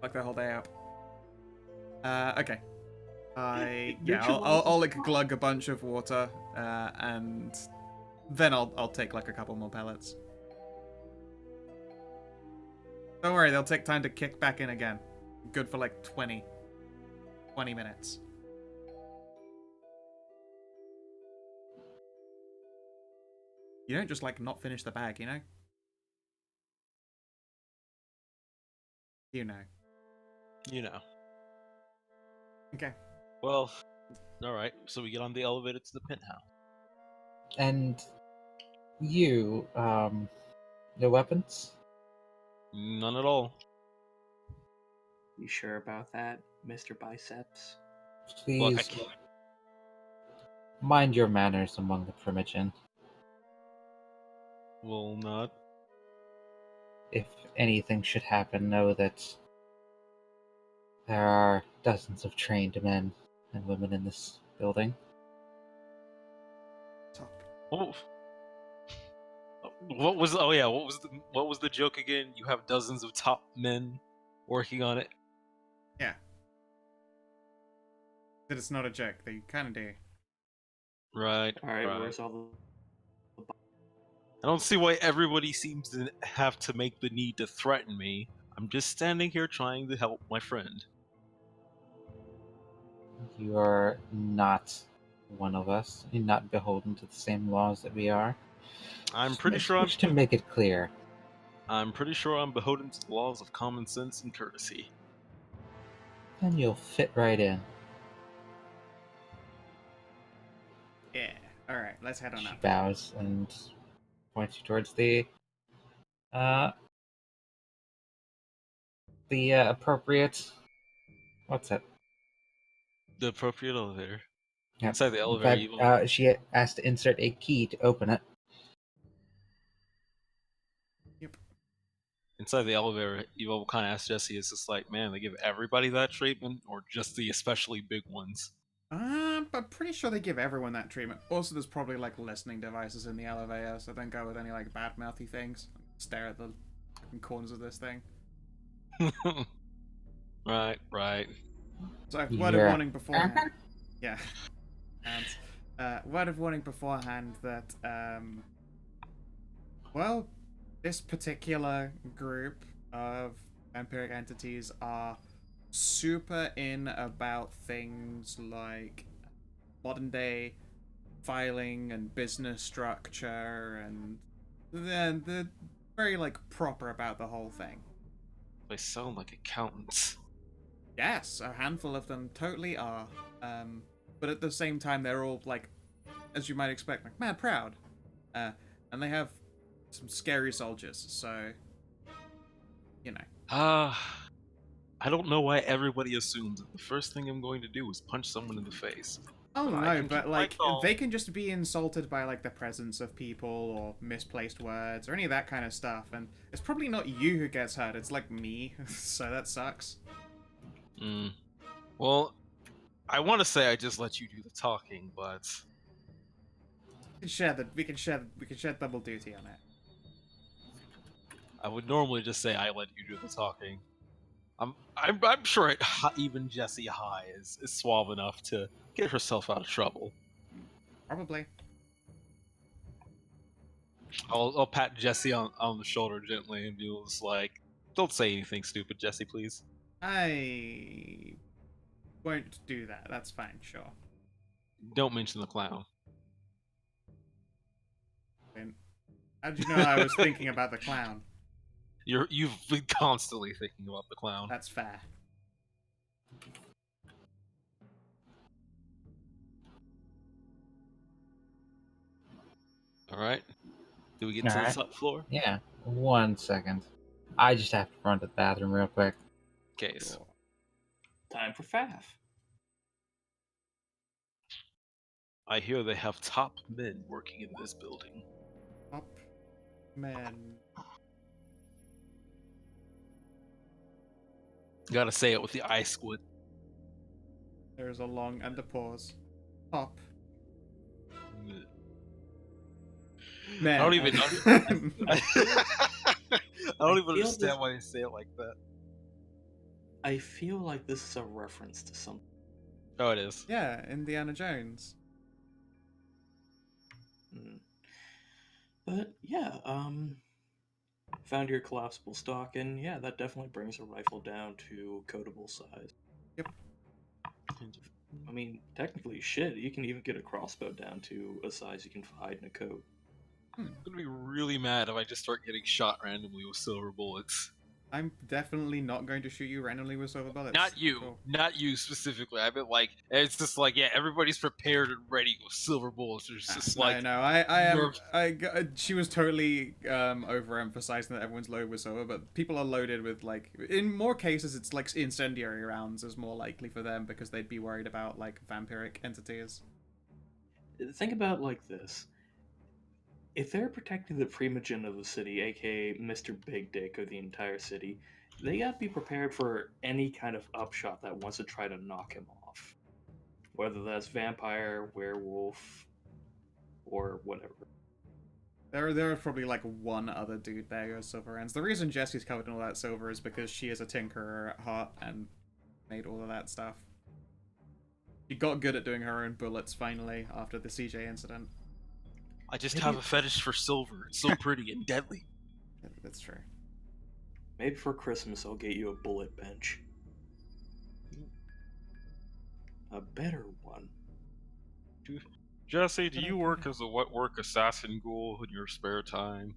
Fuck the whole day up. Okay. I'll like glug a bunch of water, and then I'll take like a couple more pellets. Don't worry, they'll take time to kick back in again. Good for like 20 minutes. You don't just like not finish the bag, you know? You know. You know. Okay. Well, alright, so we get on the elevator to the penthouse. And you, no weapons? None at all. You sure about that, Mr. Biceps? Please Look, I can't. mind your manners among the Primogen. Will not. If anything should happen, know that there are dozens of trained men and women in this building. Top. What was? Oh yeah, what was the joke again? You have dozens of top men working on it. That it's not a joke. They kind of do. Right. Alright, right. where's all the... I don't see why everybody seems to have to make the need to threaten me. I'm just standing here trying to help my friend. You are not one of us. You're not beholden to the same laws that we are. I'm pretty sure I'm. Wish to make it clear. I'm pretty sure I'm beholden to the laws of common sense and courtesy. Then you'll fit right in. Yeah. All right. Let's head on She up. bows and points you towards the appropriate. What's it? The appropriate elevator. Yep. Inside the In elevator. fact, she has to insert a key to open it. Yep. inside the elevator, Evo kind of asked Jesse, "Is this like, man, they give everybody that treatment, or just the especially big ones?" I'm pretty sure they give everyone that treatment. Also, there's probably like listening devices in the elevator, so don't go with any like bad mouthy things. Stare at the fucking corners of this thing. Right, right. So, word of Yeah. warning beforehand. Yeah. And word of warning beforehand that well, this particular group of vampiric entities are super in about things like modern day filing and business structure, and they're very like proper about the whole thing. They sound like accountants. Yes, a handful of them totally are. But at the same time, they're all like, as you might expect, like mad proud. And they have some scary soldiers, so you know. I don't know why everybody assumes that the first thing I'm going to do is punch someone in the face. Oh But I no, can but keep my like calm. they can just be insulted by like the presence of people or misplaced words or any of that kind of stuff, and it's probably not you who gets hurt, it's like me, so that sucks. Well, I want to say I just let you do the talking, but We can share double duty on it. I would normally just say I let you do the talking. I'm sure even Jessie High is suave enough to get herself out of trouble. Probably. I'll pat Jessie on the shoulder gently and be just like, "Don't say anything stupid, Jessie, please." I won't do that. That's fine, sure. Don't mention the clown. How did you know I was thinking about the clown? You've been constantly thinking about the clown. That's fair. All right. Do we get to the Alright. top floor? Yeah. 1 second. I just have to run to the bathroom real quick. Case. Time for Faf. I hear they have top men working in this building. Up, men. Gotta say it with the eye squint. There's a long and a pause. Up, men. I don't even. I don't even feel understand this- why they say it like that. I feel like this is a reference to something. Oh, it is. Yeah, Indiana Jones. But yeah, found your collapsible stock, and yeah, that definitely brings a rifle down to coatable size. Yep. I mean, technically, shit, you can even get a crossbow down to a size you can hide in a coat. I'm gonna be really mad if I just start getting shot randomly with silver bullets. I'm definitely not going to shoot you randomly with silver bullets. Not you, Cool. not you specifically. I mean, like, it's just like, yeah, everybody's prepared and ready with silver bullets. There's just like, no, I am. nerve. She was totally overemphasizing that everyone's loaded with silver, but people are loaded with like. In more cases, it's like incendiary rounds is more likely for them because they'd be worried about like vampiric entities. Think about it like this. If they're protecting the primogen of the city, aka Mr. Big Dick of the entire city, they gotta be prepared for any kind of upshot that wants to try to knock him off. Whether that's vampire, werewolf, or whatever. There are probably like one other dude there who has silver ends. The reason Jessie's covered in all that silver is because she is a tinkerer at heart and made all of that stuff. She got good at doing her own bullets finally after the CJ incident. I just Maybe- have a fetish for silver. It's so pretty and deadly. That's true. Maybe for Christmas I'll get you a bullet bench. A better one. Jesse, do you work as a wet work assassin ghoul in your spare time?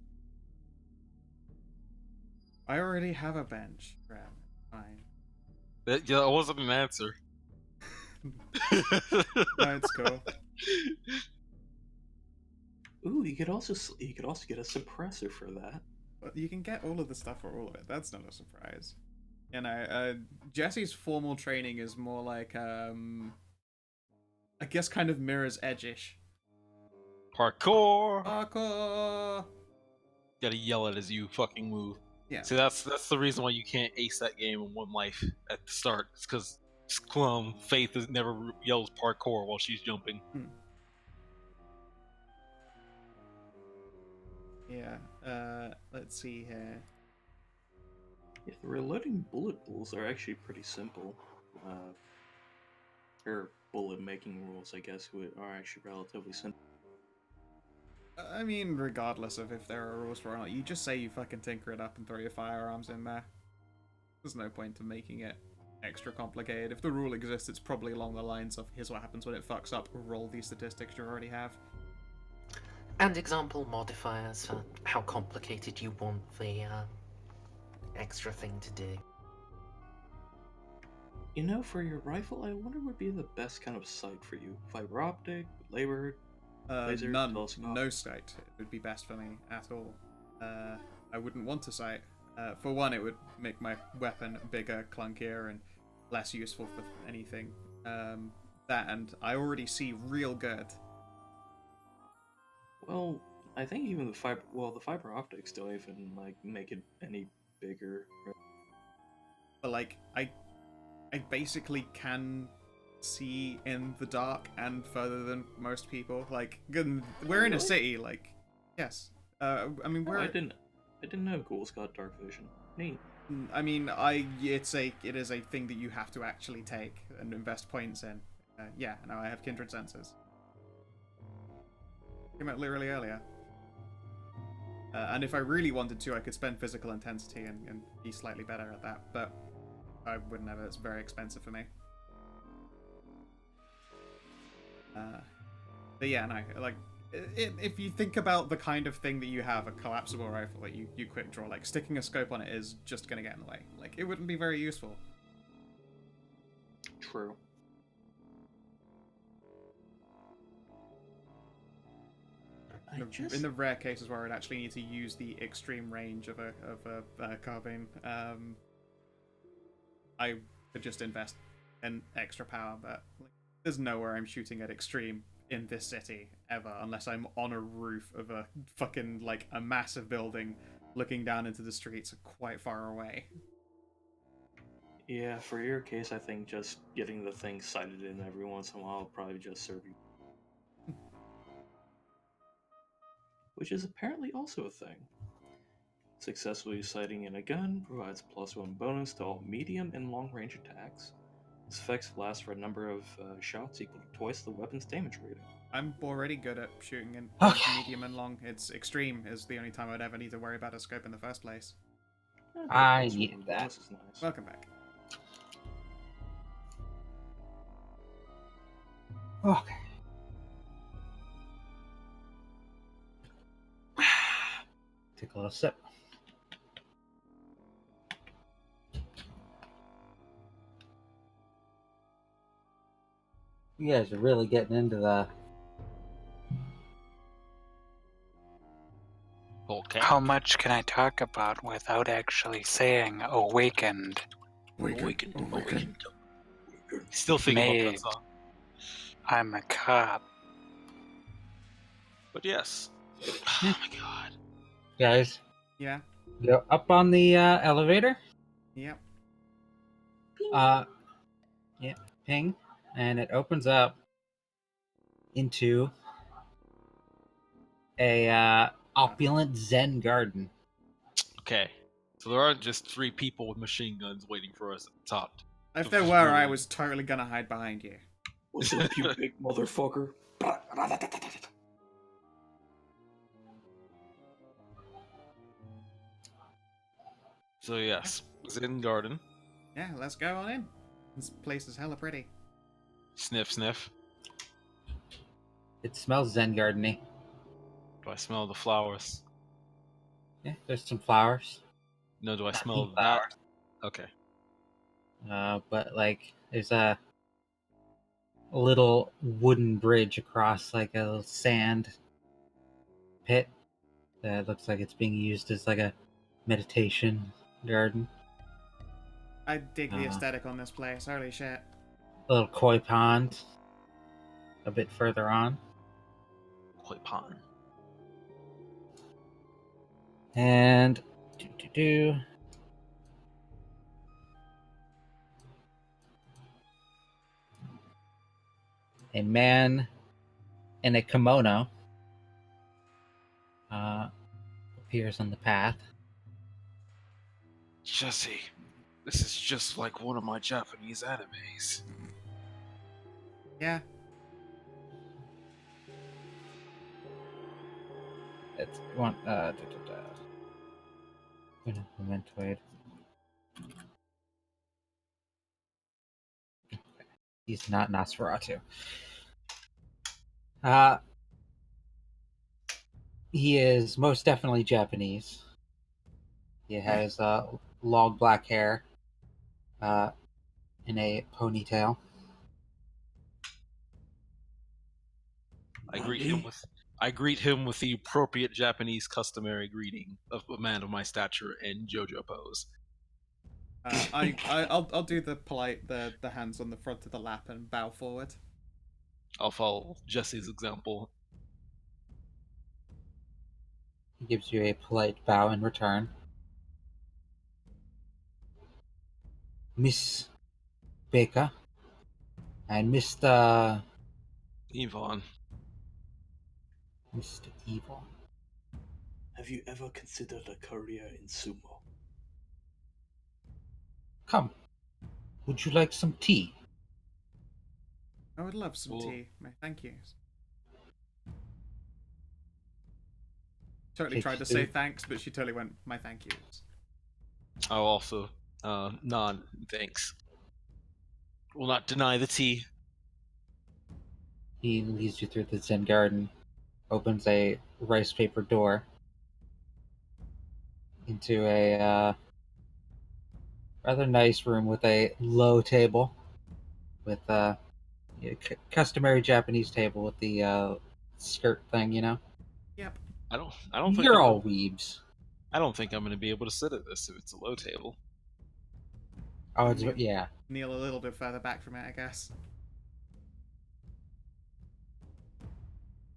I already have a bench. Right. Fine. That wasn't an answer. No, it's cool. Ooh, you could also get a suppressor for that. But you can get all of the stuff for all of it. That's not a surprise. You know, Jesse's formal training is more like, I guess kind of mirrors Edge-ish. Parkour! Parkour! Gotta yell it as you fucking move. Yeah. See, that's the reason why you can't ace that game in one life at the start. It's because Faith never yells parkour while she's jumping. Yeah. Let's see here. Yeah, the reloading bullet pools are actually pretty simple. Or bullet making rules, I guess, are actually relatively simple. I mean, regardless of if there are rules for it or not, you just say you fucking tinker it up and throw your firearms in there. There's no point to making it extra complicated. If the rule exists, it's probably along the lines of here's what happens when it fucks up, roll these statistics you already have. And example modifiers for how complicated you want the extra thing to do. You know, for your rifle, I wonder what would be the best kind of sight for you. Fiber optic, labor, laser, None. telescope? No sight. It would be best for me at all. I wouldn't want a sight. For one, it would make my weapon bigger, clunkier, and less useful for anything. That, and I already see real good. Well, I think even the fiber optics don't even like make it any bigger. But like, I basically can see in the dark and further than most people. Like, we're in a Really? city. Like, yes. I mean, Oh, we're. I didn't know ghouls got dark vision. Neat. I mean, it is a thing that you have to actually take and invest points in. Yeah, no, I have kindred senses. Came out literally earlier. And if I really wanted to, I could spend physical intensity and be slightly better at that, but I wouldn't have it. It's very expensive for me. But yeah, no, like, if you think about the kind of thing that you have, a collapsible rifle that you quick draw, like, sticking a scope on it is just gonna get in the way. Like, it wouldn't be very useful. True. In the rare cases where I'd actually need to use the extreme range of a carbine, I could just invest in extra power, but like, there's nowhere I'm shooting at extreme in this city ever, unless I'm on a roof of a fucking, like, a massive building looking down into the streets quite far away. Yeah, for your case, I think just getting the thing sighted in every once in a while will probably just serve you. Which is apparently also a thing. Successfully sighting in a gun provides +1 bonus to all medium and long range attacks. Its effects last for a number of shots equal to twice the weapon's damage rating. I'm already good at shooting in Okay. medium and long. It's extreme is the only time I'd ever need to worry about a scope in the first place. I +1 needed that. bonus is nice. Welcome back. Okay. Take a little sip. You guys are really getting into the. Okay. How much can I talk about without actually saying awakened? Awakened. Still thinking about Made. that song. I'm a cop. But yes. Oh my god. Guys, Yeah. go up on the elevator. Yep. Yeah, ping, and it opens up into a opulent Zen garden. Okay. So there aren't just 3 people with machine guns waiting for us at the top. If there were, I was totally gonna hide behind you. What's up, you big motherfucker? So yes, Zen Garden. Yeah, let's go on in. This place is hella pretty. Sniff, sniff. It smells Zen gardeny. Do I smell the flowers? Yeah, there's some flowers. No, do I Not smell pink that? flowers. Okay. But like, there's a little wooden bridge across like a little sand pit that looks like it's being used as like a meditation garden. I dig the Uh. aesthetic on this place. Holy shit. A little koi pond a bit further on. Koi pond. And do. A man in a kimono appears on the path. Jesse, this is just like one of my Japanese animes. Yeah. It's one. Wait. He's not Nosferatu. He is most definitely Japanese. He has long black hair, in a ponytail. I greet him with the appropriate Japanese customary greeting of a man of my stature in JoJo pose. I'll do the polite the hands on the front of the lap and bow forward. I'll follow Jesse's example. He gives you a polite bow in return. Miss Baker and Mr. Yvonne. Mr. Evil. Have you ever considered a career in sumo? Come, would you like some tea? I would love some Well- tea. My thank yous. Totally Okay, tried to so- say thanks, but she totally went, my thank yous. I'll also nod thanks. Will not deny the tea. He leads you through the Zen garden, opens a rice paper door into a rather nice room with a low table, with customary Japanese table with the skirt thing, you know. Yep. I don't think You're I'm- all weebs. I don't think I'm going to be able to sit at this if it's a low table. Oh, it's yeah. Kneel a little bit further back from it, I guess.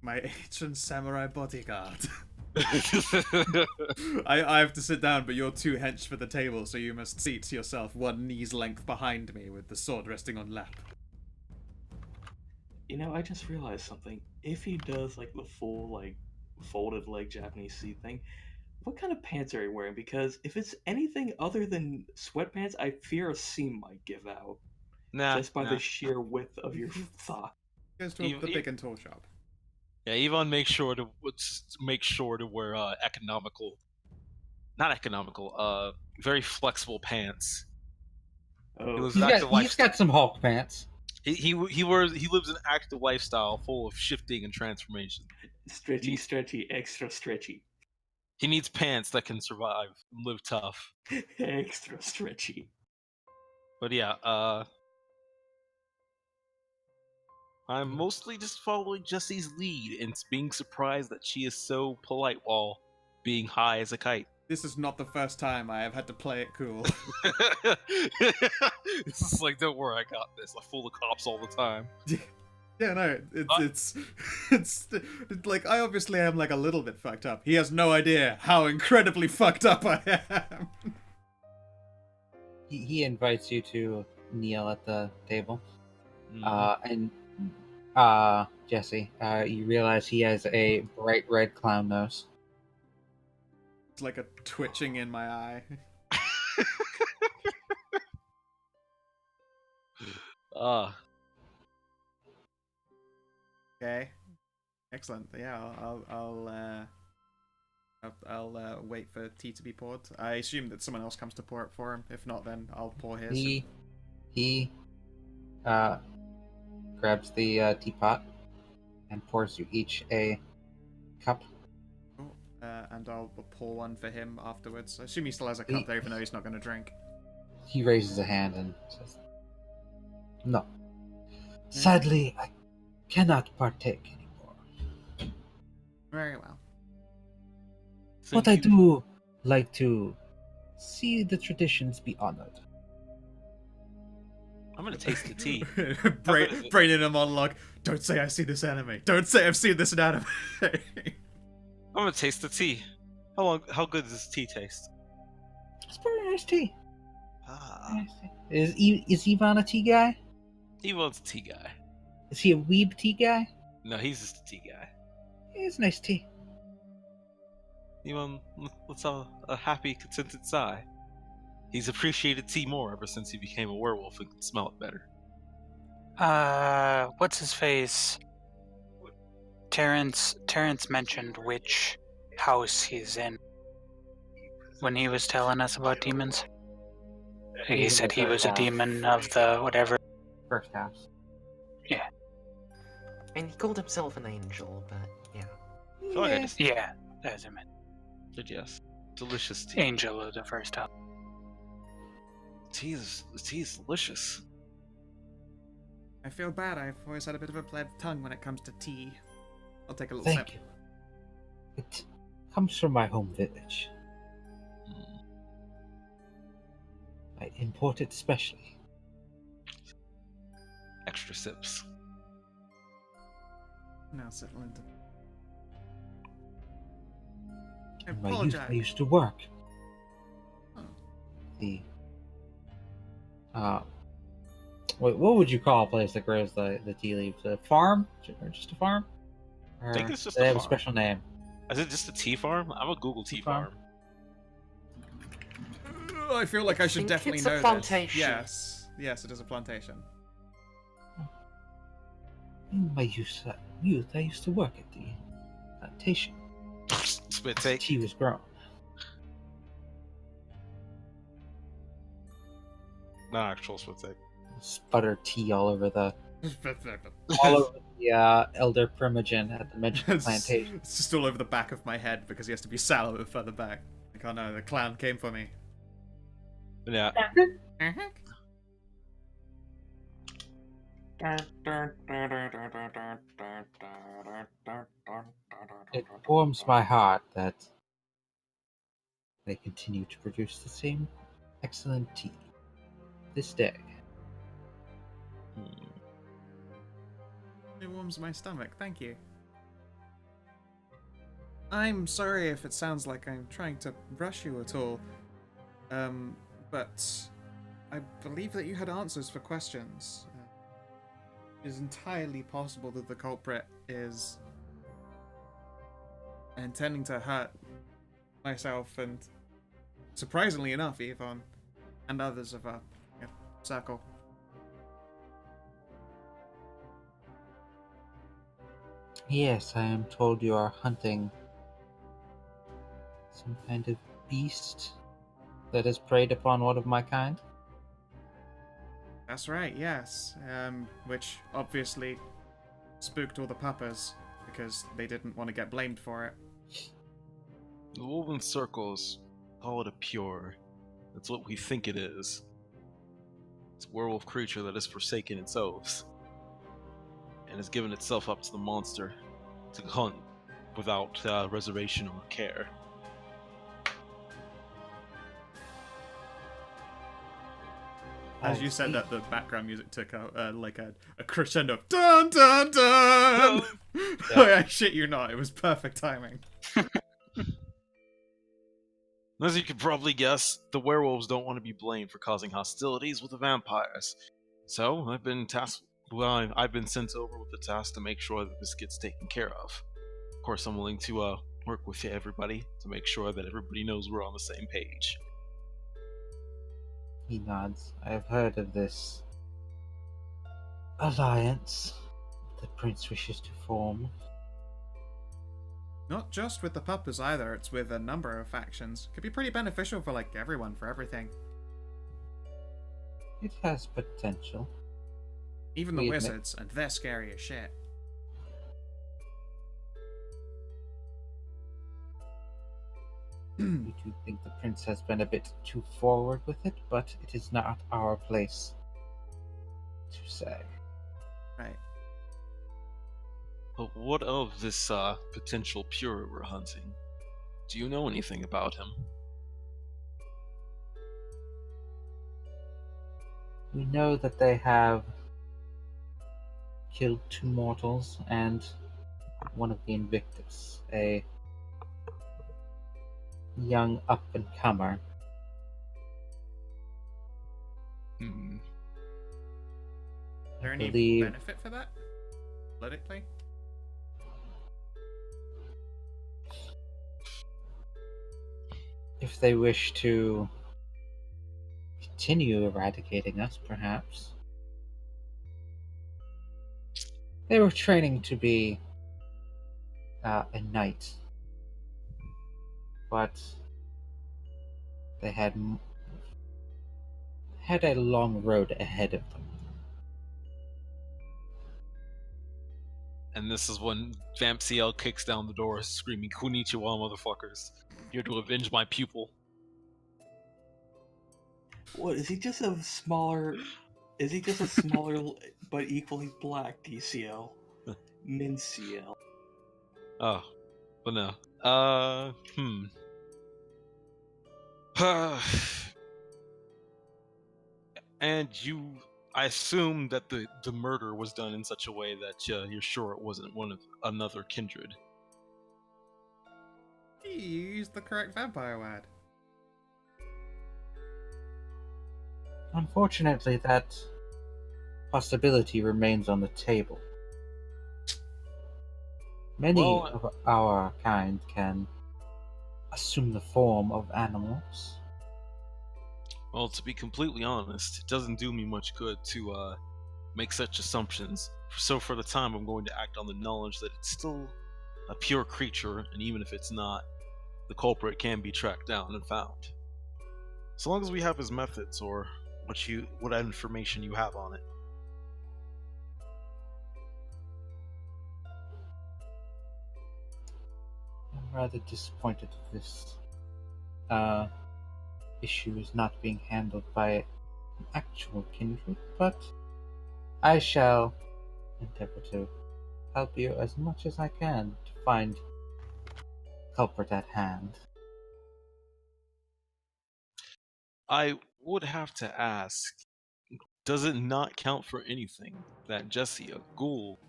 My ancient samurai bodyguard. I have to sit down, but you're too hench for the table, so you must seat yourself one knee's length behind me with the sword resting on lap. You know, I just realized something. If he does like the full like folded leg Japanese seat thing, what kind of pants are you wearing? Because if it's anything other than sweatpants, I fear a seam might give out Nah, just by nah. the sheer width of your thigh. Goes to You- the you- big and tall shop. Yeah, Yvonne makes sure to wear very flexible pants. Oh, lives He's an active got, he's got some Hulk pants. He lives an active lifestyle full of shifting and transformation. stretchy, extra stretchy, He needs pants that can survive and live tough. extra stretchy. But yeah, I'm mostly just following Jesse's lead and being surprised that she is so polite while being high as a kite. This is not the first time I have had to play it cool. It's just like, don't worry, I got this. I fool the cops all the time. Yeah, no, it's like, I obviously am like a little bit fucked up. He has no idea how incredibly fucked up I am. He invites you to kneel at the table. Mm. And Jesse, you realize he has a bright red clown nose. It's like a twitching in my eye. Okay, excellent. Yeah, I'll wait for tea to be poured. I assume that someone else comes to pour it for him. If not, then I'll pour his. He grabs the teapot and pours you each a cup. Cool. And I'll pour one for him afterwards. I assume he still has a cup there, even though he's not going to drink. He raises a hand and says, "No, sadly, I cannot partake anymore. Very well. But I do like to see the traditions be honored." I'm gonna taste the tea. Brain in a monologue. Don't say I see this anime. Don't say I've seen this in anime. I'm gonna taste the tea. How good does this tea taste? It's pretty nice tea. Ah, Nice tea. Is Ivan a tea guy? he wants a tea guy. Is he a weeb tea guy? No, he's just a tea guy. It's nice tea. Let's have a happy, contented sigh. He's appreciated tea more ever since he became a werewolf and can smell it better. What's his face? Terrence mentioned which house he's in when he was telling us about demons. He said he was a demon of the whatever. First house. And he called himself an angel, but yeah. I feel like I just Yeah, that's him. did, yes. Delicious tea. Angel of the first house. The tea is delicious. I feel bad. I've always had a bit of a pleb tongue when it comes to tea. I'll take a little Thank sip. you. It comes from my home village. Mm. I import it specially. Extra sips. Now settle into. I In my youth, apologize. I used to work. Oh. The what would you call a place that grows the tea leaves? A farm, or just a farm? Or I think it's just they a have a farm. special name. Is it just a tea farm? I'm a Google tea farm. I feel like I should think definitely it's a know this. plantation. Yes, it is a plantation. In my youth, I used to work at the plantation. Spit take. Tea was grown. Not actual spit take. Sputter tea all over the elder primogen at the mentioned plantation. It's just all over the back of my head because he has to be sat a little bit further back. Like, oh no, the clown came for me. Yeah. It warms my heart that they continue to produce the same excellent tea this day. Hmm. It warms my stomach, thank you. I'm sorry if it sounds like I'm trying to rush you at all. But I believe that you had answers for questions. It is entirely possible that the culprit is intending to hurt myself and, surprisingly enough, Yvonne and others of our circle. Yes, I am told you are hunting some kind of beast that has preyed upon one of my kind. That's right, yes. Which obviously spooked all the puppers because they didn't want to get blamed for it. The woven circles call it a pure. That's what we think it is. It's a werewolf creature that has forsaken its oaths and has given itself up to the monster to hunt without reservation or care. As I you said see. that, the background music took like a crescendo of dun dun dun. I shit you not, it was perfect timing. As you could probably guess, the werewolves don't want to be blamed for causing hostilities with the vampires. So I've been I've been sent over with the task to make sure that this gets taken care of. Of course, I'm willing to work with everybody to make sure that everybody knows we're on the same page. He nods. I have heard of this alliance the prince wishes to form. Not just with the puppers either, it's with a number of factions. Could be pretty beneficial for like everyone, for everything. It has potential. Even the We admit- wizards, and they're scary as shit. We do think the prince has been a bit too forward with it, but it is not our place to say. Right. But what of this potential pure we're hunting? Do you know anything about him? We know that they have killed 2 mortals and one of the Invictus, a young up-and-comer Hmm. Is there any believe- benefit for that? Politically? If they wish to continue eradicating us, perhaps. They were training to be a knight, but they had a long road ahead of them. And this is when Vamp CL kicks down the door, screaming, "Konnichiwa, motherfuckers! Here to avenge my pupil." What is he just a smaller? Is he just a smaller but equally black DCL? Min CL. Oh, but no. And I assume that the murder was done in such a way that you're sure it wasn't one of another kindred. You used the correct vampire word. Unfortunately, that possibility remains on the table. Many Well, of our kind can assume the form of animals. Well, to be completely honest, it doesn't do me much good to make such assumptions. So for the time, I'm going to act on the knowledge that it's still a pure creature, and even if it's not, the culprit can be tracked down and found. So long as we have his methods or what information you have on it. I'm rather disappointed that this issue is not being handled by an actual kindred, but I shall endeavor to help you as much as I can to find culprit at hand. I would have to ask, does it not count for anything that Jessie, a ghoul,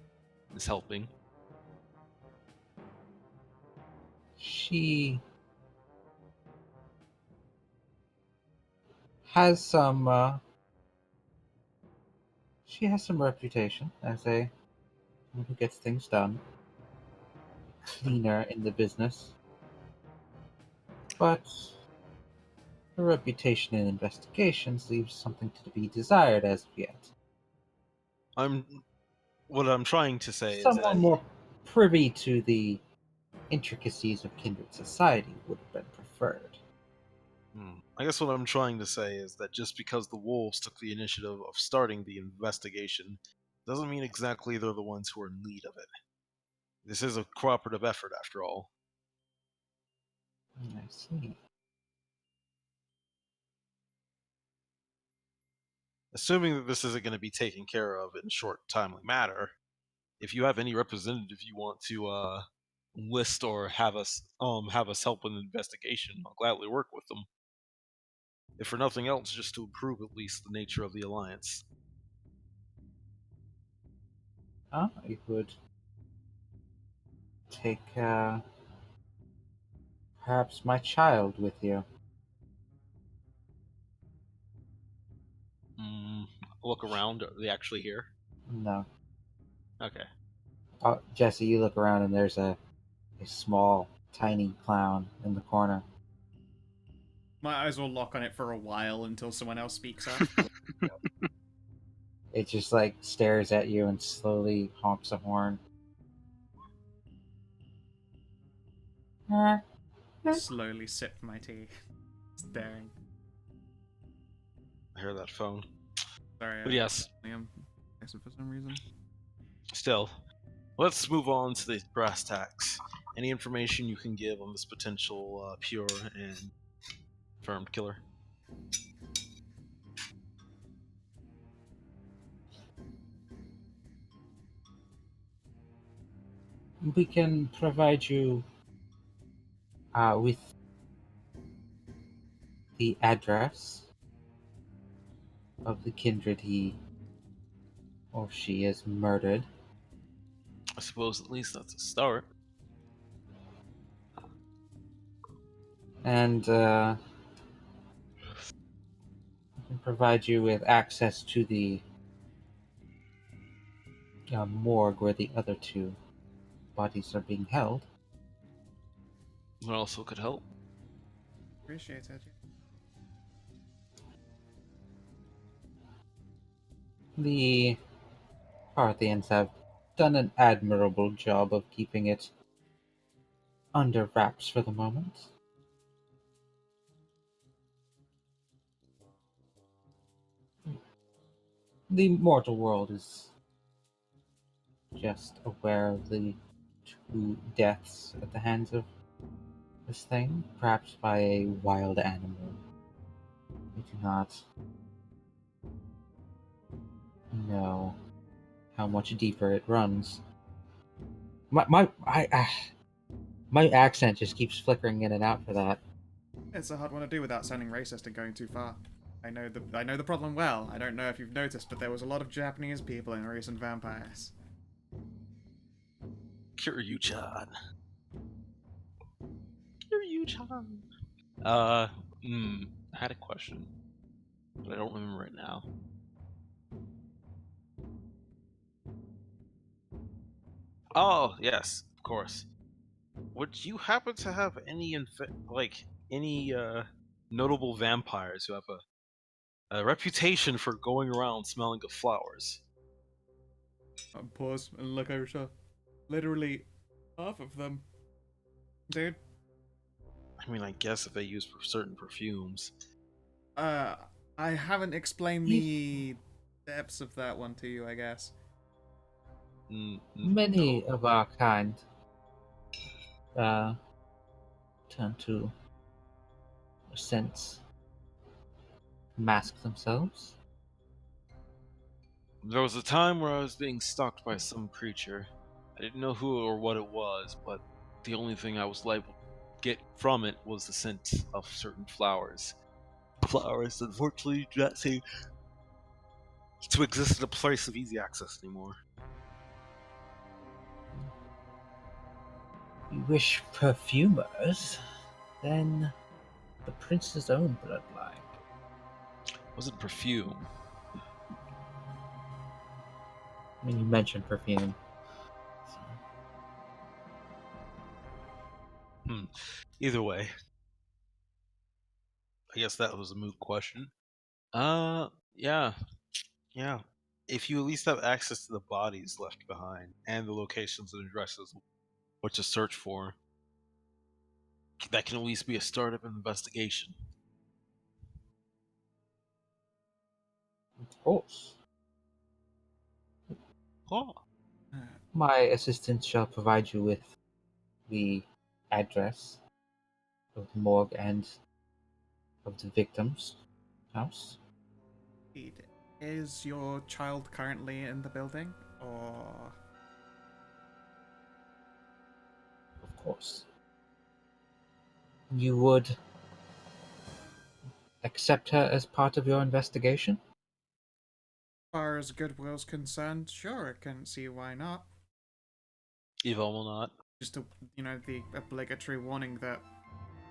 is helping? She has some reputation as a one who gets things done, cleaner in the business, but her reputation in investigations leaves something to be desired as of yet. What I'm trying to say is Someone that more privy to the intricacies of kindred society would have been preferred. I guess what I'm trying to say is that just because the wolves took the initiative of starting the investigation doesn't mean exactly they're the ones who are in lead of it. This is a cooperative effort after all. I see. Assuming that this isn't going to be taken care of in a short, timely manner, if you have any representative you want to list or have us help with an investigation, I'll gladly work with them. If for nothing else, just to improve at least the nature of the alliance. You could take perhaps my child with you. Look around. Are they actually here? No. Okay. Jesse, you look around and there's a small, tiny clown in the corner. My eyes will lock on it for a while until someone else speaks up. It just like stares at you and slowly honks a horn. Slowly sip my tea. Staring. I hear that phone. Sorry. But yes, I am guessing for some reason. still, let's move on to the brass tacks. Any information you can give on this potential pure and confirmed killer? We can provide you with the address of the kindred he or she is murdered. I suppose at least that's a start. And we can provide you with access to the morgue where the other two bodies are being held. What also could help? Appreciate it. The Parthians have done an admirable job of keeping it under wraps for the moment. The mortal world is just aware of the two deaths at the hands of this thing, perhaps by a wild animal. We do not know how much deeper it runs. My accent just keeps flickering in and out for that. It's a hard one to do without sounding racist and going too far. I know the problem well. I don't know if you've noticed, but there was a lot of Japanese people in recent Vampires. Kiryu-chan. Kiryu-chan. I had a question, but I don't remember it now. Oh, yes, of course. Would you happen to have any notable vampires who have a reputation for going around smelling of flowers? Pause and look over. Literally half of them. Dude. I mean, I guess if they use certain perfumes. I haven't explained the depths of that one to you, I guess. Many of our kind turn to scents, mask themselves. There was a time where I was being stalked by some creature. I didn't know who or what it was, but the only thing I was liable to get from it was the scent of certain flowers. Flowers, unfortunately, do not seem to exist in a place of easy access anymore. You wish perfumers, then the prince's own bloodline. It wasn't perfume. I mean, you mentioned perfume. Either way, I guess that was a moot question. Yeah. If you at least have access to the bodies left behind and the locations and addresses what to search for, that can at least be a start of an investigation. Of course. Oh. My assistant shall provide you with the address of the morgue and of the victim's house. Is your child currently in the building, or...? Of course. You would accept her as part of your investigation? As far as Goodwill's concerned, sure, I can't see why not. Eva will not. Just the obligatory warning that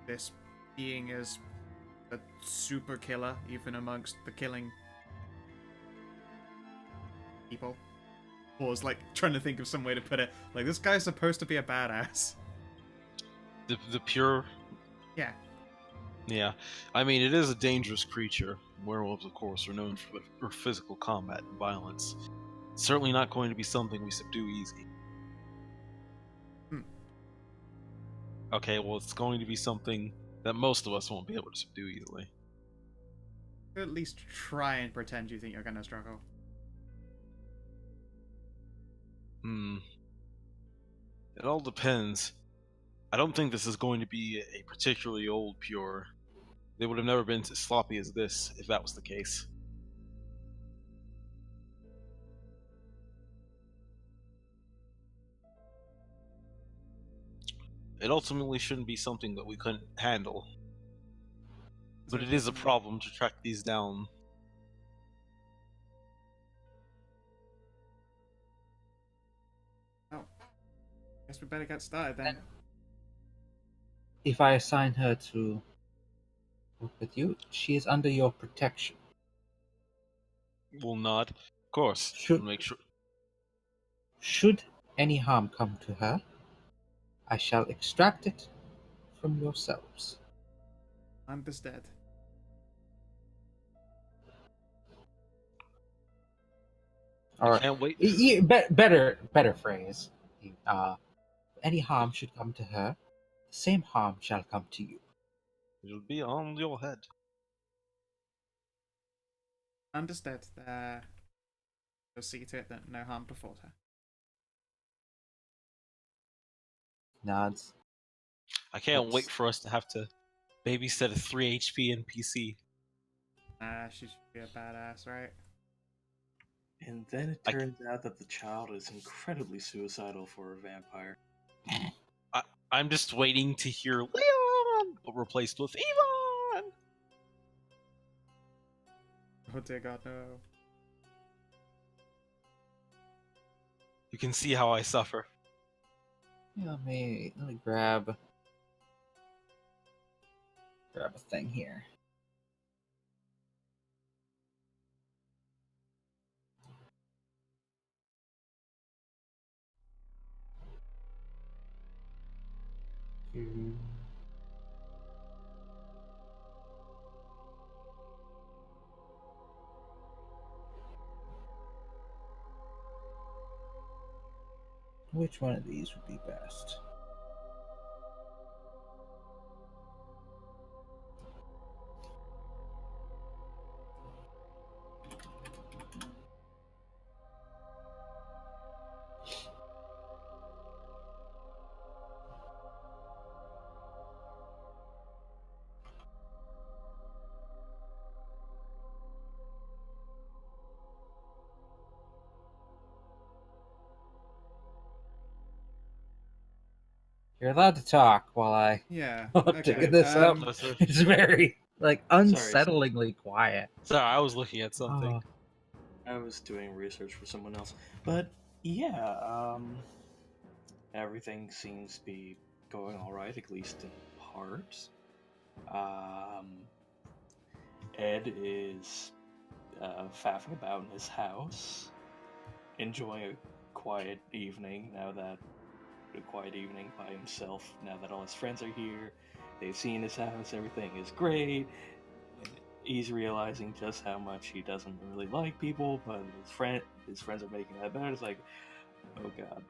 this being is a super killer, even amongst the killing people. Pause, trying to think of some way to put it. This guy's supposed to be a badass. The pure. Yeah. Yeah, I mean, it is a dangerous creature. Werewolves, of course, are known for physical combat and violence. It's certainly not going to be something we subdue easy. Okay, well, it's going to be something that most of us won't be able to subdue easily. At least try and pretend you think you're gonna struggle. It all depends. I don't think this is going to be a particularly old pure. They would have never been as sloppy as this if that was the case. It ultimately shouldn't be something that we couldn't handle. But it is a problem to track these down. Oh. Guess we better get started then. If I assign her to work with you, she is under your protection. will nod. Of course. Should- We'll make sure. Should any harm come to her, I shall extract it from yourselves. Understood. Or Can't wait. better phrase. Any harm should come to her, the same harm shall come to you. It'll be on your head. Understood. You'll see to it that no harm befalls her. Nods. I can't wait Oops. for us to have to babysit a 3 HP NPC. She should be a badass, right? And then it I- turns out that the child is incredibly suicidal for a vampire. I'm just waiting to hear Leon replaced with Ivan. Oh dear God, no. You can see how I suffer. Yeah, let me grab a thing here. Which one of these would be best? You're allowed to talk while I Yeah. figure this out. No, sir. It's very Sorry. unsettlingly quiet. Sorry, I was looking at something. Oh, I was doing research for someone else. But yeah, everything seems to be going alright, at least in part. Ed is faffing about in his house, enjoying a quiet evening by himself now that all his friends are here. They've seen his house, everything is great. He's realizing just how much he doesn't really like people, but his friends are making that better. It's like, oh god.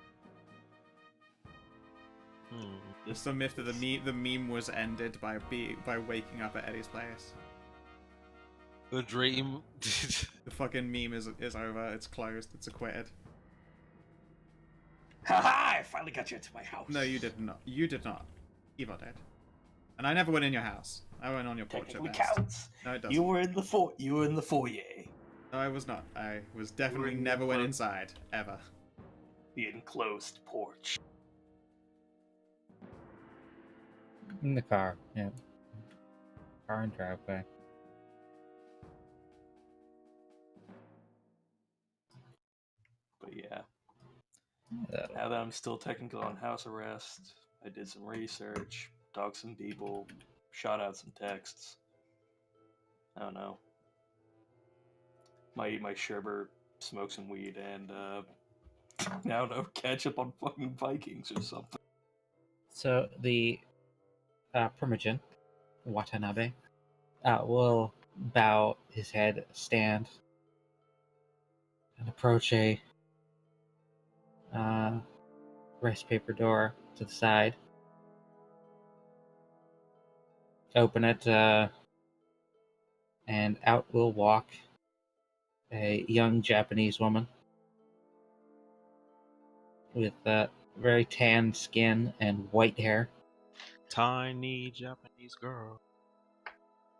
There's some myth that the meme was ended by waking up at Eddie's place. The dream. The fucking meme is over. It's closed. It's acquitted. Haha! I finally got you into my house. No, you did not. You did not. Evo did. And I never went in your house. I went on your porch at Technically best. counts. No, it doesn't. You were in the foyer. No, I was not. I was definitely in never the went front. inside ever. The enclosed porch. in the car. Yeah. Car and driveway. But yeah, That'll- now that I'm still technically on house arrest, I did some research, talked to some people, shot out some texts. I don't know. My Sherbert smoked some weed and I don't know, catch up on fucking Vikings or something. So the Primogen, Watanabe, will bow his head, stand, and approach a rice paper door to the side. Open it, and out will walk a young Japanese woman with very tan skin and white hair. Tiny Japanese girl.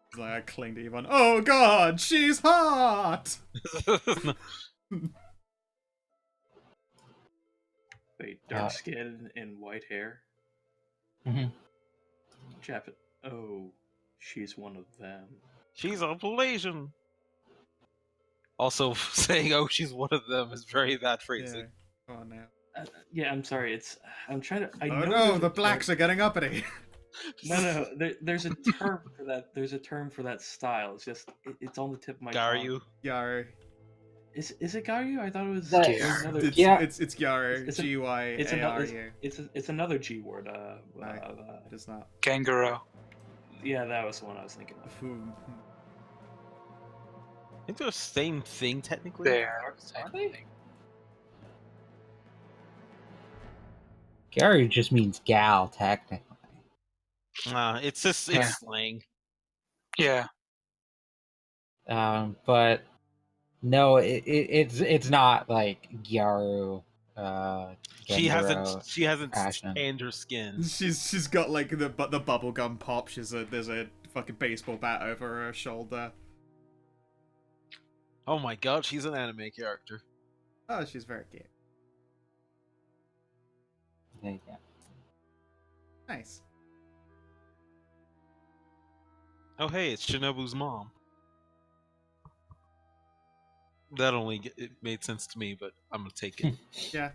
It's like I cling to Yvonne. Oh god, she's hot! Wait, dark skin and white hair? Mhm. Oh, she's one of them. She's a Malaysian. Also, saying "oh, she's one of them" is very bad Yeah. phrasing. Oh no. Yeah, I'm sorry. I'm trying to. I Oh know no, there's the a blacks term- are getting uppity. No. There's a term for that. There's a term for that style. It's just it's on the tip of my tongue. Garyu. Yaru. Is it Gyaru? I thought it was That- Gyaru. another. It's Gyaru. It's a- It's another. G-Y-A-R-U. It's another G word. It is not. Kangaroo. Yeah, that was the one I was thinking of. I think they're the same thing technically. They are. Are they? Gary just means gal, technically. It's just Yeah. slang. Yeah. But no, it's not like Gyaru. She Gengaro. hasn't Ashen. tanned her skin. She's got like the bubblegum pop. There's a fucking baseball bat over her shoulder. Oh my god, she's an anime character. Oh, she's very cute. There you go. Nice. Oh hey, it's Shinobu's mom. That it made sense to me, but I'm gonna take it. Yeah.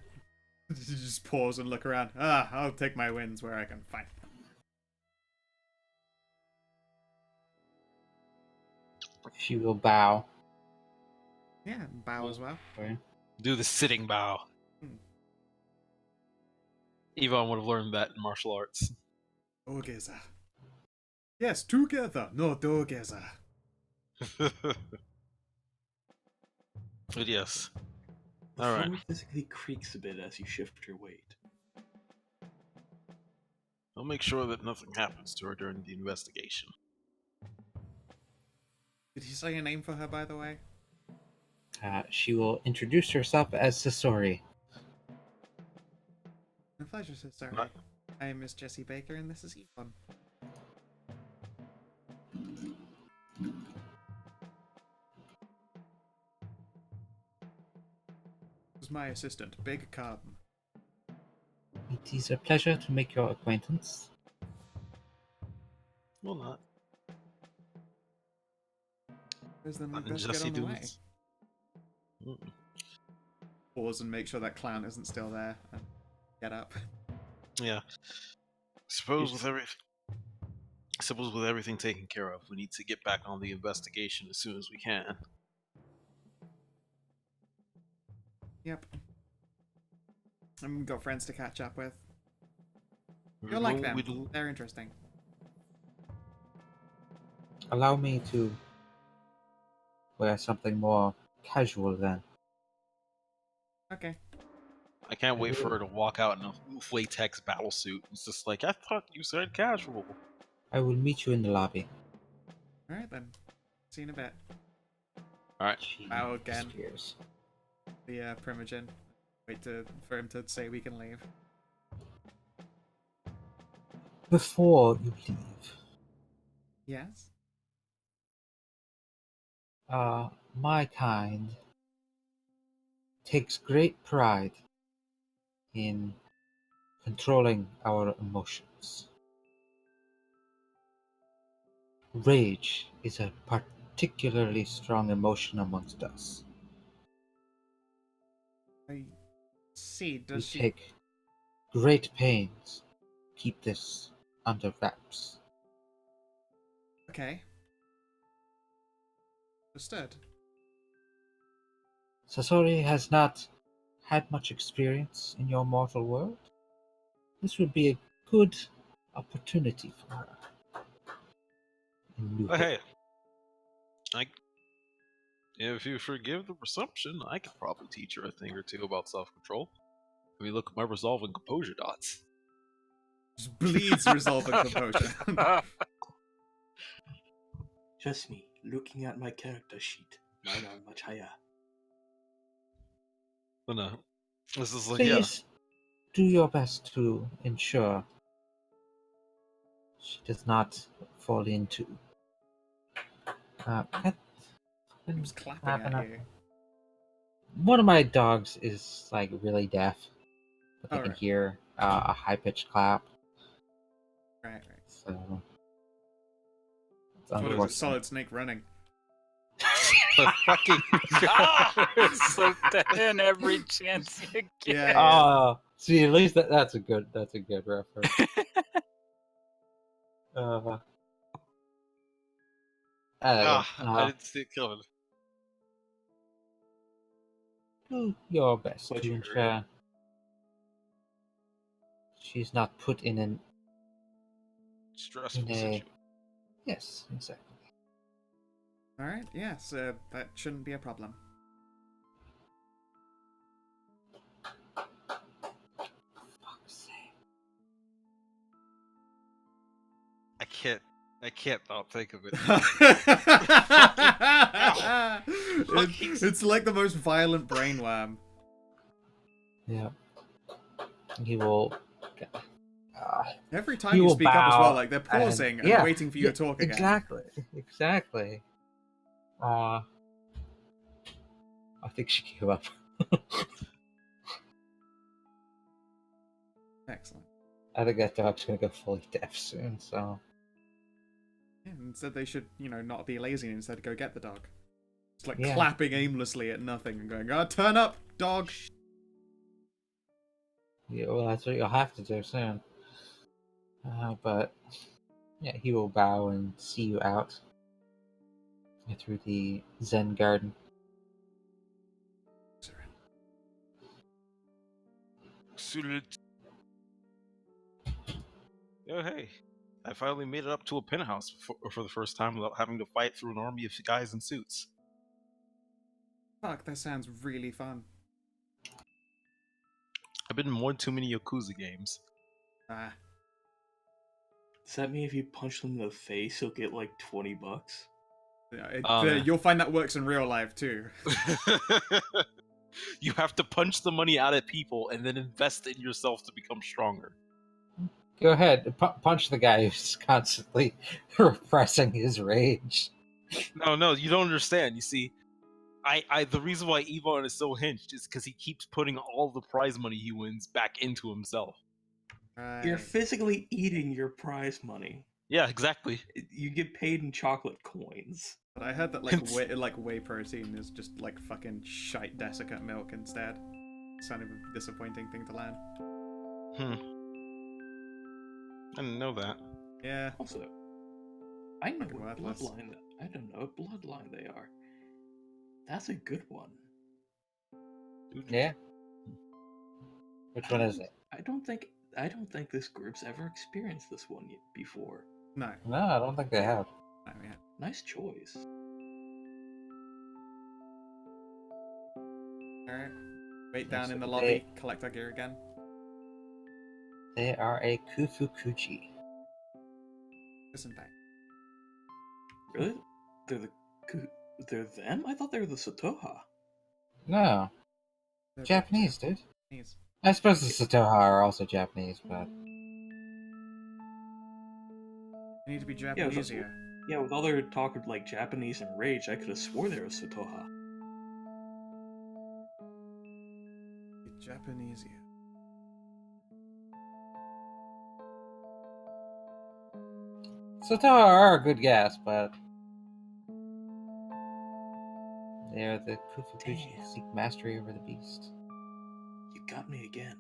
You just pause and look around. I'll take my wins where I can. Fine. She will bow. Yeah, and bow as well. Okay. Do the sitting bow. Hmm. Yvonne would have learned that in martial arts. Together. Yes, together. No, together. But yes. The All right. floor physically creaks a bit as you shift your weight. I'll make sure that nothing happens to her during the investigation. Did he say a name for her, by the way? She will introduce herself as Sasori. My pleasure, sister. Right. I am Miss Jessie Baker, and this is Yvonne. This is my assistant, Big Carbon. It is a pleasure to make your acquaintance. Well, not. Where's the Not in best get Jesse on the way? Dunes. Mm-mm. Pause and make sure that clown isn't still there. And get up. Yeah. Suppose with everything taken care of, we need to get back on the investigation as soon as we can. Yep. I've got friends to catch up with. You'll like them. They're interesting. Allow me to wear something more casual then. Okay. I can't wait for her to walk out in a latex battle suit. It's just like, I thought you said casual. I will meet you in the lobby. Alright then. See you in a bit. Alright. She Bow again. disappears. The Primogen. Wait for him to say we can leave. Before you leave, Yes? my kind takes great pride in controlling our emotions. Rage is a particularly strong emotion amongst us. I see. We Does she... take great pains to keep this under wraps. Okay. Understood. Sasori has not had much experience in your mortal world. This would be a good opportunity for her. In New But Hope. hey, if you forgive the presumption, I could probably teach her a thing or two about self-control. I mean, look at my resolve and composure dots. Just bleeds resolve and composure. Just me, looking at my character sheet. Mine are much higher. But no, this is like, Please do your best to ensure she does not fall into. Who's clapping at you? One of my dogs is like really deaf, but they can Alright. hear a high pitched clap. Right. So it's What is it? unfortunate. Solid Snake running. the fucking Slip that in every chance you get. Yeah. Oh, see, at least that's a good reference. I don't know. I didn't see it coming. Do your best But to you ensure she's not put in an Stressful in a situation. yes, exactly. Alright, yes, that shouldn't be a problem. Fuck's sake. I can't not think of it. It's like the most violent brainworm. Yeah. He will. Every He time you will speak up as well, bow like they're and- pausing and yeah, waiting for you yeah, to talk again. Exactly. Exactly. I think she gave up. Excellent. I think that dog's gonna go fully deaf soon. So Yeah, instead they should, not be lazy and instead go get the dog. It's like Yeah. clapping aimlessly at nothing and going, turn up, dog! yeah, well, that's what you'll have to do soon. But yeah, he will bow and see you out through the Zen garden. Oh, hey. I finally made it up to a penthouse for the first time without having to fight through an army of guys in suits. Fuck, that sounds really fun. I've been in more than too many Yakuza games. Ah, Does that mean if you punch them in the face, you'll get like $20? you'll find that works in real life too. You have to punch the money out at people and then invest in yourself to become stronger. Go ahead, punch the guy who's constantly repressing his rage. No, you don't understand. You see, the reason why Evon is so hinged is because he keeps putting all the prize money he wins back into himself. You're Right. physically eating your prize money. Yeah, exactly. You get paid in chocolate coins. But I heard that whey protein is just like fucking shite desiccant milk instead. It's kind of a disappointing thing to learn. I didn't know that. Yeah. Also, I know Fucking what worthless. bloodline. I don't know what bloodline they are. That's a good one. Yeah. Which one is it? I don't think this group's ever experienced this one yet before. No. No, I don't think they have. No, yeah. Nice choice. Alright. Wait Yeah, down so in the they- lobby, collect our gear again. They are a Kufukuchi. Listen back. Really? They're them? I thought they were the Satoha. No, They're Japanese, dude. Japanese. I suppose the Satoha are also Japanese, but They need to be Yeah, Japanese here. Yeah, with all their talk of like Japanese and rage, I could have swore they were Satoha. Japanese here. Satoha are a good guess, but they are the Kufukuchi who Damn. seek mastery over the beast. You got me again.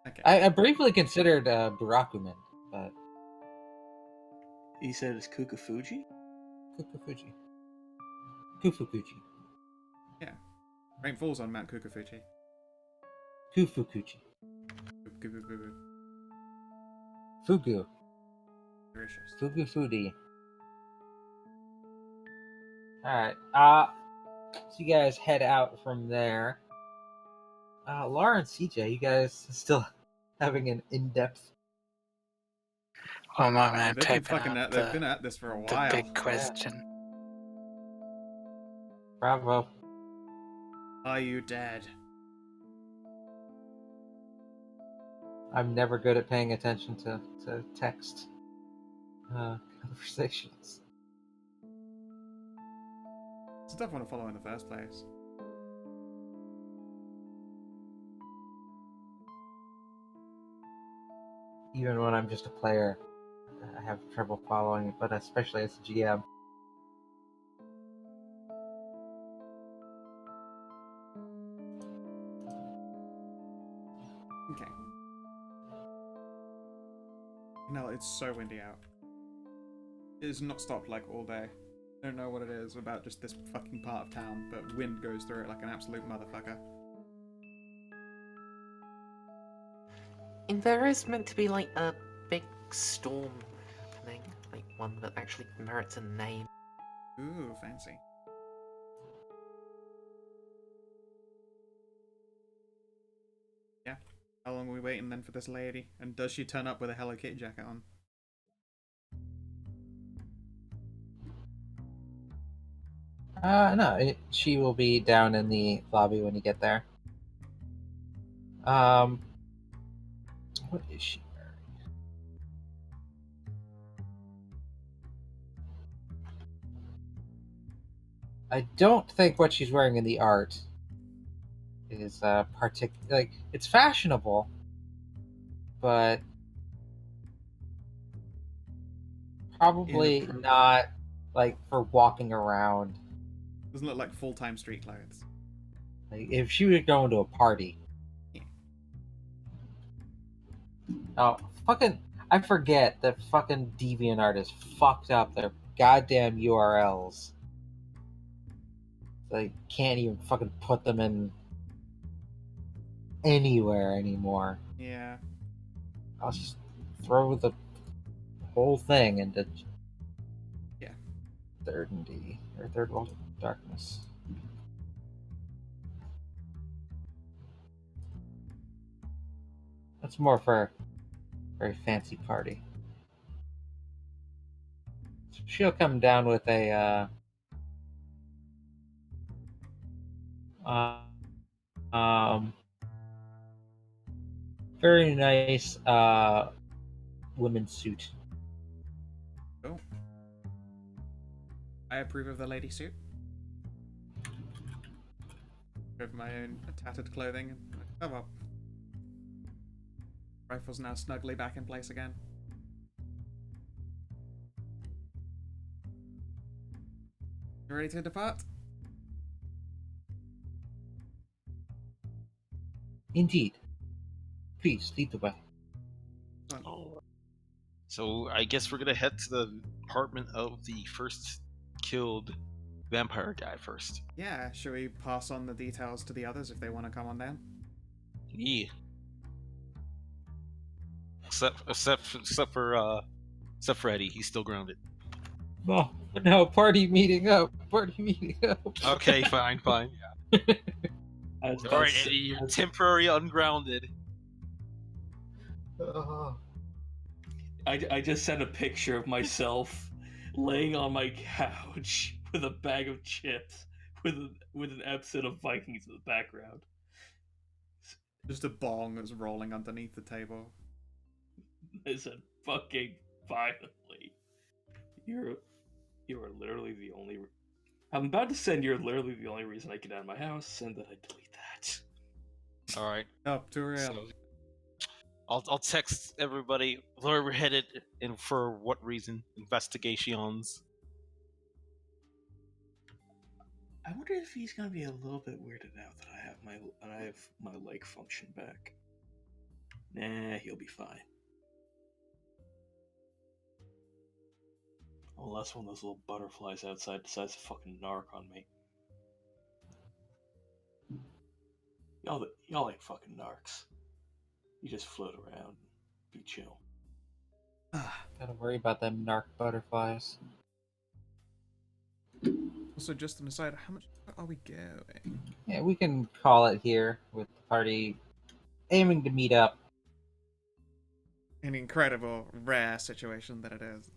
Okay. I briefly considered Burakumin, but He said it's Kukufuji? Kufukuchi. Kufukuchi. Rain falls on Mount Kukufuji. Kufukuchi. Fugu. Delicious. Fugu Fudi. Alright, so you guys head out from there. Laura and CJ, you guys still having an in-depth... Oh my Oh, man, they've been typing fucking out they've been at this for a the while. big question. Bravo. Are you dead? I'm never good at paying attention to text conversations. It's a tough one to follow in the first place. Even when I'm just a player, I have trouble following it, but especially as a GM. Okay. No, it's so windy out. It has not stopped like all day. I don't know what it is about just this fucking part of town, but wind goes through it like an absolute motherfucker. And there is meant to be like a big storm happening, like one that actually merits a name. Ooh, fancy. Yeah. How long are we waiting then for this lady? And does she turn up with a Hello Kitty jacket on? No, she will be down in the lobby when you get there. What is she wearing? I don't think what she's wearing in the art is like it's fashionable, but probably Inappropriate. not like for walking around. Doesn't look like full-time street clothes. Like if she was going to a party. Yeah. Oh, fucking! I forget that fucking DeviantArt has fucked up their goddamn URLs. They can't even fucking put them in anywhere anymore. Yeah. I'll just throw the whole thing into Yeah. Third and D or Third World Darkness. That's more for a very fancy party. She'll come down with a very nice women's suit. Cool. I approve of the lady suit. Of my own tattered clothing. Oh well. Rifle's now snugly back in place again. You ready to depart? Indeed. Please lead the way. So I guess we're gonna head to the apartment of the first killed vampire guy first. Yeah, shall we pass on the details to the others if they want to come on down? Yeah. Except for Eddie, he's still grounded. Oh no! Party meeting up. Party meeting up. Okay, fine. I was about All right, to say- Eddie, you're temporary ungrounded. Oh. I just sent a picture of myself laying on my couch with a bag of chips with an episode of Vikings in the background. Just a bong that's rolling underneath the table. I said, "Fucking violently." You are literally the only. I'm about to send. You're literally the only reason I get out of my house, and then I delete that. All right. Up to real. So I'll text everybody where we're headed and for what reason. Investigations. I wonder if he's gonna be a little bit weirded out that I have my leg function back. Nah, he'll be fine. Unless one of those little butterflies outside decides to fucking narc on me. Y'all like fucking narcs. You just float around and be chill. Gotta worry about them narc butterflies. Also, just an aside, how much are we going? Yeah, we can call it here with the party aiming to meet up. An incredible, rare situation that it is.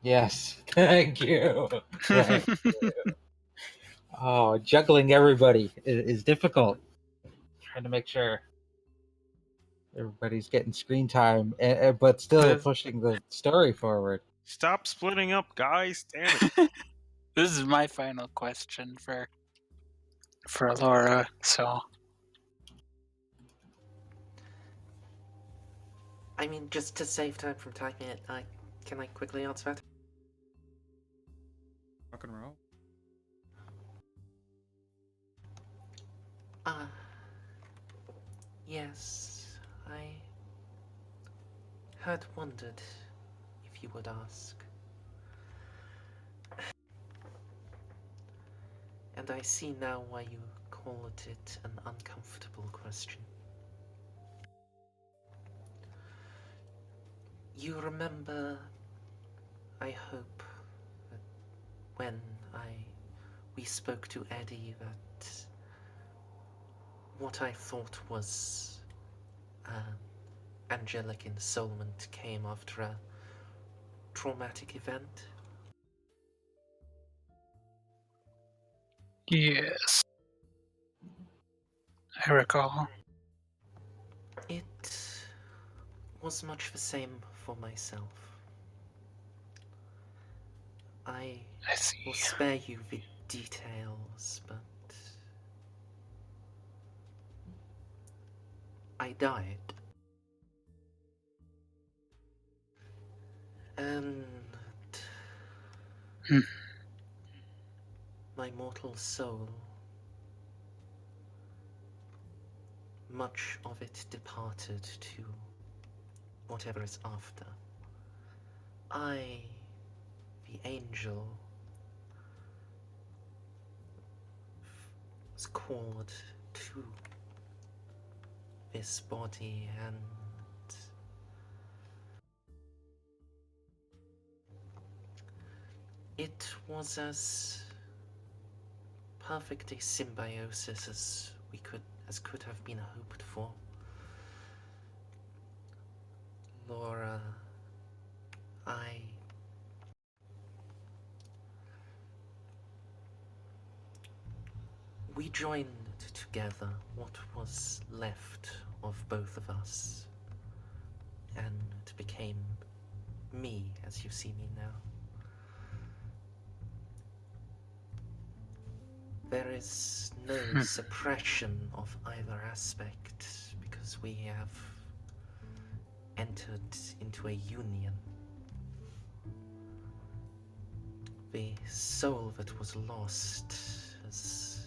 Yes, thank you. Thank you. Oh, juggling everybody is difficult. Trying to make sure everybody's getting screen time, but still Yes. pushing the story forward. Stop splitting up, guys. Damn it. This is my final question for Laura. So I mean, just to save time from typing it, can I quickly answer that? Rock and roll. Yes, I had wondered if you would ask. And I see now why you called it an uncomfortable question. You remember, I hope, that when we spoke to Eddie, that what I thought was angelic ensoulment came after a traumatic event? Yes, I recall. It was much the same for myself. I I see. will spare you the details, but I died. And Hmm. my mortal soul, much of it departed to whatever is after. I, the angel, was called to this body, and it was as perfect a symbiosis as could have been hoped for. Laura, we joined together what was left of both of us, and became me as you see me now. There is no suppression of either aspect, because we have entered into a union. The soul that was lost has...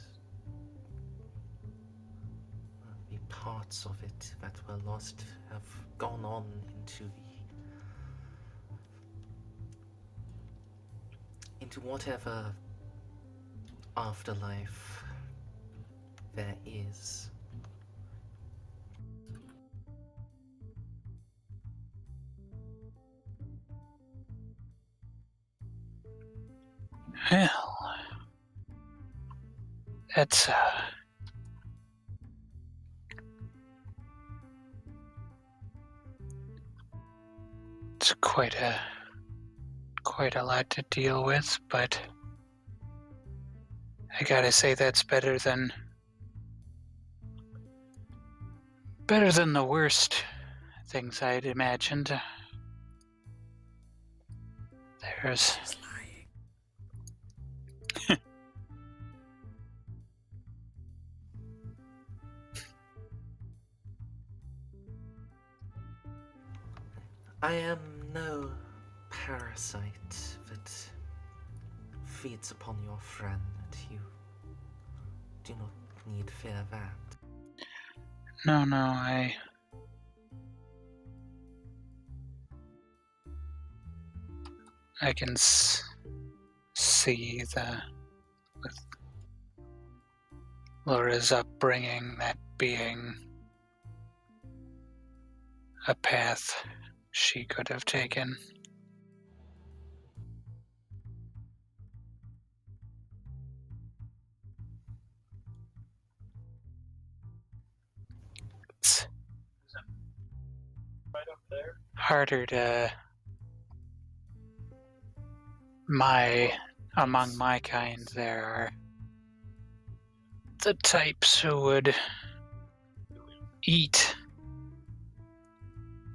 the parts of it that were lost have gone on into whatever afterlife there is. Well, that's it's quite a lot to deal with, but I gotta say that's better than the worst things I'd imagined. There's She's lying. I am no parasite that feeds upon your friend. You do not need fear that. no, I can see with Laura's upbringing, that being a path she could have taken. It's harder to among my kind. There are the types who would eat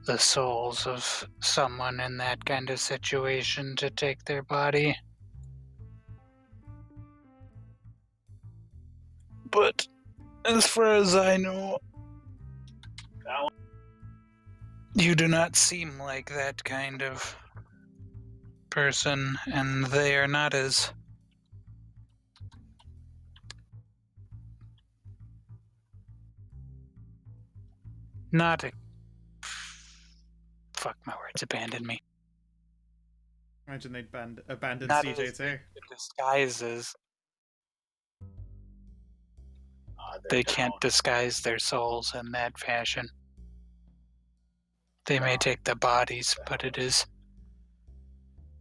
the souls of someone in that kind of situation to take their body. But as far as I know, you do not seem like that kind of person, and they are not as not a fuck my words, abandon me. Imagine they'd abandoned Not CJ as too. disguises they can't disguise their souls in that fashion. They may take the bodies, but it is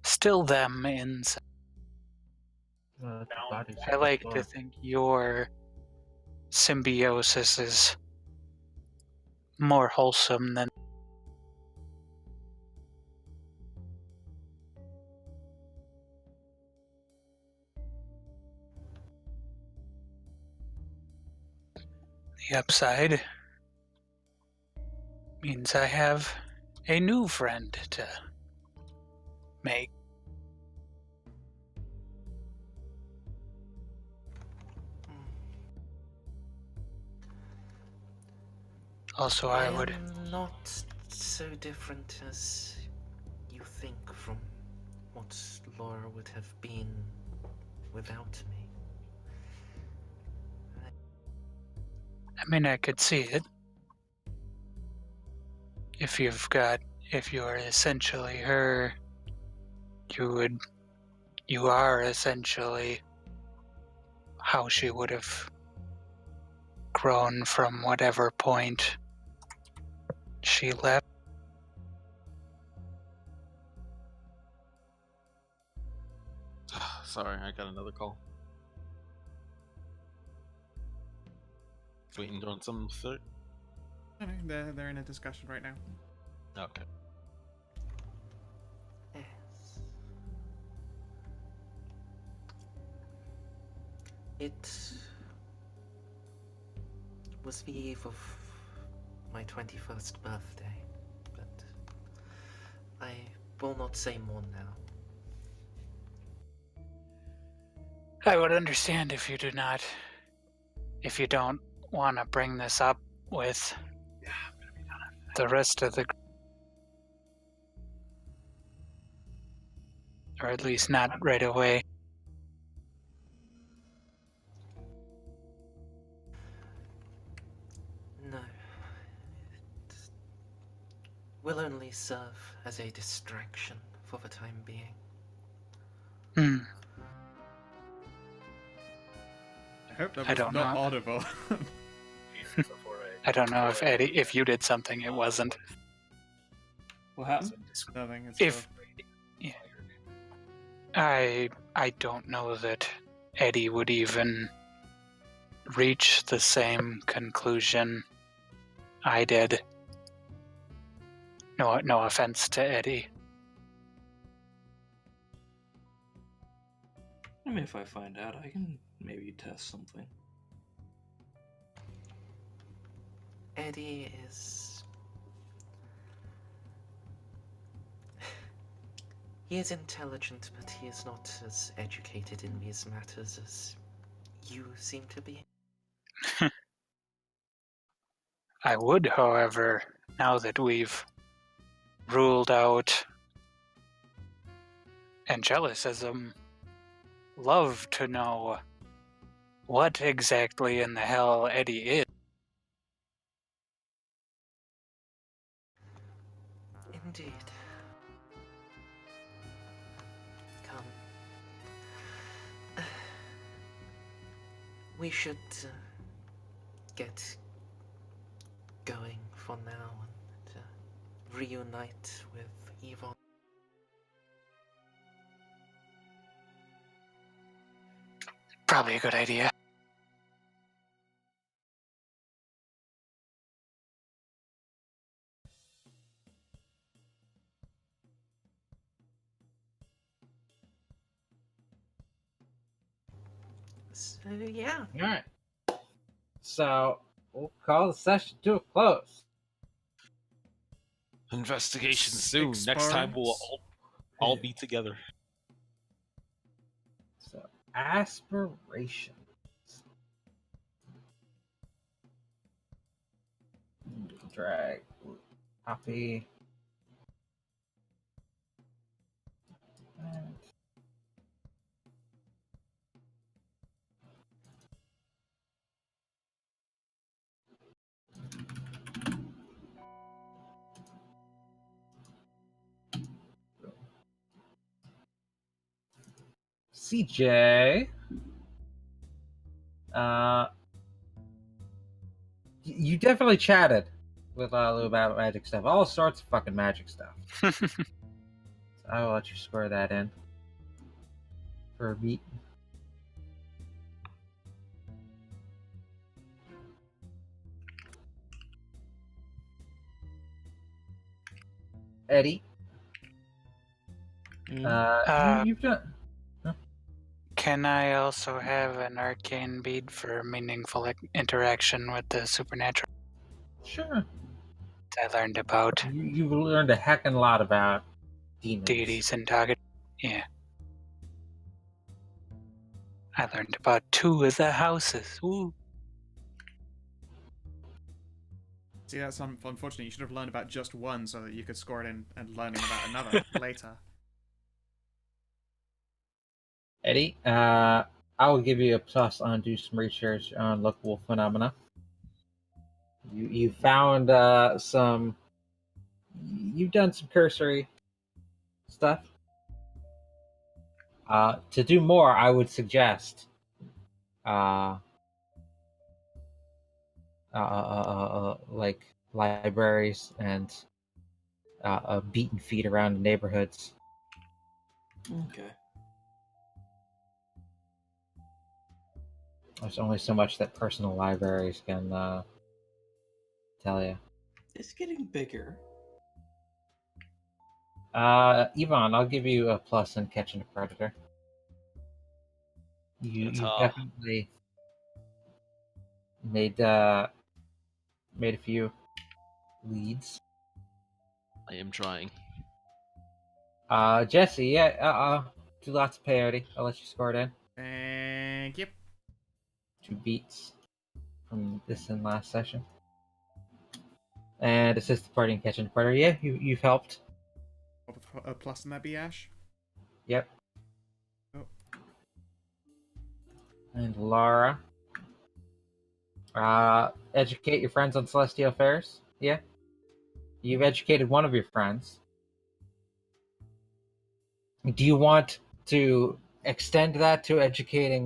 still them inside. I like to think your symbiosis is more wholesome than. The upside means I have a new friend to make. Also, I would. am not so different as you think from what Laura would have been without me. I mean, I could see it. If you're essentially her, you are essentially how she would have grown from whatever point she left. Sorry, I got another call. Waiting on some third. No, they're in a discussion right now. Okay. Yes. It was the eve of my 21st birthday, but I will not say more now. I would understand if you don't want to bring this up with the rest of the, or at least not right away. No. It will only serve as a distraction for the time being. Hmm. I hope that I was don't not know. audible. I don't know if Eddie, if you did something, it wasn't. What happened? Nothing. It's If yeah. I don't know that Eddie would even reach the same conclusion I did. No offense to Eddie. I mean, if I find out, I can maybe test something. Eddie is... He is intelligent, but he is not as educated in these matters as you seem to be. I would, however, now that we've ruled out angelicism, love to know what exactly in the hell Eddie is. Indeed. Come. We should get going for now and reunite with Yvonne. Probably a good idea. So yeah. Alright. So, we'll call the session to a close. Investigation soon. Next time we'll all be together. So, aspirations. Drag. Copy. And CJ. You definitely chatted with Lou about magic stuff. All sorts of fucking magic stuff. So I will let you square that in for a beat. Eddie, you've done. Can I also have an arcane bead for meaningful interaction with the supernatural? Sure. I learned about You've learned a heckin' lot about demons. deities and target. Yeah. I learned about 2 of the houses. Ooh. See, that's unfortunate. You should have learned about just one so that you could score it in and learning about another later. Eddie, I will give you a plus on do some research on local phenomena. You found some. You've done some cursory stuff. To do more, I would suggest like libraries and beaten feet around the neighborhoods. Okay. There's only so much that personal libraries can tell you. It's getting bigger. Yvonne, I'll give you a plus in catching a predator. You That's all. definitely made a few leads. I am trying. Jesse, yeah, do lots of peyote. I'll let you score it in. Thank you. 2 beats from this and last session. And assist the party in catching a predator. Yeah, you've helped. A plus in that be Ash? Yep. Oh. And Laura. Educate your friends on celestial affairs. Yeah. You've educated one of your friends. Do you want to extend that to educating